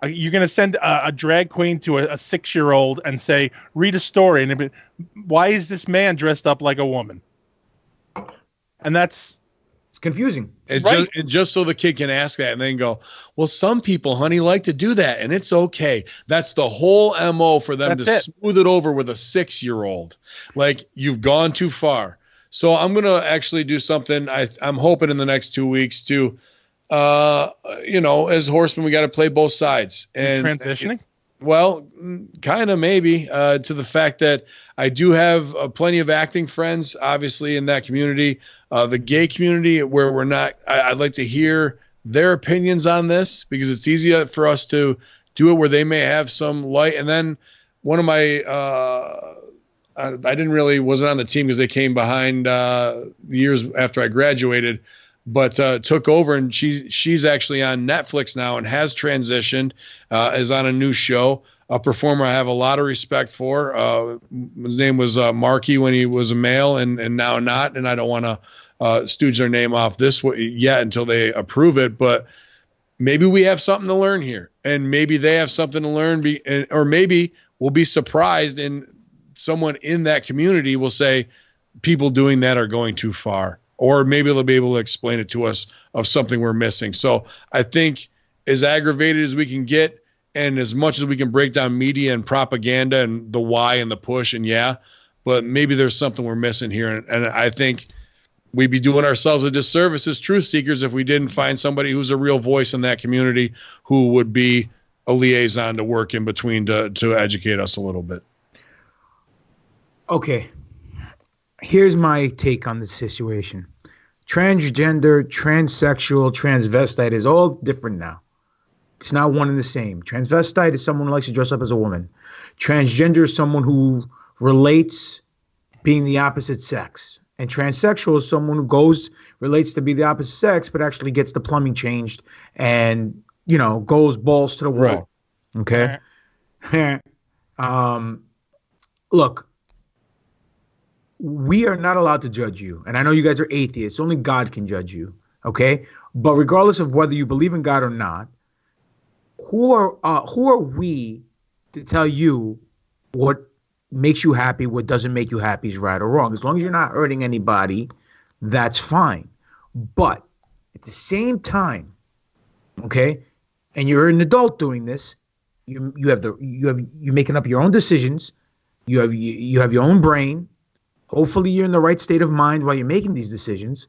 You're going to send a drag queen to a 6-year-old and say, read a story. And why is this man dressed up like a woman? And it's confusing. Just so the kid can ask that and then go, well, some people, honey, like to do that, and it's okay. That's the whole MO for them smooth it over with a 6-year-old. Like, you've gone too far. So I'm going to actually do something. I'm hoping in the next 2 weeks to, as Horsemen, we got to play both sides. And transitioning? Well, kind of maybe to the fact that I do have plenty of acting friends, obviously, in that community. The gay community, where we're not, I'd like to hear their opinions on this, because it's easier for us to do it where they may have some light. And then one of my, wasn't on the team because they came behind years after I graduated, but took over, and she's actually on Netflix now and has transitioned, is on a new show, a performer I have a lot of respect for. His name was Marky when he was a male, and now not, and I don't want to stooge their name off this way yet until they approve it, but maybe we have something to learn here, and maybe they have something to learn, or maybe we'll be surprised in someone in that community will say people doing that are going too far, or maybe they'll be able to explain it to us of something we're missing. So I think as aggravated as we can get, and as much as we can break down media and propaganda and the why and the push, and but maybe there's something we're missing here. And I think we'd be doing ourselves a disservice as truth seekers if we didn't find somebody who's a real voice in that community who would be a liaison to work in between to educate us a little bit. Okay. Here's my take on this situation. Transgender, transsexual, transvestite is all different now. It's not one and the same. Transvestite is someone who likes to dress up as a woman. Transgender is someone who relates being the opposite sex. And transsexual is someone who relates to be the opposite sex, but actually gets the plumbing changed and, goes balls to the wall. Right. Okay. Look, we are not allowed to judge you. And I know you guys are atheists. Only God can judge you. Okay. But regardless of whether you believe in God or not, who are we to tell you what makes you happy, what doesn't make you happy is right or wrong? As long as you're not hurting anybody, that's fine. But at the same time, okay, and you're an adult doing this, you're making up your own decisions. You have your own brain. Hopefully you're in the right state of mind while you're making these decisions.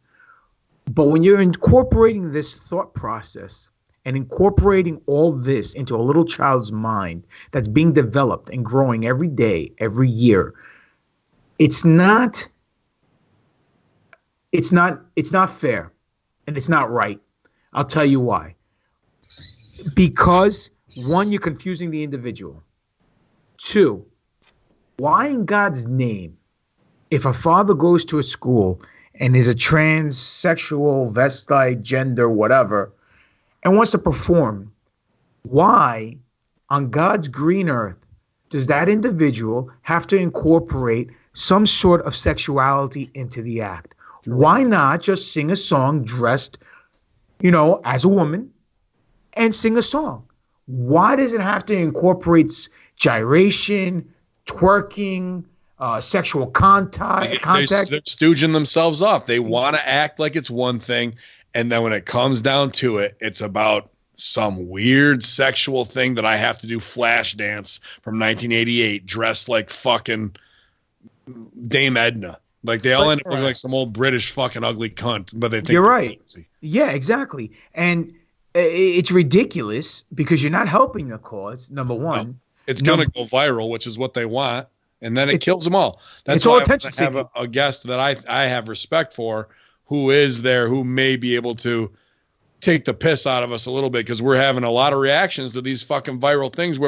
But when you're incorporating this thought process and incorporating all this into a little child's mind that's being developed and growing every day, every year, it's not fair and it's not right. I'll tell you why. Because, one, you're confusing the individual. Two, why in God's name, if a father goes to a school and is a transsexual, vestite, gender, whatever, and wants to perform, why on God's green earth does that individual have to incorporate some sort of sexuality into the act? Why not just sing a song dressed, as a woman and sing a song? Why does it have to incorporate gyration, twerking, sexual contact? They're stooging themselves off. They want to act like it's one thing, and then when it comes down to it, it's about some weird sexual thing that I have to do flash dance from 1988 dressed like fucking Dame Edna. Like they all end up looking like some old British fucking ugly cunt, but they think you're right. Sexy. Yeah, exactly. And it's ridiculous because you're not helping the cause, number one. No, it's going to go viral, which is what they want, and then it kills them all. That's it's why all I attention have a guest that I have respect for who is there, who may be able to take the piss out of us a little bit because we're having a lot of reactions to these fucking viral things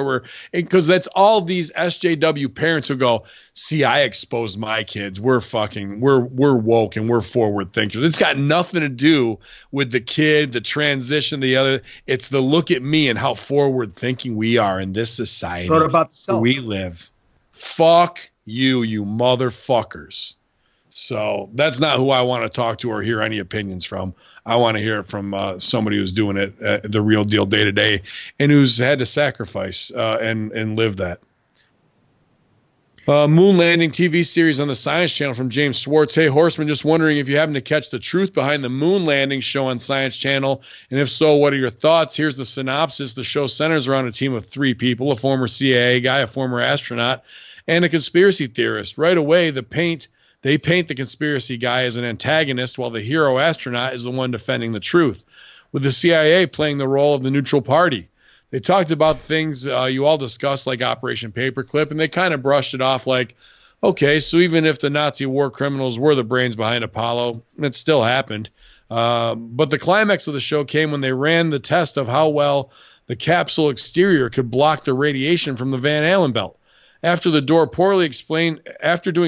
because that's all these SJW parents who go, see, I exposed my kids. We're woke and we're forward thinkers. It's got nothing to do with the kid, the transition, the other. It's the look at me and how forward thinking we are in this society. What about self? We live. Fuck you motherfuckers. So that's not who I want to talk to or hear any opinions from. I want to hear it from somebody who's doing it the real deal day to day and who's had to sacrifice and live that. Moon landing TV series on the Science Channel from James Schwartz. Hey, Horseman, just wondering if you happen to catch the truth behind the moon landing show on Science Channel. And if so, what are your thoughts? Here's the synopsis. The show centers around a team of 3 people, a former CIA guy, a former astronaut, and a conspiracy theorist. Right away, they paint the conspiracy guy as an antagonist while the hero astronaut is the one defending the truth, with the CIA playing the role of the neutral party. They talked about things you all discussed like Operation Paperclip, and they kind of brushed it off like, okay, so even if the Nazi war criminals were the brains behind Apollo, it still happened. But the climax of the show came when they ran the test of how well the capsule exterior could block the radiation from the Van Allen belt. After doing a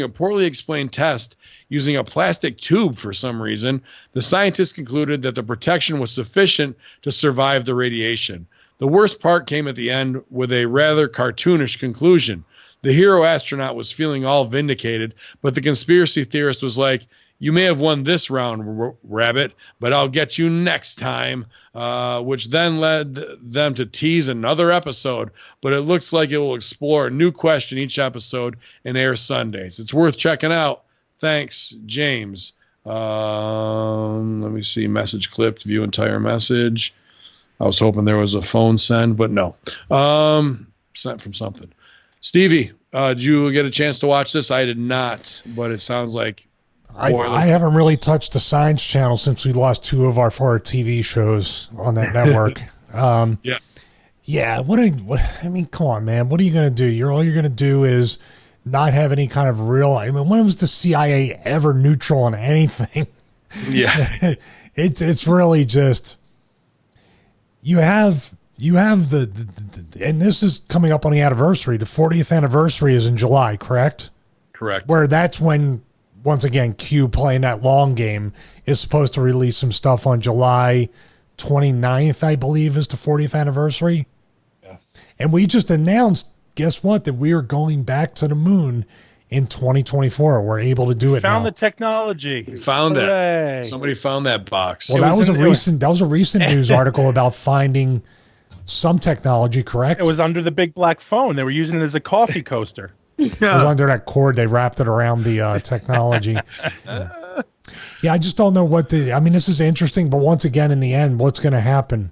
poorly explained test using a plastic tube for some reason, the scientists concluded that the protection was sufficient to survive the radiation. The worst part came at the end with a rather cartoonish conclusion. The hero astronaut was feeling all vindicated, but the conspiracy theorist was like, You may have won this round, Rabbit, but I'll get you next time, which then led them to tease another episode, but it looks like it will explore a new question each episode and air Sundays. It's worth checking out. Thanks, James. Let me see. Message clipped. View entire message. I was hoping there was a phone send, but no. Sent from something. Stevie, did you get a chance to watch this? I did not, but it sounds like I haven't really touched the Science Channel since we lost 2 of our 4 TV shows on that network. Yeah. What I mean, come on, man. What are you going to do? All you're going to do is not have any kind of real. I mean, when was the CIA ever neutral on anything? Yeah. It's really just you have the and this is coming up on the anniversary. The 40th anniversary is in July, correct? Correct. Where that's when, once again, Q playing that long game is supposed to release some stuff on July 29th, I believe, is the 40th anniversary. Yeah. And we just announced, guess what, that we are going back to the moon in 2024. We're able to do it Found now. the technology. We found Hooray. it. Somebody found that box. Well, that was a recent news article about finding some technology, correct? It was under the big black phone. They were using it as a coffee coaster. It was under that cord. They wrapped it around the technology. Yeah, I just don't know I mean, this is interesting, but once again, in the end, what's going to happen?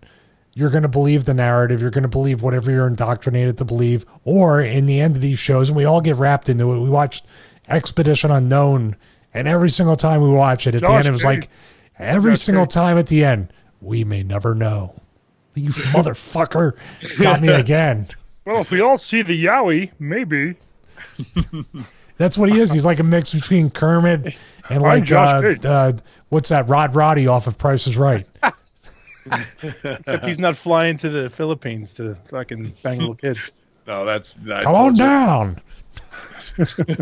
You're going to believe the narrative. You're going to believe whatever you're indoctrinated to believe. Or in the end of these shows, and we all get wrapped into it. We watched Expedition Unknown, and every single time we watch it, at the end, it was like, every single time at the end, we may never know. You motherfucker got me again. Well, if we all see the Yowie, maybe. That's what he is. He's like a mix between Kermit and like what's that? Rod Roddy off of Price is Right. Except he's not flying to the Philippines to fucking bang little kids. No, that's come on down.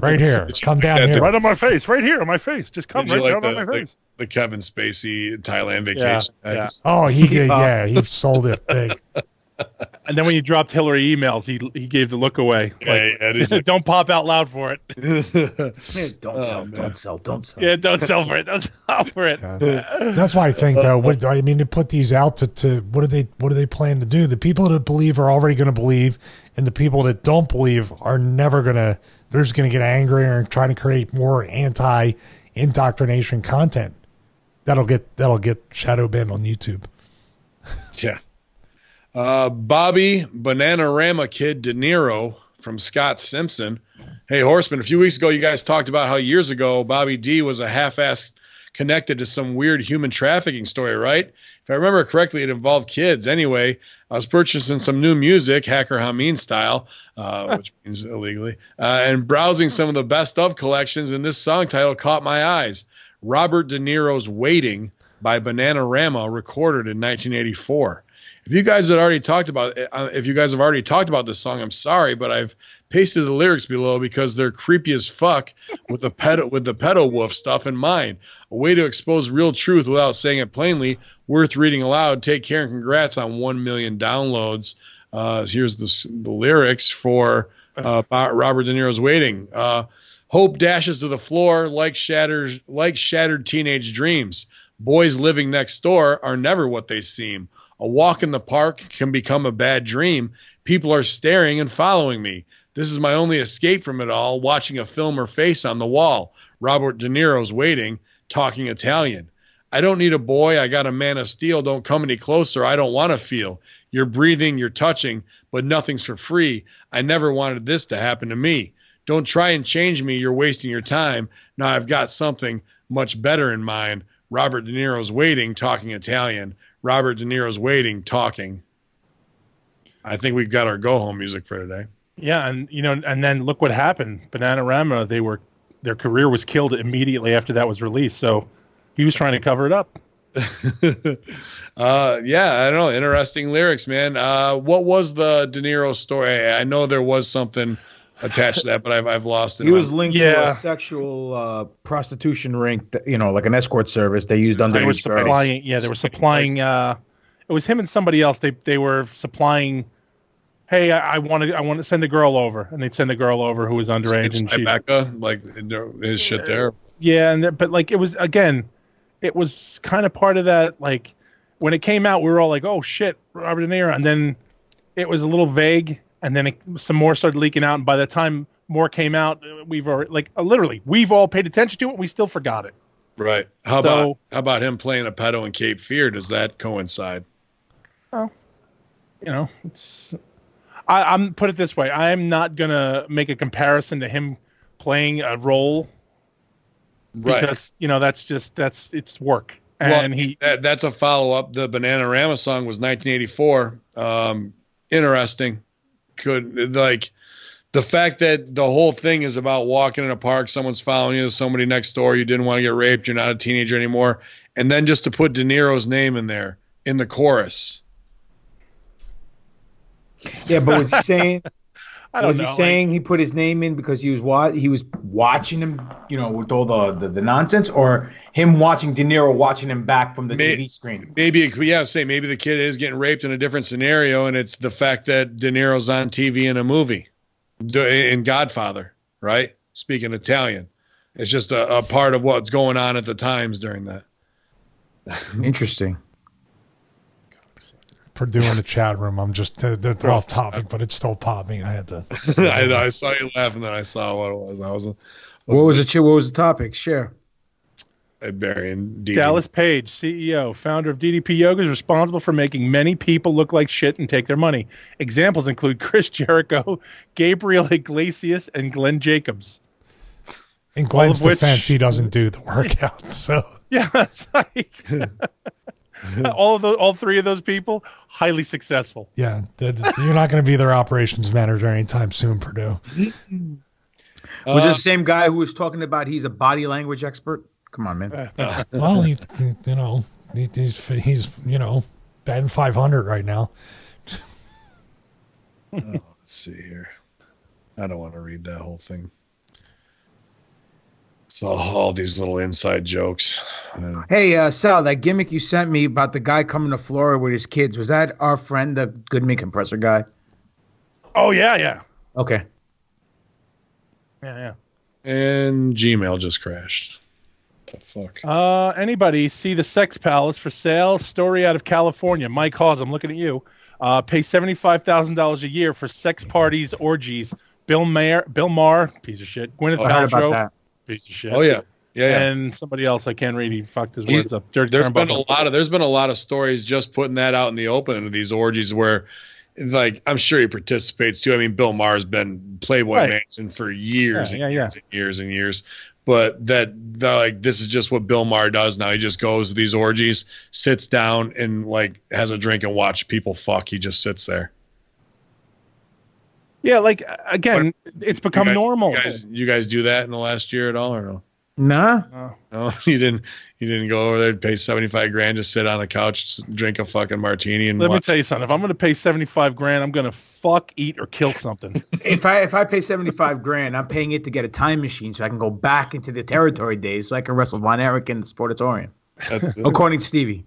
Right here. Come down here. Right on my face. Right here on my face. Just come right down on my face. The Kevin Spacey Thailand vacation. Yeah. Oh, he sold it big. And then when you dropped Hillary emails, he gave the look away. Like, don't pop out loud for it. Don't sell. Yeah, don't sell for it. Don't sell for it. That's why I think, though. To put these out to what do they plan to do? The people that believe are already going to believe, and the people that don't believe are never going to. They're just going to get angrier and trying to create more anti-indoctrination content. That'll get shadow banned on YouTube. Yeah. Bobby Bananarama Kid De Niro from Scott Simpson. Hey, Horseman, a few weeks ago, you guys talked about how years ago Bobby D was a half-assed connected to some weird human trafficking story, right? If I remember correctly, it involved kids. Anyway, I was purchasing some new music, Hacker Hameen style, which means illegally, and browsing some of the best of collections, and this song title caught my eyes. Robert De Niro's Waiting by Bananarama, recorded in 1984. If you guys have already talked about this song, I'm sorry, but I've pasted the lyrics below because they're creepy as fuck with the pedo wolf stuff in mind. A way to expose real truth without saying it plainly. Worth reading aloud. Take care and congrats on 1 million downloads. Here's the lyrics for Robert De Niro's Waiting. Hope dashes to the floor like shattered teenage dreams. Boys living next door are never what they seem. A walk in the park can become a bad dream. People are staring and following me. This is my only escape from it all, watching a film or face on the wall. Robert De Niro's Waiting, talking Italian. I don't need a boy. I got a man of steel. Don't come any closer. I don't want to feel. You're breathing, you're touching, but nothing's for free. I never wanted this to happen to me. Don't try and change me. You're wasting your time. Now I've got something much better in mind. Robert De Niro's Waiting, talking Italian. Robert De Niro's Waiting, talking. I think we've got our go-home music for today. Yeah, and then look what happened. Bananarama, their career was killed immediately after that was released. So he was trying to cover it up. Yeah, I don't know. Interesting lyrics, man. What was the De Niro story? I know there was something attached to that, but I've lost it. He was linked to a sexual prostitution ring, like an escort service they used under. They were supplying. Yeah, they were supplying. It was him and somebody else. They were supplying. Hey, I want to send a girl over, and they'd send the girl over who was underage, and Becca, like his shit there. Yeah, but like it was kind of part of that. Like when it came out, we were all like, "Oh shit, Robert De Niro," and then it was a little vague, and then some more started leaking out, and by the time more came out, we've already literally we've all paid attention to it. We still forgot it. Right. How about him playing a pedo in Cape Fear? Does that coincide? Well, it's. I'm put it this way. I'm not gonna make a comparison to him playing a role, because that's it's work, and that's a follow up. The Bananarama song was 1984. Interesting. The fact that the whole thing is about walking in a park, someone's following you, somebody next door, you didn't want to get raped, you're not a teenager anymore, and then just to put De Niro's name in there in the chorus. Yeah, but was he saying? Was he saying he put his name in because he was watching him, with all the nonsense, or him watching De Niro watching him back from the TV screen? Maybe the kid is getting raped in a different scenario, and it's the fact that De Niro's on TV in a movie, in Godfather, right? Speaking Italian, it's just a part of what's going on at the times during that. Interesting. Purdue in the chat room. I'm just they're off topic, but it's still popping. I had to. I saw you laughing, then I saw what it was. What was the topic? Share. Dallas Page, CEO, founder of DDP Yoga, is responsible for making many people look like shit and take their money. Examples include Chris Jericho, Gabriel Iglesias, and Glenn Jacobs. In Glenn's defense, he doesn't do the workout, so yeah, that's like. All three of those people, highly successful. Yeah, you're not going to be their operations manager anytime soon, Purdue. Was it the same guy who was talking about he's a body language expert? Come on, man. Well, he's batting 500 right now. Let's see here. I don't want to read that whole thing. So all these little inside jokes. Hey, Sal, that gimmick you sent me about the guy coming to Florida with his kids, was that our friend, the Goodman compressor guy? Oh, yeah. Okay. Yeah. And Gmail just crashed. What the fuck? Anybody see the Sex Palace for sale? Story out of California. Mike Hawes, I'm looking at you. Pay $75,000 a year for sex parties, orgies. Bill Maher, piece of shit. Gwyneth Paltrow, piece of shit. Oh yeah. And somebody else I can't read. He fucked his words up. There's been a lot of stories just putting that out in the open of these orgies where it's like, I'm sure he participates too. I mean, Bill Maher's been Playboy Mansion for years and years and years. But this is just what Bill Maher does now. He just goes to these orgies, sits down, and has a drink and watch people fuck. He just sits there. Yeah, again, it's become normal. You guys do that in the last year at all, or no? Nah. No, you didn't go over there and pay $75,000 to sit on the couch, drink a fucking martini, and let me tell you something. If I'm going to pay $75,000, I'm going to fuck, eat, or kill something. If I pay $75,000, I'm paying it to get a time machine so I can go back into the territory days so I can wrestle Von Erich in the Sportatorium. According to Stevie.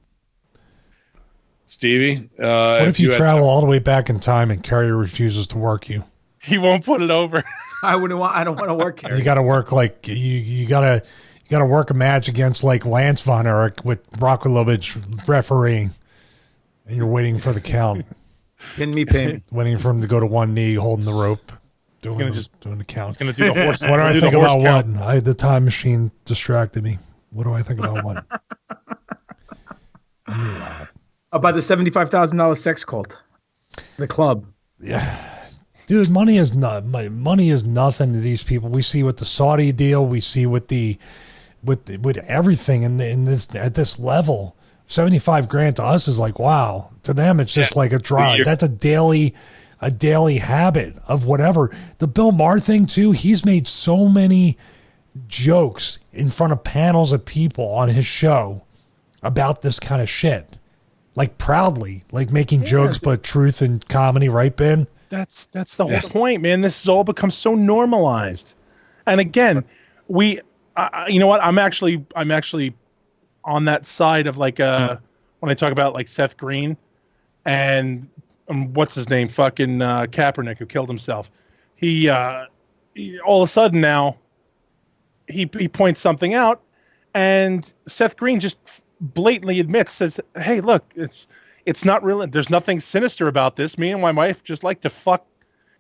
What if you travel all the way back in time and Carrier refuses to work you? He won't put it over. I don't want to work Carrier. You got to work you got to work a match against Lance Von Erich with Brockovich refereeing, and you're waiting for the count. Pin me. Waiting for him to go to one knee, holding the rope, doing the count. He's going to do the horse. What do I think about what? The time machine distracted me. What do I think about what? About the $75,000 sex cult, the club. Yeah, dude, money is nothing to these people. We see with the Saudi deal, we see with everything in this at this level. $75,000 to us is like, wow. To them, it's just like a drive. That's a daily habit of whatever. The Bill Maher thing too. He's made so many jokes in front of panels of people on his show about this kind of shit. Proudly, making jokes, but truth and comedy, right, Ben? That's the whole point, man. This has all become so normalized. And again, you know what? I'm actually on that side of when I talk about Seth Green and what's his name, fucking Kaepernick, who killed himself. He all of a sudden now he points something out, and Seth Green just blatantly says, "Hey, look, it's not real. There's nothing sinister about this. Me and my wife just like to fuck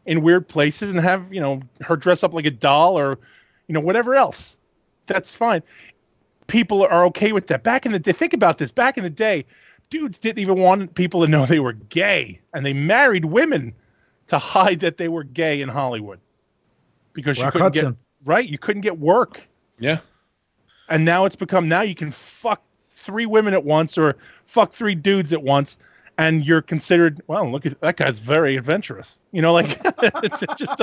in weird places and have, her dress up like a doll or, whatever else. That's fine." People are okay with that. Back in the day, think about this. Back in the day, dudes didn't even want people to know they were gay, and they married women to hide that they were gay in Hollywood because you couldn't get work. Yeah. And now it's become, now you can fuck 3 women at once or fuck 3 dudes at once, and you're considered, well, look at that guy's very adventurous. It just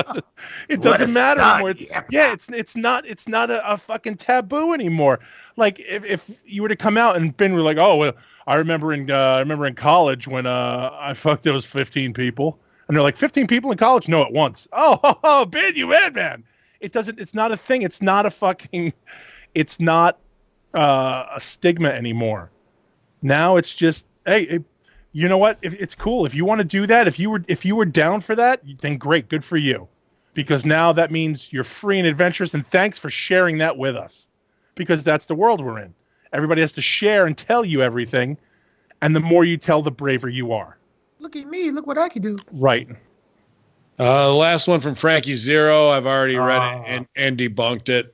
doesn't matter anymore. It's not a fucking taboo anymore. Like if you were to come out and Ben were like, "Oh, well, I remember in college when I fucked those 15 people," and they're like, 15 people in college? No, at once. Oh, Ben, you mad man? It's not a thing. It's not a fucking. It's not a stigma anymore. Now it's just, hey, you know what? If it's cool. If you want to do that, if you were down for that, then great, good for you. Because now that means you're free and adventurous, and thanks for sharing that with us. Because that's the world we're in. Everybody has to share and tell you everything, and the more you tell, the braver you are. Look at me. Look what I can do. Right. The last one from Frankie Zero. I've already read it and debunked it.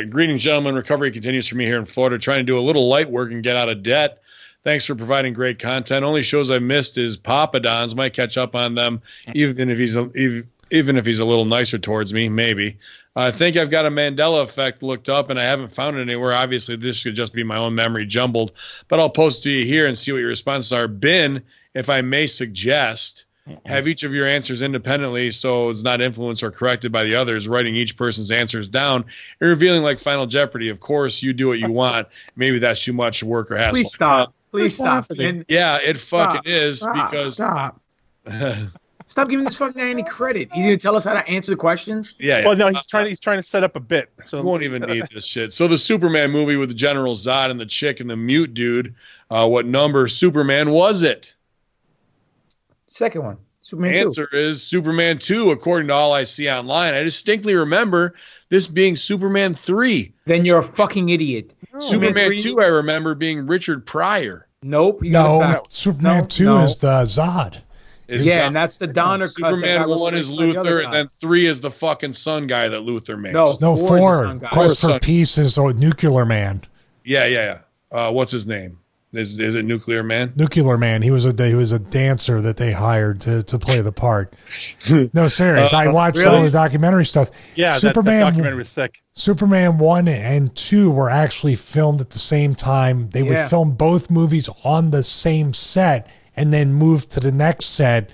Greetings, gentlemen. Recovery continues for me here in Florida. Trying to do a little light work and get out of debt. Thanks for providing great content. Only shows I missed is Papa Don's. Might catch up on them, even if he's a little nicer towards me. Maybe. I think I've got a Mandela effect looked up, and I haven't found it anywhere. Obviously, this could just be my own memory jumbled, but I'll post it to you here and see what your responses are. Ben, if I may suggest, have each of your answers independently so it's not influenced or corrected by the others, writing each person's answers down and revealing like Final Jeopardy. Of course, you do what you want. Maybe that's too much work or hassle. Please stop. Please stop. Yeah, it fucking is. Stop. Stop giving this fucking guy any credit. He's gonna tell us how to answer the questions. Yeah. Well, no, he's trying to set up a bit. So we won't even need this shit. So the Superman movie with the General Zod and the chick and the mute dude. What number Superman was it? Second one. Superman 2. Answer is Superman 2, according to all I see online. I distinctly remember this being Superman 3. Then you're a fucking idiot. Superman 2, I remember being Richard Pryor. Nope. Superman 2 is the Zod. And that's the Donner cut. Superman 1 is Luthor, and then 3 is the fucking sun guy that Luthor makes. No, 4. Quest for Peace is Nuclear Man. Yeah. What's his name? Is it Nuclear Man? Nuclear Man. He was a dancer that they hired to play the part. No, serious. I watched all the documentary stuff. Yeah, Superman, that documentary was sick. Superman 1 and 2 were actually filmed at the same time. They would film both movies on the same set and then move to the next set.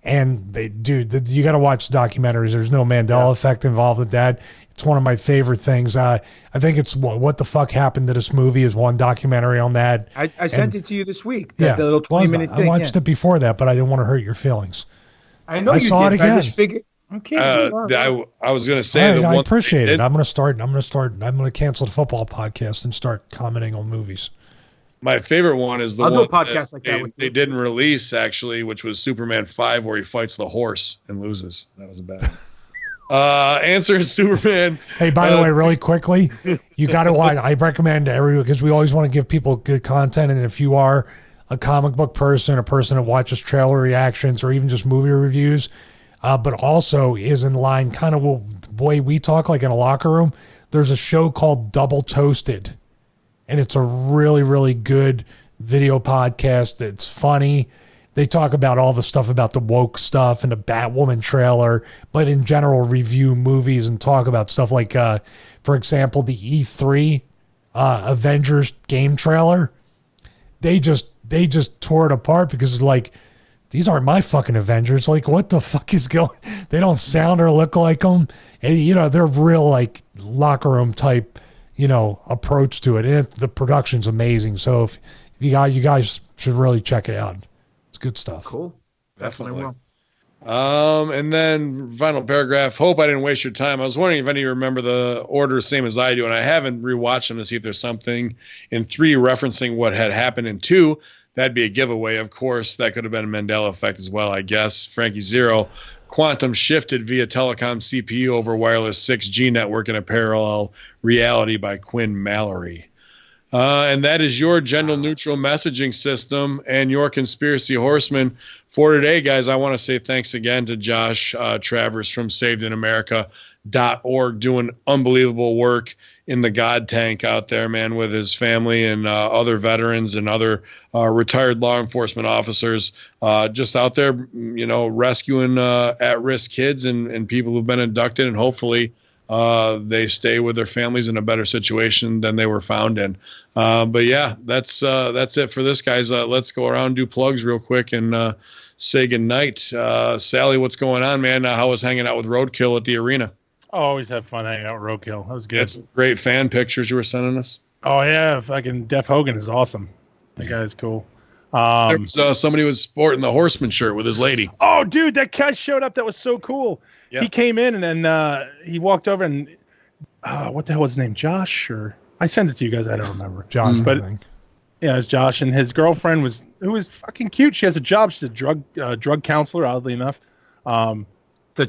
And you got to watch the documentaries. There's no Mandela effect involved with that. It's one of my favorite things. I think it's what the fuck happened to this movie is one documentary on that. I sent it to you this week. The little 20-minute thing. I watched it before that, but I didn't want to hurt your feelings. I know you saw did. it again. I just figured. Okay. I was going to say I appreciate it. I'm going to cancel the football podcast and start commenting on movies. My favorite one is the I'll one do a podcast like that with they didn't release, actually, which was Superman 5, where he fights the horse and loses. That was a bad one. Answer is Superman. Hey, by the way, really quickly, you got to watch. I recommend to everyone because we always want to give people good content. And if you are a comic book person, a person that watches trailer reactions or even just movie reviews, but also is in line kind of the way we talk, like in a locker room, there's a show called Double Toasted. And it's a really, really good video podcast. It's funny. They talk about all the stuff about the woke stuff and the Batwoman trailer, but in general review movies and talk about stuff like, for example, the E3 Avengers game trailer. They just tore it apart because it's like, these aren't my fucking Avengers. Like, what the fuck is going? They don't sound or look like them. And, they're real like locker room type, approach to it. And the production's amazing. So if you guys should really check it out. It's good stuff. Cool. Definitely will. And then final paragraph. Hope I didn't waste your time. I was wondering if any of you remember the order same as I do, and I haven't rewatched them to see if there's something in 3 referencing what had happened in 2. That'd be a giveaway, of course. That could have been a Mandela effect as well, I guess. Frankie Zero. quantum shifted via telecom CPU over wireless 6G network in a parallel reality by Quinn Mallory. And that is your gender-neutral messaging system and your conspiracy horseman for today, guys. I want to say thanks again to Josh Travers from SavedInAmerica.org, doing unbelievable work in the God Tank out there, man, with his family and other veterans and other retired law enforcement officers just out there, rescuing at-risk kids and people who've been abducted, and hopefully they stay with their families in a better situation than they were found in. But yeah, that's it for this, guys. Let's go around and do plugs real quick and say goodnight. Sally, what's going on, man? How was hanging out with Roadkill at the arena? Oh, always have fun hanging out with Roadkill. That was good. That's great fan pictures you were sending us. Oh yeah, fucking Def Hogan is awesome. That guy's cool. There was somebody was sporting the Horseman shirt with his lady. Oh, dude, that guy showed up. That was so cool. Yeah. He came in and then he walked over and what the hell was his name? Josh, or I sent it to you guys. I don't remember. Josh, but I think. Yeah, it was Josh, and his girlfriend was fucking cute. She has a job. She's a drug counselor, oddly enough.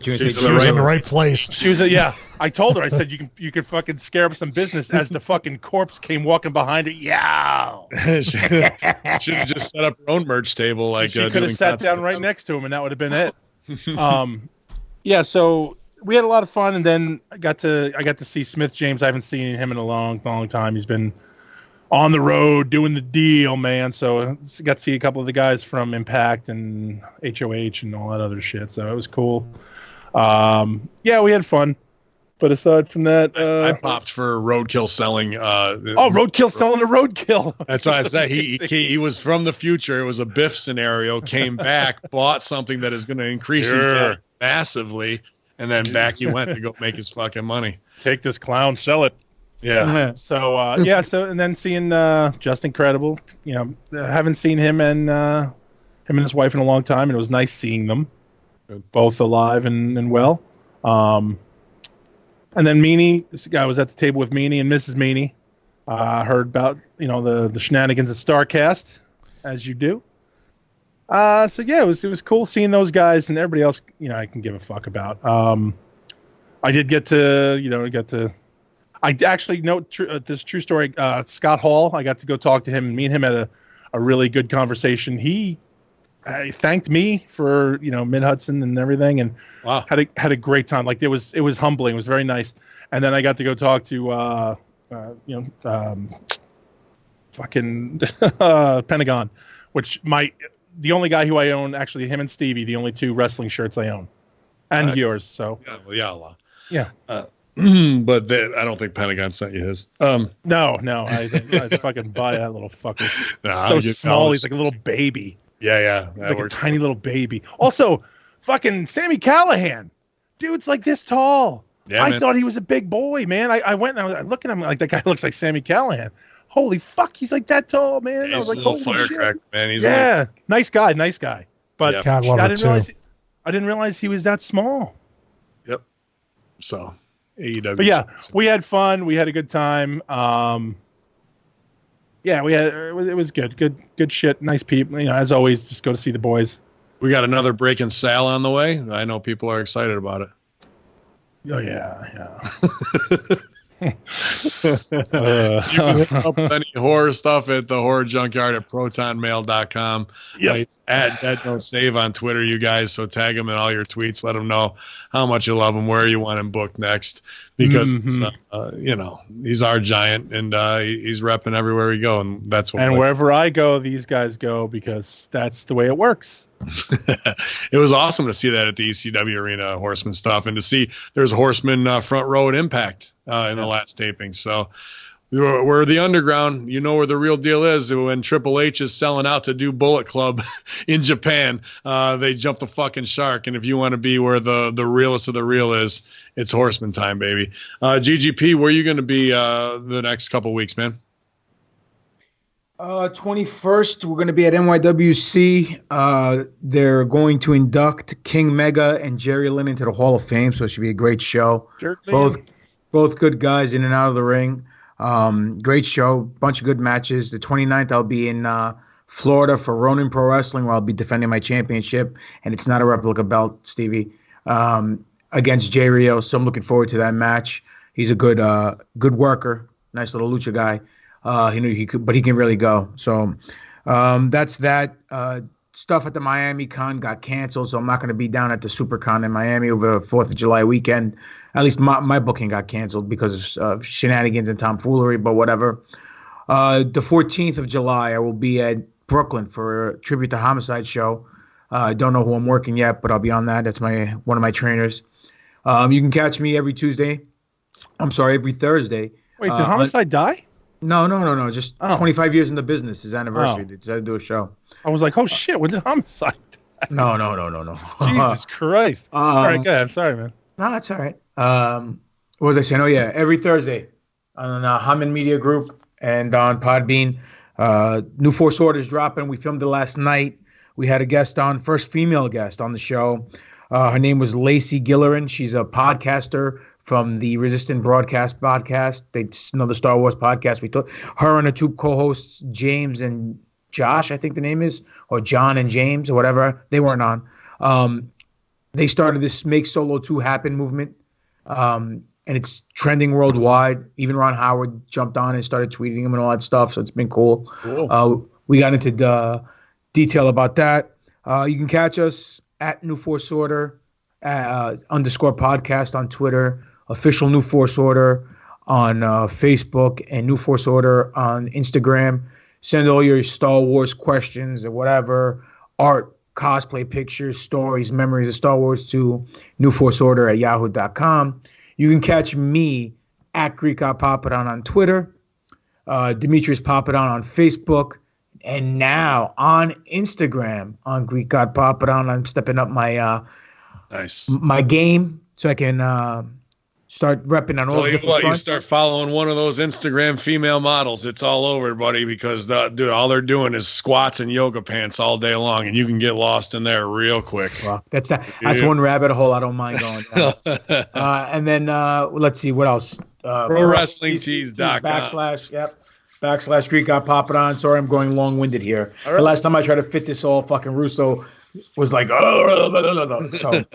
She was in the right place. She was I told her. I said you can fucking scare up some business as the fucking corpse came walking behind her. Yeah. Should have just set up her own merch table. Like she could have sat down right next to him, and that would have been it. Yeah. So we had a lot of fun, and then I got to see Smith James. I haven't seen him in a long time. He's been on the road doing the deal, man. So I got to see a couple of the guys from Impact and HOH and all that other shit. So it was cool. Yeah, we had fun. But aside from that, I popped for Roadkill selling. Roadkill selling a Roadkill. That's why I said he was from the future. It was a Biff scenario. Came back, bought something that is going to increase massively, and then back he went to go make his fucking money. Take this clown, sell it. Yeah. So and then seeing Just Incredible. Haven't seen him and his wife in a long time, and it was nice seeing them both alive and well. And then Meanie, this guy was at the table with Meanie and Mrs. Meanie. Heard about the shenanigans at StarCast, as you do. So yeah, it was cool seeing those guys and everybody else. I can give a fuck about. I did get to. I actually know this true story. Scott Hall, I got to go talk to him, and me and him had a really good conversation. He thanked me for Mid Hudson and everything, and wow, had a great time. Like it was humbling. It was very nice. And then I got to go talk to fucking Pentagon, which the only guy who I own, actually him and Stevie, the only two wrestling shirts I own, and yours. So yeah. But I don't think Pentagon sent you his. No, I fucking buy that little fucker. So small, he's like a little baby. Yeah. He's like a tiny little baby. Also, fucking Sammy Callahan, dude's like this tall. Yeah, I thought he was a big boy, man. I went and I was looking at him like that guy looks like Sammy Callahan. Holy fuck, he's like that tall, man. He's I was like, holy shit, man. He's nice guy. But I didn't realize he was that small. Yep. So. AEW. But yeah, we had fun. We had a good time. It was good shit. Nice people. As always, just go to see the boys. We got another Breaking Sal on the way. I know people are excited about it. Oh yeah. You can look up any horror stuff at the horror junkyard at protonmail.com. Yep. At Dead Don't Save on Twitter, you guys. So tag him in all your tweets. Let him know how much you love him, where you want him booked next. Because he's our giant, and he's repping everywhere we go, and that's what. And wherever I go, these guys go, because that's the way it works. It was awesome to see that at the ECW arena, Horseman stuff, and to see there's Horseman front row at Impact in the last taping. So we're the underground. Where the real deal is. When Triple H is selling out to do Bullet Club in Japan, they jump the fucking shark. And if you want to be where the realest of the real is, it's Horseman time, baby. GGP, where are you going to be the next couple weeks, man? 21st, we're going to be at NYWC. They're going to induct King Mega and Jerry Lynn into the Hall of Fame, so it should be a great show. Both good guys in and out of the ring. Great show, bunch of good matches. The 29th, I'll be in Florida for Ronin Pro Wrestling, where I'll be defending my championship, and it's not a replica belt, Stevie. against Jay Rio. So I'm looking forward to that match. He's a good worker, nice little lucha guy. He knew he could, but he can really go. So that's that. Stuff at the Miami Con got canceled, so I'm not going to be down at the SuperCon in Miami over the 4th of July weekend. At least my booking got canceled because of shenanigans and tomfoolery, but whatever. The 14th of July, I will be at Brooklyn for a Tribute to Homicide show. I don't know who I'm working yet, but I'll be on that. That's one of my trainers. You can catch me every Thursday. Wait, did Homicide die? No. Just 25 years in the business, his anniversary. They decided to do a show. I was like, oh shit, when did Homicide die? No. Jesus Christ. All right, go ahead. Sorry, man. No, that's all right. What was I saying? Oh, yeah, every Thursday on Hammond Media Group and on Podbean. New Force Order's dropping. We filmed it last night. We had a guest on, first female guest on the show. Her name was Lacey Gillerin. She's a podcaster from the Resistant Broadcast podcast. It's another Star Wars podcast. We took her and her two co-hosts, James and Josh, I think the name is, or John and James or whatever. They weren't on. They started this Make Solo 2 Happen movement, and it's trending worldwide. Even Ron Howard jumped on and started tweeting him and all that stuff, so it's been cool. We got into detail about that. You can catch us at New Force Order _podcast on Twitter, official New Force Order on Facebook, and New Force Order on Instagram. Send all your Star Wars questions or whatever, art, cosplay pictures, stories, memories of Star Wars to newforceorder@yahoo.com. You can catch me at Greek God Papadon on Twitter, Demetrius Papadon on Facebook, and now on Instagram on Greek God Papadon. I'm stepping up my my game so I can start repping on all the different fronts. You start following one of those Instagram female models, it's all over, buddy, because dude, all they're doing is squats and yoga pants all day long, and you can get lost in there real quick. Well, that's one rabbit hole I don't mind going down. And then let's see what else. ProWrestlingTees.com / Greek God Papadon. Sorry, I'm going long-winded here. Right. The last time I tried to fit this all, fucking Russo was like, so,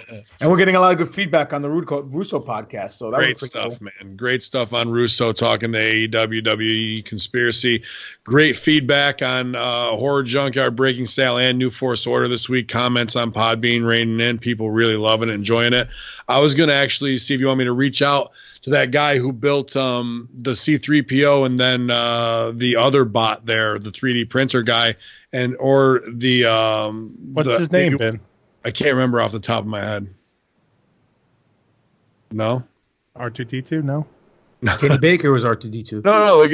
and we're getting a lot of good feedback on the Russo podcast. So that great was stuff, cool. Man. Great stuff on Russo talking the AEW, WWE conspiracy. Great feedback on Horror Junkyard, Breaking Sale, and New Force Order this week. Comments on Podbean raining in. People really loving it, enjoying it. I was going to actually see if you want me to reach out to that guy who built the C-3PO and then the other bot there, the 3D printer guy, or the what's his name, Ben? I can't remember off the top of my head. No? R2D2? No. Kenny Baker was R2D2. No,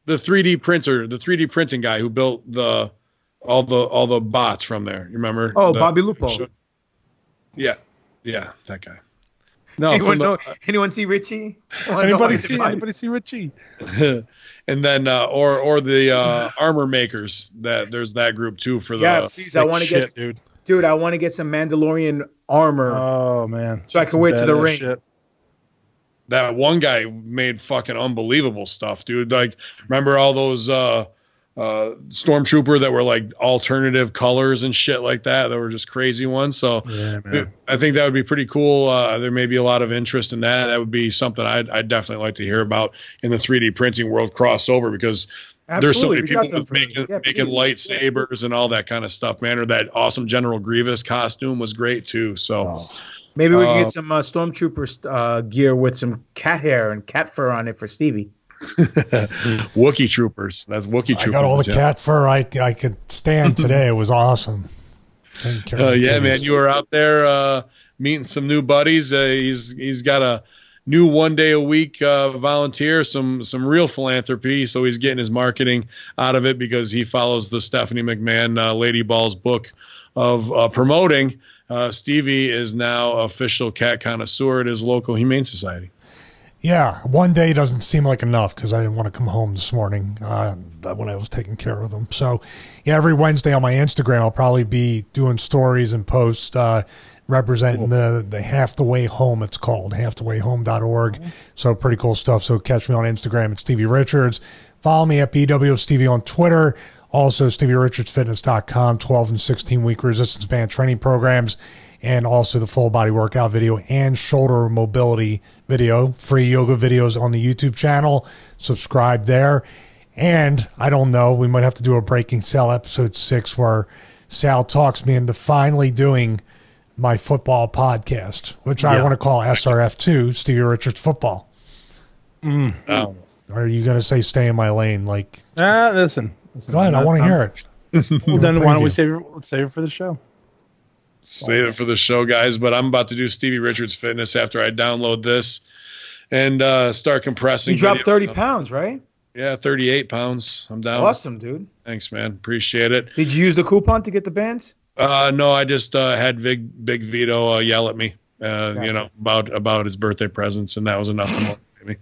the 3D printer, the 3D printing guy who built all the bots from there. You remember? Oh, Bobby Lupo. Yeah, that guy. No, anyone see Richie? Anybody see Richie? And then or the armor makers, that there's that group too for the please, I want to get dude, I want to get some Mandalorian armor. Oh man. So I can wear it to the ring. Shit. That one guy made fucking unbelievable stuff, dude. Like, remember all those Stormtrooper that were like alternative colors and shit like that were just crazy ones. So yeah, man. I think that would be pretty cool. There may be a lot of interest in that. That would be something I'd definitely like to hear about in the 3D printing world crossover, because there's so many people making lightsabers and all that kind of stuff, man. Or that awesome General Grievous costume was great too. So maybe we can get some Stormtrooper gear with some cat hair and cat fur on it for Stevie. Wookiee Troopers. That's Wookiee Troopers. I got all the cat fur I could stand today. It was awesome. Yeah, man. You were out there meeting some new buddies. He's got a new 1 day a week volunteer, some real philanthropy. So he's getting his marketing out of it because he follows the Stephanie McMahon Lady Ball's book of promoting. Stevie is now official cat connoisseur at his local Humane Society. Yeah, 1 day doesn't seem like enough because I didn't want to come home this morning when I was taking care of them. So, yeah, every Wednesday on my Instagram, I'll probably be doing stories and posts representing the Half the Way Home, it's called, halfthewayhome.org. So pretty cool stuff. So catch me on Instagram at Stevie Richards. Follow me at BWStevie on Twitter. Also, StevieRichardsFitness.com, 12 and 16-week resistance band training programs. and also the full body workout video and shoulder mobility video, free yoga videos on the YouTube channel. Subscribe there. And I don't know, we might have to do a Breaking Sal episode 6 where Sal talks me into finally doing my football podcast, which I want to call SRF2, Stevie Richards Football. Or are you going to say stay in my lane? Like, listen. Go ahead, I want to hear it. Well, then why don't we save it for the show? Save it for the show, guys. But I'm about to do Stevie Richards Fitness after I download this and start compressing. You dropped 30 pounds, right? Yeah, 38 pounds. I'm down. Awesome, dude. Thanks, man. Appreciate it. Did you use the coupon to get the bands? No, I just had Big Vito yell at me, Gotcha. you know, about his birthday presents, and that was enough to motivate me.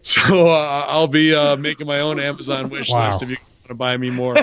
So I'll be making my own Amazon wish list if you want to buy me more.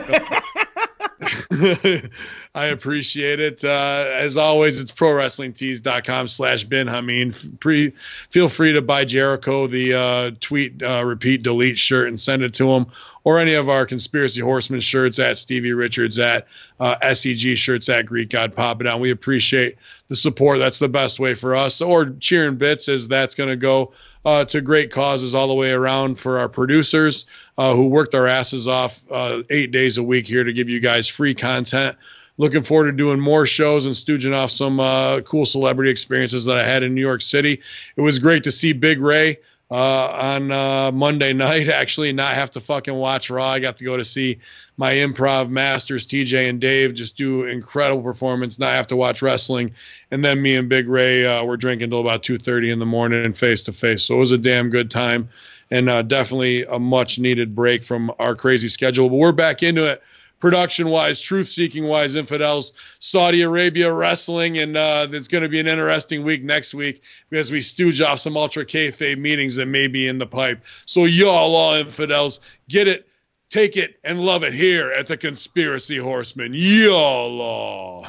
I appreciate it. As always, it's prowrestlingtees.com/bin Hameen. Feel free to buy Jericho the tweet, repeat, delete shirt and send it to him, or any of our Conspiracy Horsemen shirts at Stevie Richards, at SEG shirts at Greek God Pop It Down. We appreciate the support. That's the best way for us. Or cheering bits, as that's going to go to great causes all the way around for our producers who worked their asses off 8 days a week here to give you guys free content. Looking forward to doing more shows and stooging off some cool celebrity experiences that I had in New York City. It was great to see Big Ray on Monday night, actually not have to fucking watch Raw. I got to go to see my improv masters, TJ and Dave, just do incredible performance, not have to watch wrestling. And then me and Big Ray were drinking till about 2:30 in the morning face to face. So it was a damn good time, and definitely a much needed break from our crazy schedule. But we're back into it. Production-wise, truth-seeking-wise, infidels, Saudi Arabia wrestling, and it's going to be an interesting week next week because we stooge off some ultra kayfabe meetings that may be in the pipe. So y'all, all infidels, get it, take it, and love it here at the Conspiracy Horsemen. Y'all all.